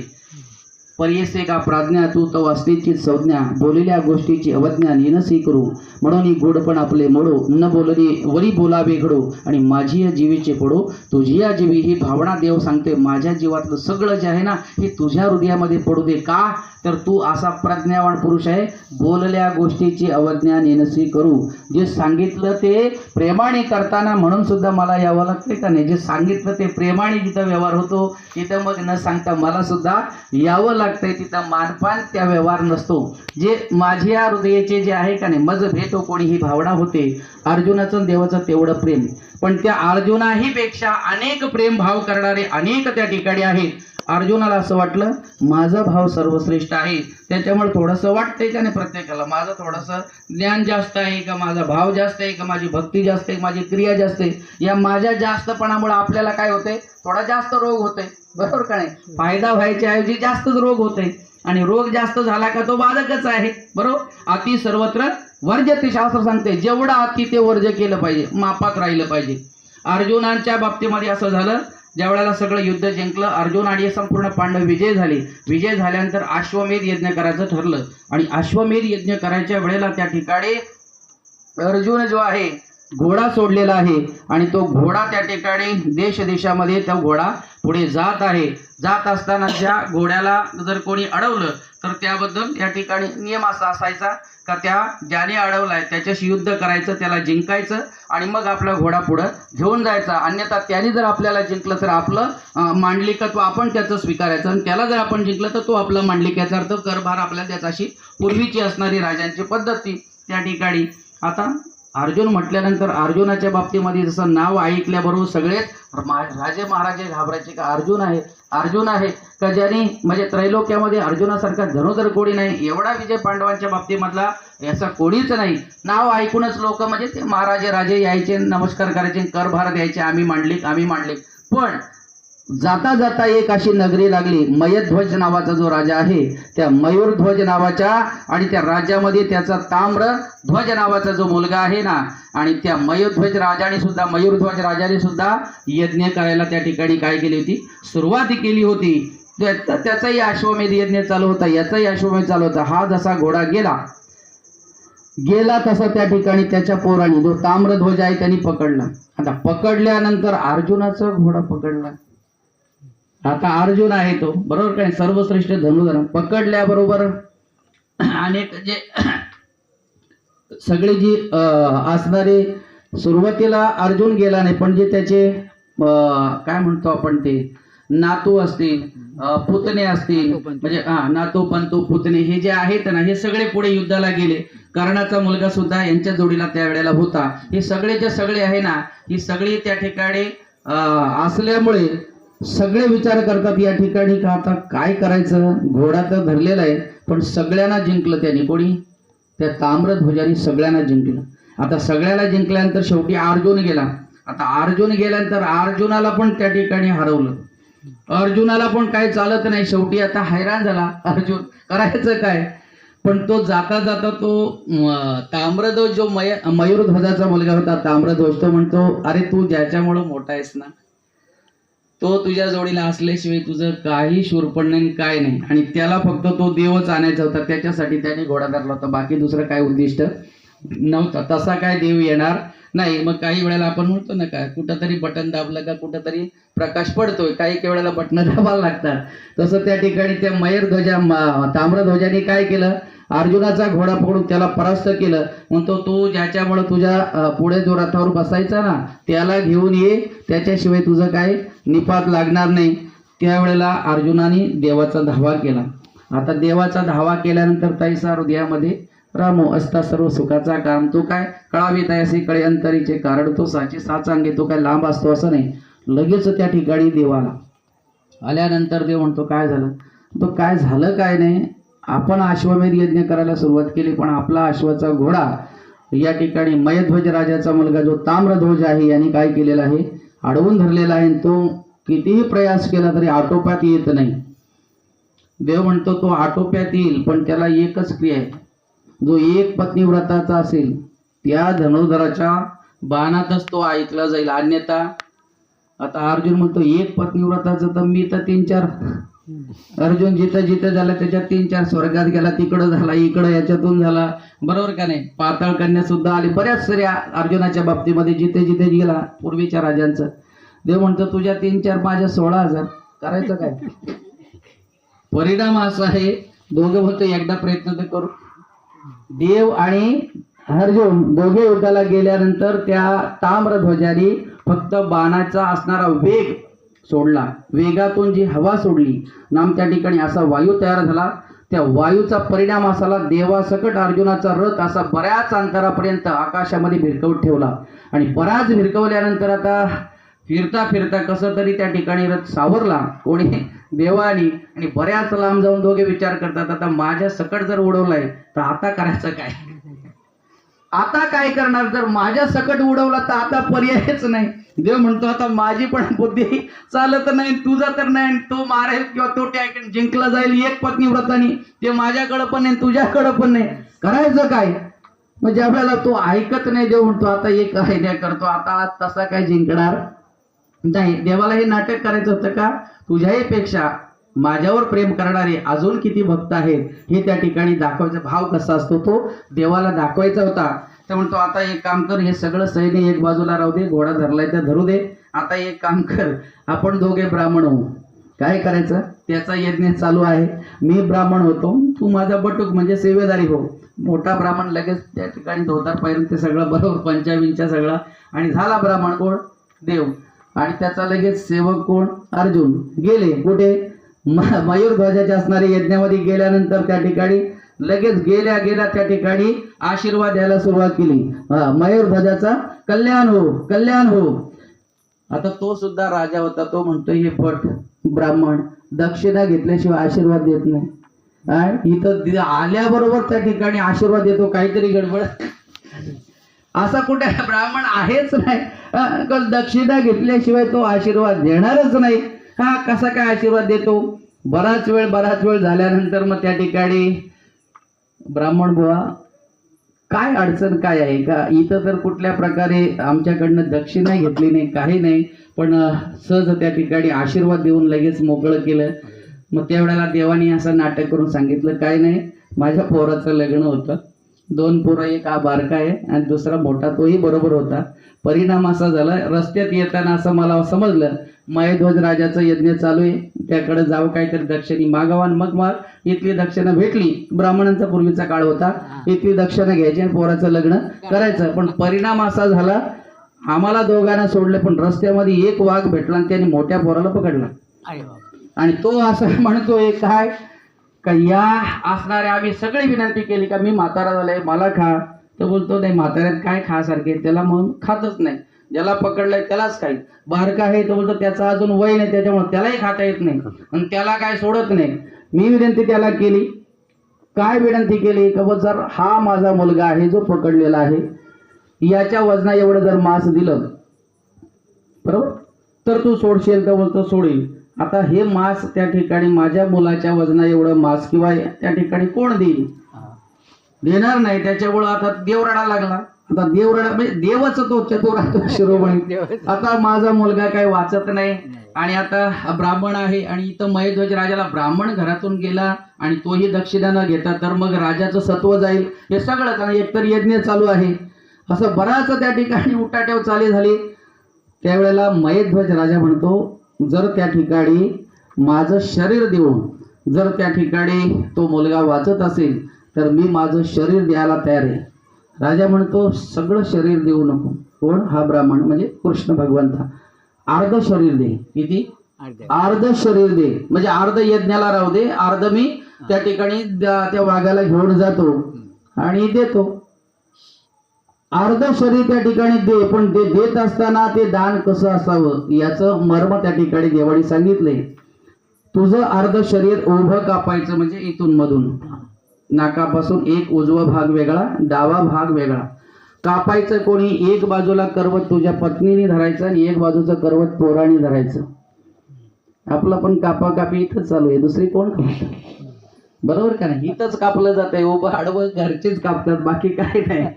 पर्यसे का प्राज्ञा तू तो वास्तेची संज्ञा, बोललेल्या गोष्टीची अवज्ञा निनसी करू, म्हणून गोडपण आपले मोडो, न बोलणे वरी बोलावे घडो, आणि माझी या जीवीचे पडो. तुझी या जीवी ही भावना देव सांगते, माझ्या जीवातलं सगळं जे आहे ना, हे तुझ्या हृदयामध्ये पडू दे. का? तर तू असा प्रज्ञावान पुरुष आहे. बोलल्या गोष्टीची अवज्ञा निनसी करू. जे सांगितलं ते प्रेमाने करताना म्हणून सुद्धा मला यावं लागतंय का नाही? जे सांगितलं ते प्रेमाने जिथं व्यवहार होतो तिथं मग न सांगता मला सुद्धा यावं लागतंय. तिथं मानपान त्या व्यवहार नसतो. जे माझ्या हृदयाचे जे आहे का नाही, मज भेटो कोणी, ही भावना होते. अर्जुनाचं देवाचं तेवढं प्रेम. पण त्या अर्जुनाही पेक्षा अनेक प्रेम भाव करणारे अनेक त्या ठिकाणी आहेत. अर्जुनाला असं वाटलं माझा भाव सर्वश्रेष्ठ आहे, त्याच्यामुळे थोडंसं वाटतंय का नाही प्रत्येकाला, माझं थोडंसं ज्ञान जास्त आहे का, माझा भाव जास्त आहे का, माझी भक्ती जास्त आहे, माझी क्रिया जास्त आहे. या माझ्या जास्तपणामुळे आपल्याला काय होतंय? थोडा जास्त रोग होतोय, बरोबर का नाही? फायदा व्हायच्या ऐवजी जास्तच रोग होतोय. आणि रोग जास्त झाला का तो बाधकच आहे, बरोबर. अति सर्वत्र वर्ज्यते, शास्त्र सांगते. जेवढा अति ते वर्ज्य केलं पाहिजे, मापात राहिलं पाहिजे. अर्जुनांच्या बाबतीमध्ये असं झालं, ज्या वेळेला सगळं युद्ध जिंकलं अर्जुन आणि संपूर्ण पांडव विजय झाले. विजय झाल्यानंतर अश्वमेध यज्ञ करायचं ठरलं. आणि अश्वमेध यज्ञ करायच्या वेळेला त्या ठिकाणी अर्जुन जो आहे घोडा सोडलेला आहे, आणि तो घोडा त्या ठिकाणी देशामध्ये तो घोडा पुढे जात आहे. जात असताना ज्या घोड्याला जर कोणी अडवलं तर त्याबद्दल या ठिकाणी नियम असा असायचा का त्या ज्याने अडवलाय त्याच्याशी युद्ध करायचं, त्याला जिंकायचं आणि मग आपला घोडा पुढं घेऊन जायचा. अन्यथा त्याने जर आपल्याला जिंकलं तर आपलं मांडलिकत्व आपण त्याचं स्वीकारायचं, आणि त्याला जर आपण जिंकलं तर तो आपला मांडलिकाचा अर्थ करभार आपल्याला त्याचा. अशी पूर्वीची असणारी राजांची पद्धती त्या ठिकाणी. आता अर्जुन म्हटल्यानंतर अर्जुनाच्या बाबतीमध्ये जसं नाव ऐकल्याबरोबर सगळेच राजे महाराजे घाबरायचे का अर्जुन आहे का, ज्याने म्हणजे त्रैलोक्यामध्ये अर्जुनासारखा धनुधर कोणी नाही, एवढा विजय पांडवांच्या बाबतीमधला याचा कोणीच नाही. नाव ऐकूनच लोक म्हणजे ते महाराजे राजे यायचे, नमस्कार करायचे, करभार द्यायचे, आम्ही मांडलिक. पण जाता जाता एक अशी नगरी लागली, मयध्वज नावाचा जो राजा आहे, त्या मयूरध्वज नावाच्या, आणि त्या राज्यामध्ये त्याचा ताम्रध्वज नावाचा जो मुलगा आहे ना, आणि त्या मयूरध्वज राजाने सुद्धा यज्ञ करायला त्या ठिकाणी काय केली होती, सुरुवात केली होती. त्याचाही अश्वमेध यज्ञ चालू होता, याचाही अश्वमेध चालू होता. हा जसा घोडा गेला तसा त्या ठिकाणी त्याच्या पोराने जो ताम्रध्वज आहे त्यांनी पकडला. आता पकडल्यानंतर अर्जुनाचा घोडा पकडला. आता अर्जुन आहे तो बरोबर काय सर्वश्रेष्ठ धनुधर पकडल्याबरोबर अनेक जे सगळे जी असणारे सुरुवातीला अर्जुन गेला नाही पण जे त्याचे काय म्हणतो आपण ते नातू असतील पुतणे असतील म्हणजे नातू पंतू पुतणे हे जे आहेत ना हे सगळे पुढे युद्धाला गेले. कर्णाचा मुलगा सुद्धा यांच्या जोडीला त्यावेळेला होता. हे सगळेचे सगळे आहे ना ही सगळी त्या ठिकाणी असल्यामुळे सगळे विचार करतात या ठिकाणी का आता काय करायचं. घोडा तर धरलेला आहे पण सगळ्यांना जिंकलं त्यांनी. कोणी त्या ताम्रध्वजाने सगळ्यांना जिंकलं. आता सगळ्याला जिंकल्यानंतर शेवटी अर्जुन गेला. आता अर्जुन गेल्यानंतर अर्जुनाला पण त्या ठिकाणी हरवलं. अर्जुनाला पण काय चालत नाही. शेवटी आता हैराण झाला अर्जुन करायचं काय. पण तो जाता जाता तो ताम्रध्वज जो मयूरध्वजाचा मुलगा होता ताम्रध्वज तो म्हणतो अरे तू ज्याच्यामुळं मोठा आहेस ना तो तुझ्या जोडीला असल्याशिवाय तुझं काही शूरपण नाही काय नाही. आणि त्याला फक्त तो देवच आणायचा होता त्याच्यासाठी त्याने घोडा धरला होता. बाकी दुसरं काय उद्दिष्ट नव्हता. तसा काय देव येणार नाही. मग काही वेळेला आपण म्हणतो ना काय कुठंतरी बटन दाबलं का कुठंतरी प्रकाश पडतोय. काही वेळेला बटन दाबायला लागतात. तसं त्या ठिकाणी त्या ताम्रध्वजाने काय केलं अर्जुनाचा घोडा पकडून त्याला परास्त केलं. म्हणतो तू ज्याच्यामुळे तुझ्या पुढे जो रथावर बसायचा ना त्याला घेऊन ये त्याच्याशिवाय तुझं काय निपात लागणार नाही. त्यावेळेला अर्जुनाने देवाचा धावा केला. आता देवाचा धावा केल्यानंतर तैसा हृदयामध्ये रामो असता सर्व सुखाचा काम. तो काय कळावी तयासी कळे अंतरीचे कारण तो साची साचांगे. तो काय लांब असतो असं नाही. लगेच त्या ठिकाणी देवाला आल्यानंतर देव म्हणतो काय झालं. तो काय झालं काय नाही आपण अश्वमेध यज्ञ करायला सुरुवात केली पण आपला अश्वाचा घोडा या ठिकाणी मयध्वज राजाचा मुलगा जो ताम्रध्वज आहे याने काय केलेला आहे अडवून धरलेला आहे. तो कितीही प्रयास केला तरी आटोप्यात येत नाही. देव म्हणतो तो आटोप्यात येईल पण त्याला एकच क्रिया आहे. जो एक पत्नी व्रताचा असेल त्या धनुर्धराच्या बाणातच तो ऐकला जाईल. अन्यथा आता अर्जुन म्हणतो एक पत्नी व्रताचं तर मी तर 3-4 अर्जुन जिथं जिथं झाला त्याच्यात 3-4 स्वर्गात गेला तिकडं झाला इकडं याच्यातून झाला बरोबर का नाही. पाताळ कन्या सुद्धा आली बऱ्याच साऱ्या अर्जुनाच्या बाबतीमध्ये जिथे जिथे गेला पूर्वीच्या राजांचं. देव म्हणतो तुझ्या 3-4 माझ्या 16,000 करायचं काय. परिणाम असा आहे दोघं म्हणतो एकदा प्रयत्न तर करू. देव आणि अर्जुन दोघे युद्धाला गेल्यानंतर त्या ताम्रध्वजाने फक्त बाणाचा असणारा वेग सोडला. वेगातून जी हवा सोडली नाम त्या ठिकाणी असा वायू तयार झाला. त्या वायूचा परिणाम असाला देवासकट अर्जुनाचा रथ असा बऱ्याच अंतरापर्यंत आकाशामध्ये भिरकवत ठेवला. आणि बराच भिरकवल्यानंतर आता फिरता फिरता कसं तरी त्या ठिकाणी रथ सावरला कोणी देवानी. आणि बऱ्याच लांब जाऊन दोघे विचार करतात आता माझ्या सकट जर उडवलाय तर आता करायचं काय. आता काय करणार. जर माझ्या सकट उडवला तर आता पर्यायच नाही. देव म्हणतो आता माझी पण बुद्धी चालत नाही तुझा तर नाही. तो मारेल किंवा तो जिंकला जाईल एक पत्नी व्रतानी ते माझ्याकडं पण नाही तुझ्याकडं पण नाही. करायचं काय. म्हणजे आपल्याला तो ऐकत नाही. देव म्हणतो आता एक आयडिया करतो आता तसा काय जिंकणार नाही. देवाला हे नाटक करायचं होतं का तुझ्याही पेक्षा माझ्यावर प्रेम करणारे अजून किती भक्त आहेत हे त्या ठिकाणी दाखवायचा भाव कसा असतो तो देवाला दाखवायचा होता. तर म्हणतो आता एक काम कर हे सगळं सैन्य एक बाजूला राहू दे घोडा धरलाय तर धरू दे. आता एक काम कर आपण दोघे ब्राह्मण होऊ. काय करायचं त्याचा यज्ञ चालू आहे. मी ब्राह्मण होतो तू माझा बटूक म्हणजे सेवेदारी हो. मोठा ब्राह्मण लगेच त्या ठिकाणी धोतर पाहिजे ते सगळं बरोबर पंचाविंच्या सगळा आणि झाला ब्राह्मण कोण देव. आणि त्याचा लगेच सेवक कोण अर्जुन गेले कुठे मयूरध्वजाच्या असणाऱ्या यज्ञामध्ये गेल्यानंतर त्या ठिकाणी लगेच गेल्या गेल्या त्या ठिकाणी आशीर्वाद द्यायला सुरुवात केली. मयूरध्वजाचा कल्याण हो कल्याण हो. आता तो सुद्धा राजा होता. तो म्हणतो हे भट ब्राह्मण दक्षिणा घेतल्याशिवाय आशीर्वाद देत नाही. इथं आल्याबरोबर त्या ठिकाणी आशीर्वाद देतो काहीतरी गडबड. असा कुठे ब्राह्मण आहेच नाही. दक्षिणा घेतल्याशिवाय तो आशीर्वाद देणारच नाही. हा कसा काय आशीर्वाद देतो. बराच वेळ झाल्यानंतर मग त्या ठिकाणी ब्राह्मण बुवा काय अडचण काय आहे का. इथं तर कुठल्या प्रकारे आमच्याकडनं दक्षिणा घेतली नाही काही नाही पण सहज त्या ठिकाणी आशीर्वाद देऊन लगेच मोकळं केलं. मग त्यावेळेला देवानी असं नाटक करून सांगितलं काय नाही माझ्या पोराचं लग्न होतं 2 पोरं, एक हा बारका आहे आणि दुसरा मोठा, तोही बरोबर होता. परिणाम असा झाला, रस्त्यात येताना असं मला समजलं मयध्वज राजाचं यज्ञ चालू आहे, त्याकडे जावं, काहीतरी दक्षिणी मागावा आणि मग इथली दक्षिणा भेटली. ब्राह्मणांचा पूर्वीचा काळ होता, इथली दक्षिणा घ्यायची आणि पोराचं लग्न करायचं. पण परिणाम असा झाला, आम्हाला दोघांना सोडलं, पण रस्त्यामध्ये एक वाघ भेटला आणि त्याने मोठ्या पोराला पकडला. आणि तो असं म्हणतोय काय का या असणाऱ्या आम्ही सगळी विनंती केली का मी म्हातारा झालाय मला खा. तो बोलतो नाही, म्हाताऱ्यात काय खासारखे, त्याला म्हणून खातच नाही, ज्याला पकडलंय त्यालाच खाईल. बारका आहे तो बोलतो त्याचा अजून वय नाही, त्याच्यामुळे त्यालाही खाता येत नाही आणि त्याला काय सोडत नाही. मी विनंती त्याला केली, काय विनंती केली का बघ, जर हा माझा मुलगा आहे जो पकडलेला आहे, याच्या वजना एवढं जर मांस दिलं बरोबर तर तू सोडशील. तर बोलतो सोडील. आता हे मांस त्या ठिकाणी माझ्या मुलाच्या वजना एवढं मांस किंवा त्या ठिकाणी कोण देईल, देणार नाही. त्याच्यामुळं आता देव रडायला लागला. आता देव रडा म्हणजे देवच तो चतुर राहतो शिरोमणी. आता माझा मुलगा काही वाचत नाही आणि आता ब्राह्मण आहे आणि इथं मयध्वज राजाला ब्राह्मण घरातून गेला आणि तोही दक्षिणा न घेता, तर मग राजाचं सत्व जाईल. हे सगळं आणि एकतर यज्ञ चालू आहे, असं बराच त्या ठिकाणी उठाठेव चालू झाली. त्यावेळेला मयध्वज राजा म्हणतो, जर त्या ठिकाणी माझं शरीर देऊन जर त्या ठिकाणी तो मुलगा वाचत असेल तर मी माझं शरीर द्यायला तयार आहे. राजा म्हणतो सगळं शरीर देऊ नको. कोण? हा ब्राह्मण म्हणजे कृष्ण भगवंता. अर्ध शरीर दे. किती? अर्ध शरीर दे, म्हणजे अर्ध यज्ञाला राहू दे, अर्ध मी त्या ठिकाणी त्या वाघाला घेऊन जातो आणि देतो. अर्ध शरीर त्या ठिकाणी दे, पण ते देत असताना ते दान कसं असावं याचं मर्म त्या ठिकाणी देवाने सांगितले. तुझं अर्ध शरीर उभं कापायचं, म्हणजे इथून मधून नाकापासून एक उजवा भाग वेगळा, डावा भाग वेगळा कापायचं. कोणी एक बाजूला करवत तुझ्या पत्नीने धरायचं आणि एक बाजूचं करवत पोराने धरायचं. आपलं पण कापाकापी इथंच चालू आहे, दुसरी कोण कापत, बरोबर का नाही? इथंच कापलं जात आहे, उभं आडवं घरचेच कापतात, बाकी काय नाही.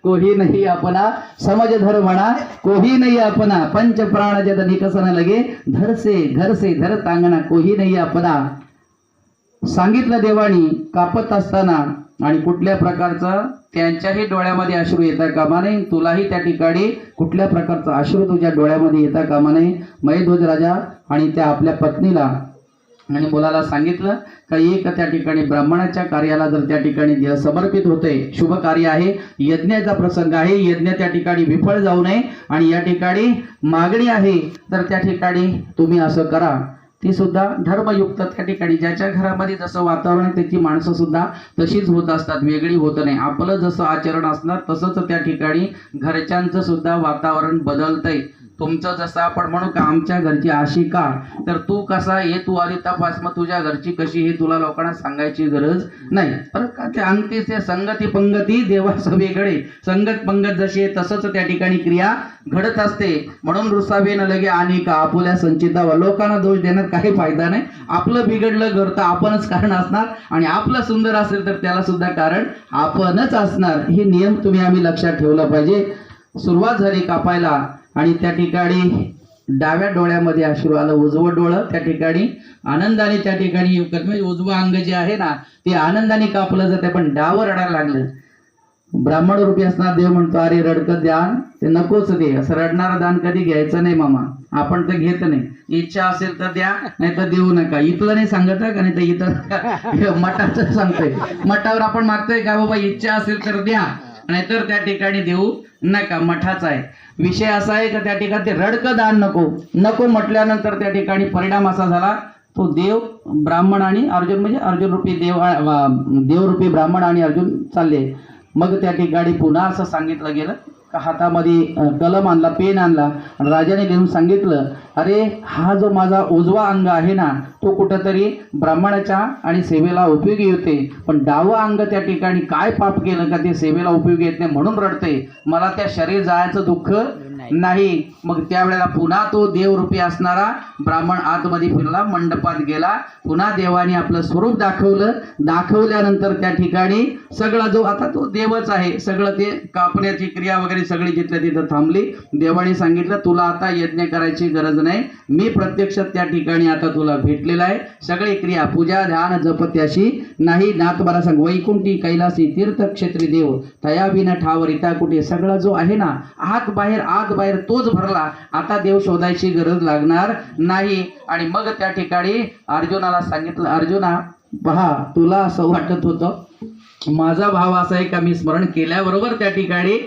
कोही नाही आपणा समज धर्मणा, कोही नाही आपणा पंच प्राण जद निकसन लगे, धरसे घरसे धर तांगणा, कोही नाही आपणा. सांगितलं देवानी कापत असताना, आणि कुठल्या प्रकारचं त्यांच्याही डोळ्यामध्ये अश्रू येता कामा नये, तुलाही त्या ठिकाणी कुठल्या प्रकारचा अश्रू तुझ्या डोळ्यामध्ये येता कामा नये. मयध्वज राजा आणि त्या आपल्या पत्नीला आणि मुलाला सांगितलं का एक त्या ठिकाणी ब्राह्मणाच्या कार्याला जर त्या ठिकाणी समर्पित होते, शुभ कार्य आहे, यज्ञाचा प्रसंग आहे, यज्ञ त्या ठिकाणी विफळ जाऊ नये आणि या ठिकाणी मागणी आहे, तर त्या ठिकाणी तुम्ही असं करा. ती सुद्धा धर्मयुक्त त्या ठिकाणी ज्याच्या घरामध्ये जसं वातावरण त्याची माणसं सुद्धा तशीच होत असतात, वेगळी होत नाही. आपलं जसं आचरण असणार तसंच त्या ठिकाणी घरच्यांचं सुद्धा वातावरण बदलतंय. तुमचं जसं आपण म्हणू का आमच्या घरची अशी का, तर तू कसा हे तू आधी तपास, मग तुझ्या घरची कशी हे तुला लोकांना सांगायची गरज नाही. बरं का? ते अंगतीच ते संगती पंगती देवा सगळीकडे, संगत पंगत जशी आहे तसंच त्या ठिकाणी क्रिया घडत असते. म्हणून रुसावे न लगे आणि का आपुल्या संचितावर, लोकांना दोष देण्यात काही फायदा नाही. आपलं बिघडलं घर तर आपणच कारण असणार आणि आपलं सुंदर असेल तर त्याला सुद्धा कारण आपणच असणार. हे नियम तुम्ही आम्ही लक्षात ठेवला पाहिजे. सुरुवात झाली कापायला आणि त्या ठिकाणी डाव्या डोळ्यामध्ये अश्रू आलं, उजवं डोळं त्या ठिकाणी आनंदाने त्या ठिकाणी म्हणजे उजवं अंग जे आहे ना ते आनंदाने कापलं जाते, पण डावं रडायला लागलं. ब्राह्मण रूपी असणार देव म्हणतो अरे रडकं दान ते नकोच दे, असं रडणारं दान कधी घ्यायचं नाही मामा, आपण तर घेत नाही. इच्छा असेल तर द्या, नाही तर देऊ नका. इथलं नाही सांगत का, नाही तर इथं मठाचं सांगतोय. मठावर आपण मागतोय का बाबा इच्छा असेल तर द्या, नाहीतर त्या ठिकाणी देऊ नका. मठाचा आहे विषय. असा आहे का त्या ठिकाणी ते रडकं दान नको नको म्हटल्यानंतर त्या ठिकाणी परिणाम असा झाला, तो देव ब्राह्मण आणि अर्जुन म्हणजे अर्जुन रूपी देवरूपी ब्राह्मण आणि अर्जुन चालले. मग त्या ठिकाणी पुन्हा असं सांगितलं गेलं का हातामध्ये कलम आणला, पेन आणला आणि राजाने लिहून सांगितलं अरे हा जो माझा उजवा अंग आहे ना तो कुठंतरी ब्राह्मणाच्या आणि सेवेला उपयोगी होते, पण डावं अंग त्या ठिकाणी काय पाप केलं का ते सेवेला उपयोगी येत नाही म्हणून रडते. मला त्या शरीर जायचं दुःख नाही. मग त्यावेळेला पुन्हा तो देवरूपी असणारा ब्राह्मण आतमध्ये फिरला, मंडपात गेला, पुन्हा देवाने आपलं स्वरूप दाखवलं. दाखवल्यानंतर त्या ठिकाणी सगळा जो आता तो देवच आहे, सगळं ते कापण्याची क्रिया वगैरे सगळी जिथल्या तिथं थांबली. देवाने सांगितलं तुला आता यज्ञ करायची गरज नाही, मी प्रत्यक्षात त्या ठिकाणी आता तुला भेटलेला आहे. सगळी क्रिया पूजा ध्यान जप त्याशी नाही. नाथबारा सांग वैकुंठी कैलासी तीर्थक्षेत्री देव तया बिन ठावरिता कुठे. सगळा जो आहे ना आत बाहेर तोच भरला. आता देव शोधायची गरज लागणार नाही. आणि मग त्या ठिकाणी अर्जुनाला सांगितलं, अर्जुना पहा तुला असं वाटत होतं माझा भाव असा आहे का मी स्मरण केल्याबरोबर त्या ठिकाणी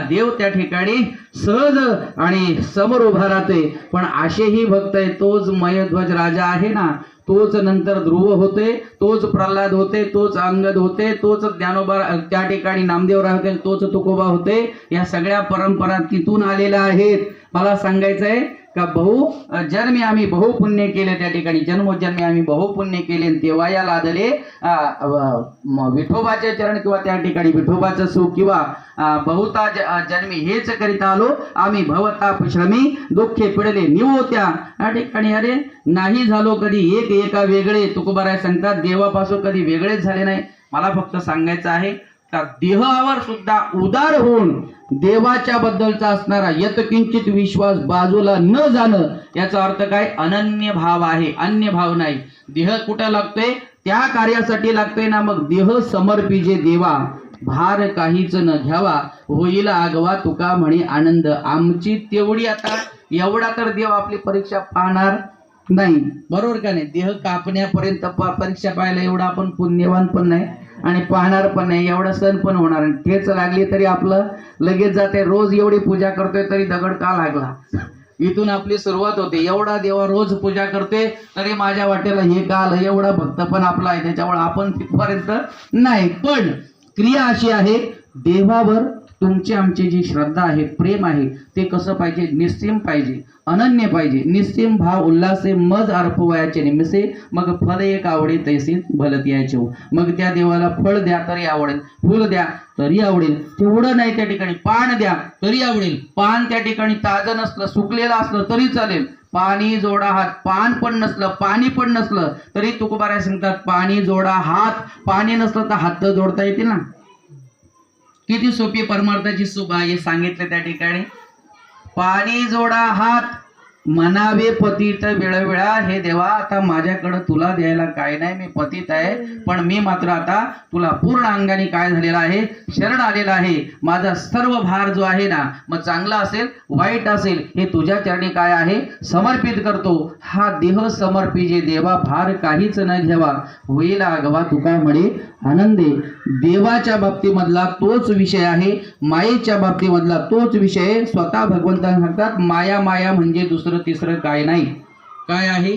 देव त्या ठिकाणी सहज आणि समोर उभा राहते. पण असेही भक्त आहे, तोच मयध्वज राजा आहे ना, तोच नंतर ध्रुव होते, तोच प्रल्हाद होते, तोच अंगद होते, तोच ज्ञानोबा त्या ठिकाणी नामदेव राहते, तोच तुकोबा होते. या सगळ्या परंपरा तिथून आलेल्या आहेत. मला सांगायचं आहे का जन्मी आम्ही बहुपुण्य केले, त्या ठिकाणी जन्मोजन्मी आम्ही बहुपुण्य केले. तेव्हा या लादले विठोबाचे चरण किंवा त्या ठिकाणी विठोबाचं सुख किंवा बहुता जन्मी हेच करीत आलो आम्ही भवताप श्रमी दुःखे पिडले निवोत्या. या ठिकाणी अरे नाही झालो कधी एका वेगळे. तुकोबाराय सांगतात देवापासून कधी वेगळेच झाले नाही. मला फक्त सांगायचं आहे का देहावर सुद्धा उदार होऊन देवाच्या बद्दलचा असणारा यत्किंचित विश्वास बाजूला न जाणं, याचा अर्थ काय अनन्य भाव आहे, अन्य भाव नाही. देह कुठं लागतोय त्या कार्यासाठी लागतोय ना. मग देह समर्पिजे देवा भार काहीच न घ्यावा होईल आगवा तुका म्हणे आनंद. आमची तेवढी आता एवढा तर देव आपली परीक्षा पाहणार नाही, बरोबर का नाही. देह कापण्यापर्यंत परीक्षा पाहायला एवढा आपण पुण्यवान पण नाही आणि पाहणार पण नाही, एवढा सण पण होणार नाही. ठेच लागली तरी आपलं लगेच जाते. रोज एवढी पूजा करतोय तरी दगड का लागला, इथून आपली सुरुवात होते. एवढा देवा रोज पूजा करते तरी माझ्या वाटेला हे का आलं, एवढा भक्त पण आपला आहे, त्याच्यामुळे आपण तिथपर्यंत नाही. पण क्रिया अशी आहे, देवावर तुमची आमची जी श्रद्धा आहे, प्रेम आहे, ते कसं पाहिजे, निस्सीम पाहिजे, अनन्य पाहिजे. निस्सीम भाव उल्लासे मज अर्पवयाचे निमिसे मग फल एक आवडे तैसे भलत यायचे. मग त्या देवाला फळ द्या तरी आवडेल, फुल द्या तरी आवडेल, तेवढं नाही त्या ठिकाणी पान द्या तरी आवडेल. पान त्या ठिकाणी ताजं नसलं, सुकलेलं असलं तरी चालेल. पाणी जोडा हात, पान पण नसलं, पाणी पण नसलं तरी तुकोबाराय सांगतात पाणी जोडा हात. पाणी नसलं तर हात तर जोडता येतील ना. किती सोपी परमार्थाची सुभा हे सांगितलं त्या ठिकाणी. पाणी जोडा हात म्हणावे पतित वेळोवेळा, हे देवा आता माझ्याकडे तुला द्यायला काय नाही, मी पतित आहे, पण मी मात्र आता तुला पूर्ण अंगाने काय झालेला आहे, शरण आलेला आहे. माझा सर्व भार जो आहे ना, मग चांगला असेल वाईट असेल, हे तुझ्या चरणी काय आहे समर्पित करतो. हा देह समर्पिजे देवा भार काहीच न घ्यावा होईल आगवा तुका म्हणे आनंदे. देवाच्या बाबतीमधला तोच विषय आहे, मायेच्या बाबतीमधला तोच विषय. स्वतः भगवंतांनी सांगतात माया माया म्हणजे दुसरं तिसरं काय नाही. काय आहे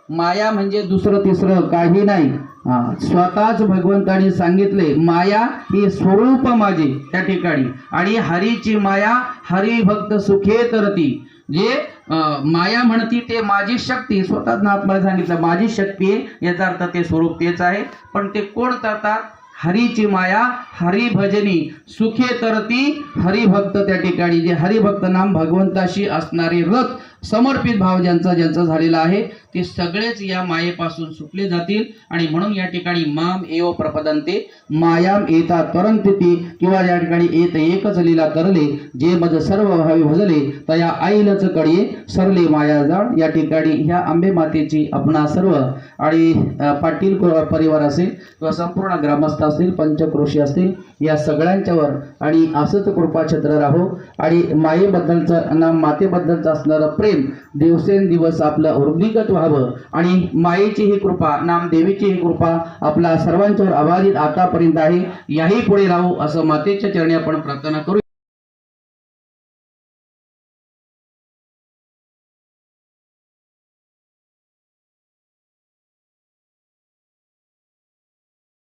माया म्हणजे दुसरं तिसरं काही नाही. स्वतःच भगवंतांनी सांगितले माया ही स्वरूप माझे त्या ठिकाणी. आणि हरीची माया हरिभक्त सुखे तरती. जे माया म्हणती ते माझी शक्ती, स्वतःच नाथमाला सांगितलं माझी शक्ती आहे, याचा अर्थ ते स्वरूप तेच आहे. पण ते कोण करतात, हरीची माया हरिभजनी सुखे तरती हरिभक्त. त्या ठिकाणी जे हरिभक्त नाम भगवंताशी असणारे रथ समर्पित भाव ज्यांचा झालेला आहे, ते सगळेच या मायेपासून सुटले जातील. आणि म्हणून या ठिकाणी माम एव प्रपदन्ते मायाम एता तरंती, किंवा या ठिकाणी येत एकच लीला तरले जे मज सर्व भावी भजले तया आईलच कडये सरले माया जाण. या ठिकाणी ह्या आंबे मातेची आपणा सर्व आणि पाटील परिवार असेल किंवा संपूर्ण ग्रामस्थ असतील, पंचक्रोशी असतील, या सगळ्यांच्यावर आणि असंच कृपाछत्र राहो. आणि मायेबद्दलचं नाम मातेबद्दलचं असणारं प्रेम दिवसेंदिवस आपलं वृद्धिगत व्हावं. आणि मायेची ही कृपा, नामदेवीची ही कृपा आपल्या सर्वांच्यावर अबाधित आतापर्यंत आहे, याही पुढे राहू असं मातेच्या चरणी आपण प्रार्थना करू.